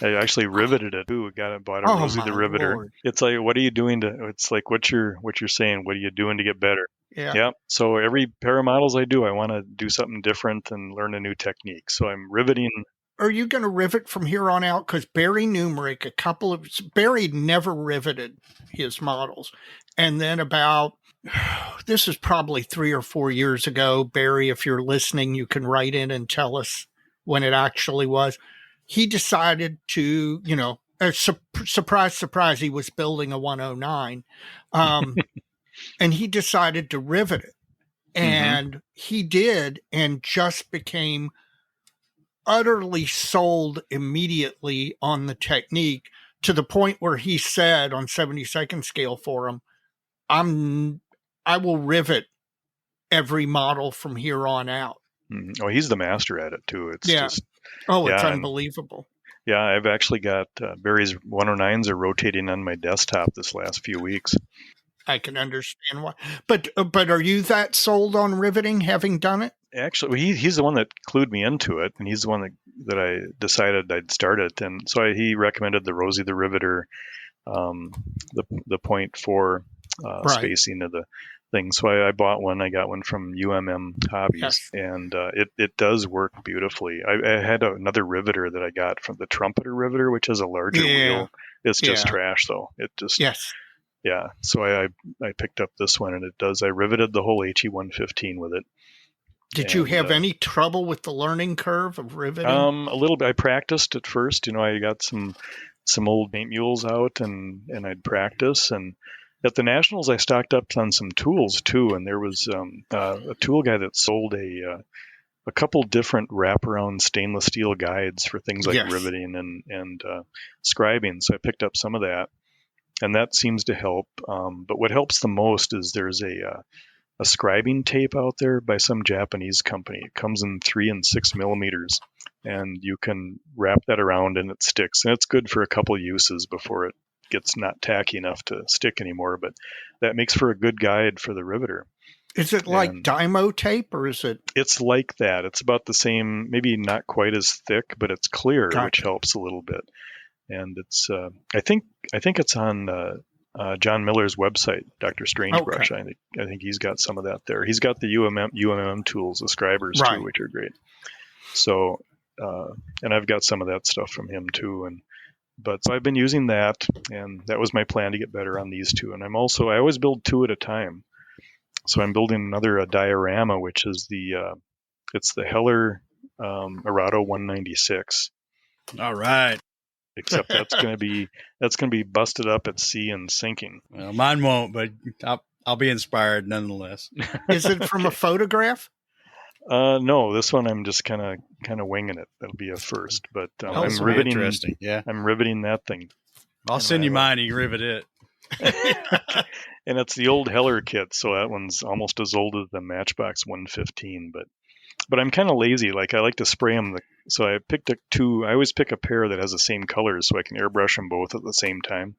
I actually riveted it too. Bought a Rosie the Riveter. Lord. It's like, what are you doing to? It's like what you're saying. What are you doing to get better? Yeah. So every pair of models I do, I want to do something different and learn a new technique. So I'm riveting. Are you going to rivet from here on out? Because Barry Numerick, Barry never riveted his models. And then this is probably 3 or 4 years ago. Barry, if you're listening, you can write in and tell us when it actually was. He decided to, surprise, he was building a 109. And he decided to rivet it. And he did, and just became utterly sold immediately on the technique, to the point where he said on 72nd scale for him, I will rivet every model from here on out. Oh, he's the master at it too. It's just it's unbelievable. Yeah, I've actually got Barry's 109s are rotating on my desktop this last few weeks. I can understand why. But are you that sold on riveting, having done it? Actually, he's the one that clued me into it, and he's the one that I decided I'd start it. And so he recommended the Rosie the Riveter, the 0.4 spacing of the thing. So I bought one. I got one from UMM Hobbies, and it does work beautifully. I had another riveter that I got from the Trumpeter Riveter, which is a larger wheel. It's just trash, though. It just Yeah, so I picked up this one, and it does. I riveted the whole HE115 with it. Did you have any trouble with the learning curve of riveting? A little bit. I practiced at first. I got some old paint mules out, and I'd practice. And at the Nationals, I stocked up on some tools too. And there was a tool guy that sold a couple different wraparound stainless steel guides for things like riveting and scribing. So I picked up some of that. And that seems to help. But what helps the most is there's a scribing tape out there by some Japanese company. It comes in 3 and 6 millimeters, and you can wrap that around and it sticks. And it's good for a couple uses before it gets not tacky enough to stick anymore. But that makes for a good guide for the riveter. Is it like Dymo tape, or is it? It's like that. It's about the same, maybe not quite as thick, but it's clear, which helps a little bit. And it's, I think it's on John Miller's website, Dr. Strangebrush. Okay. I think he's got some of that there. He's got the UMM tools, the scribers too, which are great. So, and I've got some of that stuff from him too. So I've been using that, and that was my plan to get better on these two. And I always build 2 at a time. So I'm building another diorama, which is it's the Heller Arado 196. All right. Except that's going to be busted up at sea and sinking. Well, mine won't, but I'll be inspired nonetheless. Is it from a photograph? No, this one I'm just kind of winging it. That'll be a first, but I'm riveting. Interesting. Yeah, I'm riveting that thing. I'll send you mine. You can rivet it. And it's the old Heller kit, so that one's almost as old as the Matchbox 115. But I'm kind of lazy. Like, I like to spray them. So I picked I always pick a pair that has the same colors so I can airbrush them both at the same time.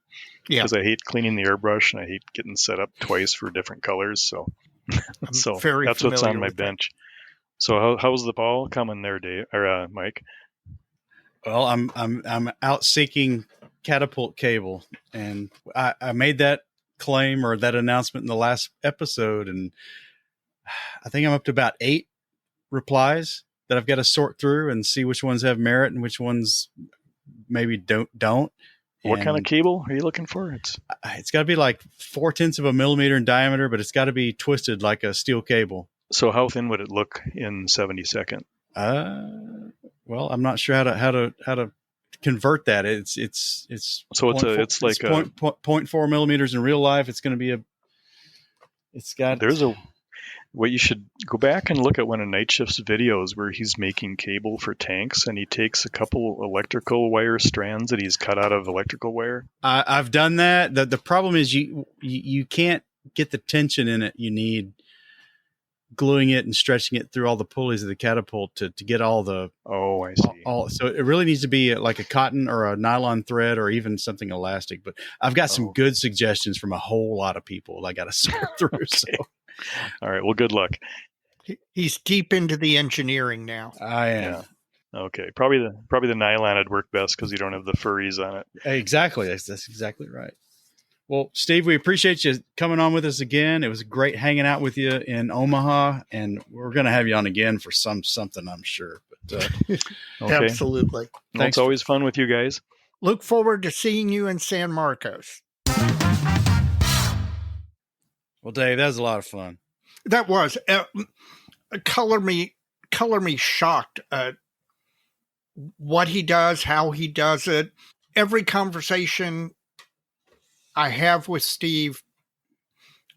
Yeah. Because I hate cleaning the airbrush and I hate getting set up twice for different colors. So that's what's on my bench. So how's the ball coming there, Dave or Mike? Well, I'm out seeking catapult cable, and I made that claim or that announcement in the last episode, and I think I'm up to about 8 replies that I've got to sort through and see which ones have merit and which ones maybe don't. What kind of cable are you looking for? It's got to be like 0.4 of a millimeter in diameter, but it's got to be twisted like a steel cable. So how thin would it look in 72nd? Well, I'm not sure how to convert that. It's so it's like 0.4 millimeters in real life. It's going to be what you should go back and look at one of Night Shift's videos where he's making cable for tanks, and he takes a couple electrical wire strands that he's cut out of electrical wire. I've done that. The problem is you can't get the tension in it you need gluing it and stretching it through all the pulleys of the catapult to get all the Oh, I see. so it really needs to be like a cotton or a nylon thread or even something elastic. But I've got some good suggestions from a whole lot of people I got to sort through. Okay. So All right. Well, good luck. He's deep into the engineering now. I am. Yeah. Okay. Probably the nylon would work best because you don't have the furries on it. Exactly. That's exactly right. Well, Steve, we appreciate you coming on with us again. It was great hanging out with you in Omaha, and we're going to have you on again for something, I'm sure. But Okay. Absolutely. Well, it's always fun with you guys. Look forward to seeing you in San Marcos. Well, Dave, that was a lot of fun. That was color me shocked at what he does, how he does it. Every conversation I have with Steve,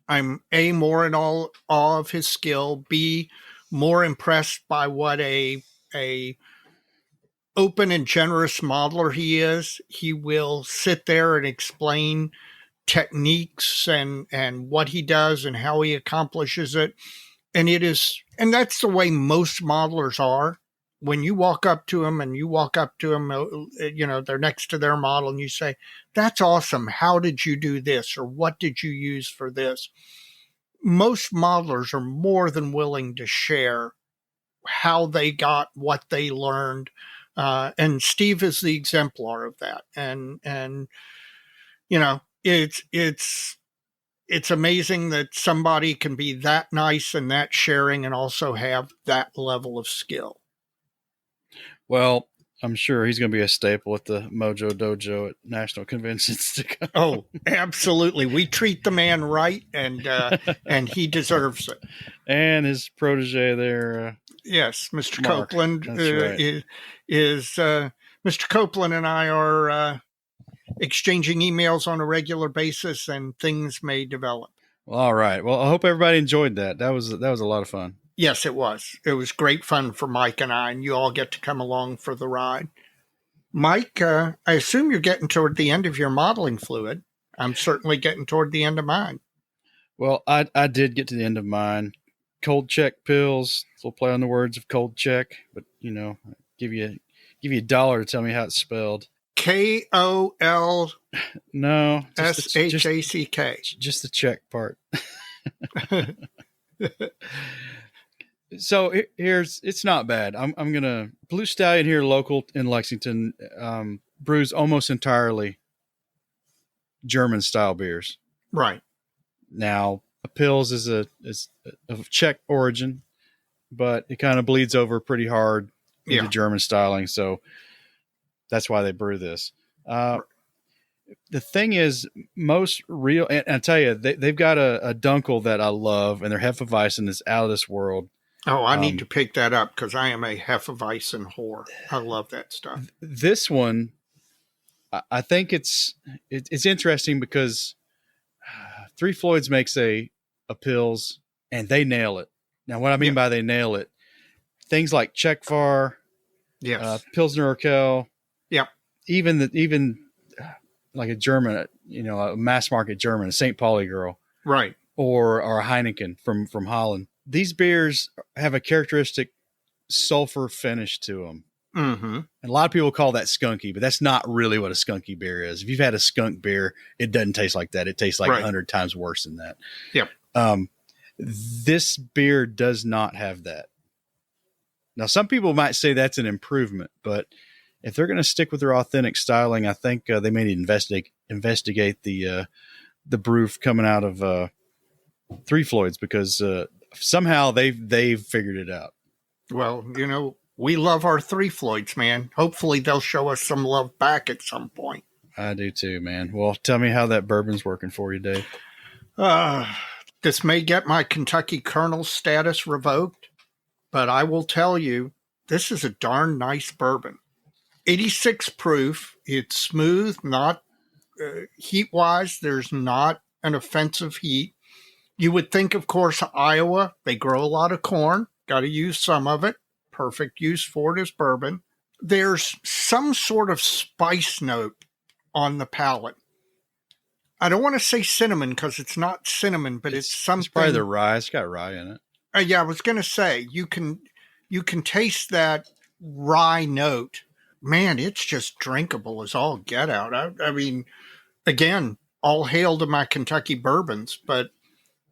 I'm A, more in awe of his skill, B, more impressed by what a open and generous modeler he is. He will sit there and explain techniques and what he does and how he accomplishes it. And that's the way most modelers are. When you walk up to them, they're next to their model and you say, that's awesome. How did you do this? Or what did you use for this? Most modelers are more than willing to share how they got what they learned. And Steve is the exemplar of that. And it's amazing that somebody can be that nice and that sharing and also have that level of skill. Well, I'm sure he's going to be a staple at the Mojo Dojo at national conventions to come. Oh, absolutely. We treat the man right, and he deserves it. And his protege there. Yes, Mr. Mark. Copeland That's right. Mr. Copeland and I are exchanging emails on a regular basis, and things may develop. Well, all right. Well, I hope everybody enjoyed that. That was a lot of fun. Yes, it was. It was great fun for Mike and I, and you all get to come along for the ride. Mike, I assume you're getting toward the end of your modeling fluid. I'm certainly getting toward the end of mine. Well, I did get to the end of mine. Cold check pills. We'll play on the words of cold check, but give you $1 to tell me how it's spelled. KOLSHACK. No, just the check part. So it's not bad. I'm gonna Blue Stallion here, local in Lexington, brews almost entirely German style beers. Right. Now, a Pils is of Czech origin, but it kind of bleeds over pretty hard into German styling. So that's why they brew this. The thing is, most real, and I tell you, they've got a Dunkel that I love, and their Hefeweizen is out of this world. Oh, I need to pick that up because I am a Hefeweizen whore. I love that stuff. This one, I think it's interesting because Three Floyds makes a Pils, and they nail it. Now, what I mean by they nail it, things like Czech Var, Pilsner Urquell, even like a German, a mass market German, a St. Pauli girl, right, or a Heineken from Holland. These beers have a characteristic sulfur finish to them. Mm-hmm. And a lot of people call that skunky, but that's not really what a skunky beer is. If you've had a skunk beer, it doesn't taste like that. It tastes like 100 times worse than that. Yep. This beer does not have that. Now, some people might say that's an improvement, but if they're going to stick with their authentic styling, I think they may need to investigate the brew coming out of Three Floyds, because somehow they've figured it out. Well, we love our Three Floyds, man. Hopefully they'll show us some love back at some point. I do too, man. Well, tell me how that bourbon's working for you, Dave. This may get my Kentucky Colonel status revoked, but I will tell you, this is a darn nice bourbon. 86 proof. It's smooth, not heat-wise. There's not an offensive heat. You would think, of course, Iowa, they grow a lot of corn. Got to use some of it. Perfect use for it as bourbon. There's some sort of spice note on the palate. I don't want to say cinnamon because it's not cinnamon, but it's something. It's probably the rye. It's got rye in it. Yeah, I was going to say you can taste that rye note. Man, it's just drinkable as all get out. I mean, again, all hail to my Kentucky bourbons, but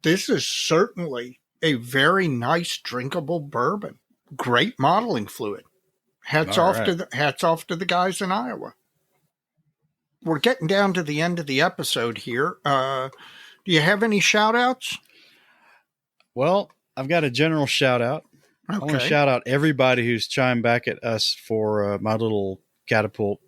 this is certainly a very nice drinkable bourbon. Great modeling fluid. Hats All off right. to the guys in Iowa. We're getting down to the end of the episode here. Do you have any shout outs? Well, I've got a general shout out. I want to Okay. shout out everybody who's chimed back at us for my little catapult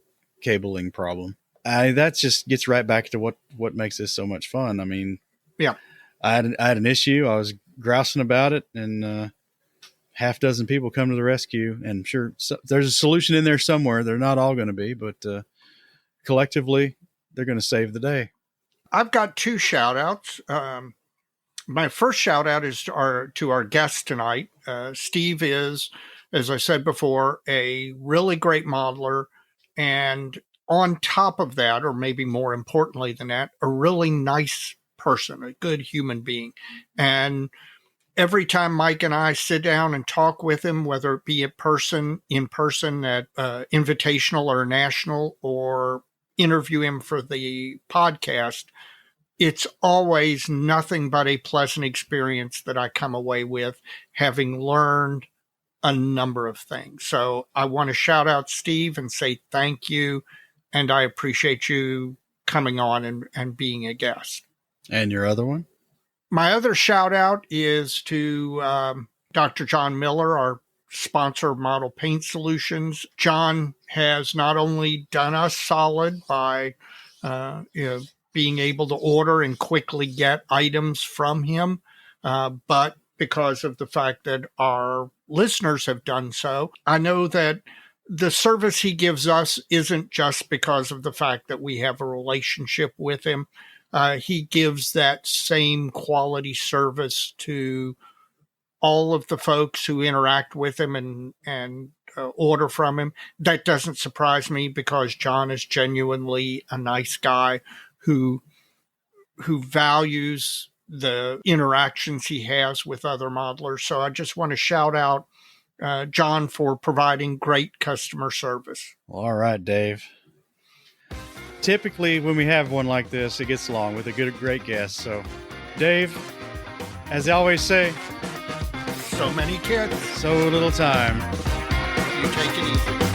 cabling problem. That just gets right back to what makes this so much fun. I mean, Yeah. I had an issue. I was grousing about it, and half dozen people come to the rescue. And sure, there's a solution in there somewhere. They're not all going to be, but collectively, they're going to save the day. I've got two shout outs. My first shout out is to our guest tonight. Steve is, as I said before, a really great modeler. And on top of that, or maybe more importantly than that, a really nice person, a good human being. And every time Mike and I sit down and talk with him, whether it be in person at Invitational or National, or interview him for the podcast, it's always nothing but a pleasant experience that I come away with, having learned a number of things. So I want to shout out Steve and say thank you, and I appreciate you coming on and being a guest. And your other one? My other shout out is to Dr. John Miller, our sponsor of Model Paint Solutions. John has not only done us solid by being able to order and quickly get items from him, but because of the fact that our listeners have done so. I know that the service he gives us isn't just because of the fact that we have a relationship with him. He gives that same quality service to all of the folks who interact with him and order from him. That doesn't surprise me, because John is genuinely a nice guy who values the interactions he has with other modelers. So I just want to shout out John for providing great customer service. Well, all right, Dave. Typically, when we have one like this, it gets long with a great guest. So, Dave, as I always say, so many kids, so little time. You take it easy.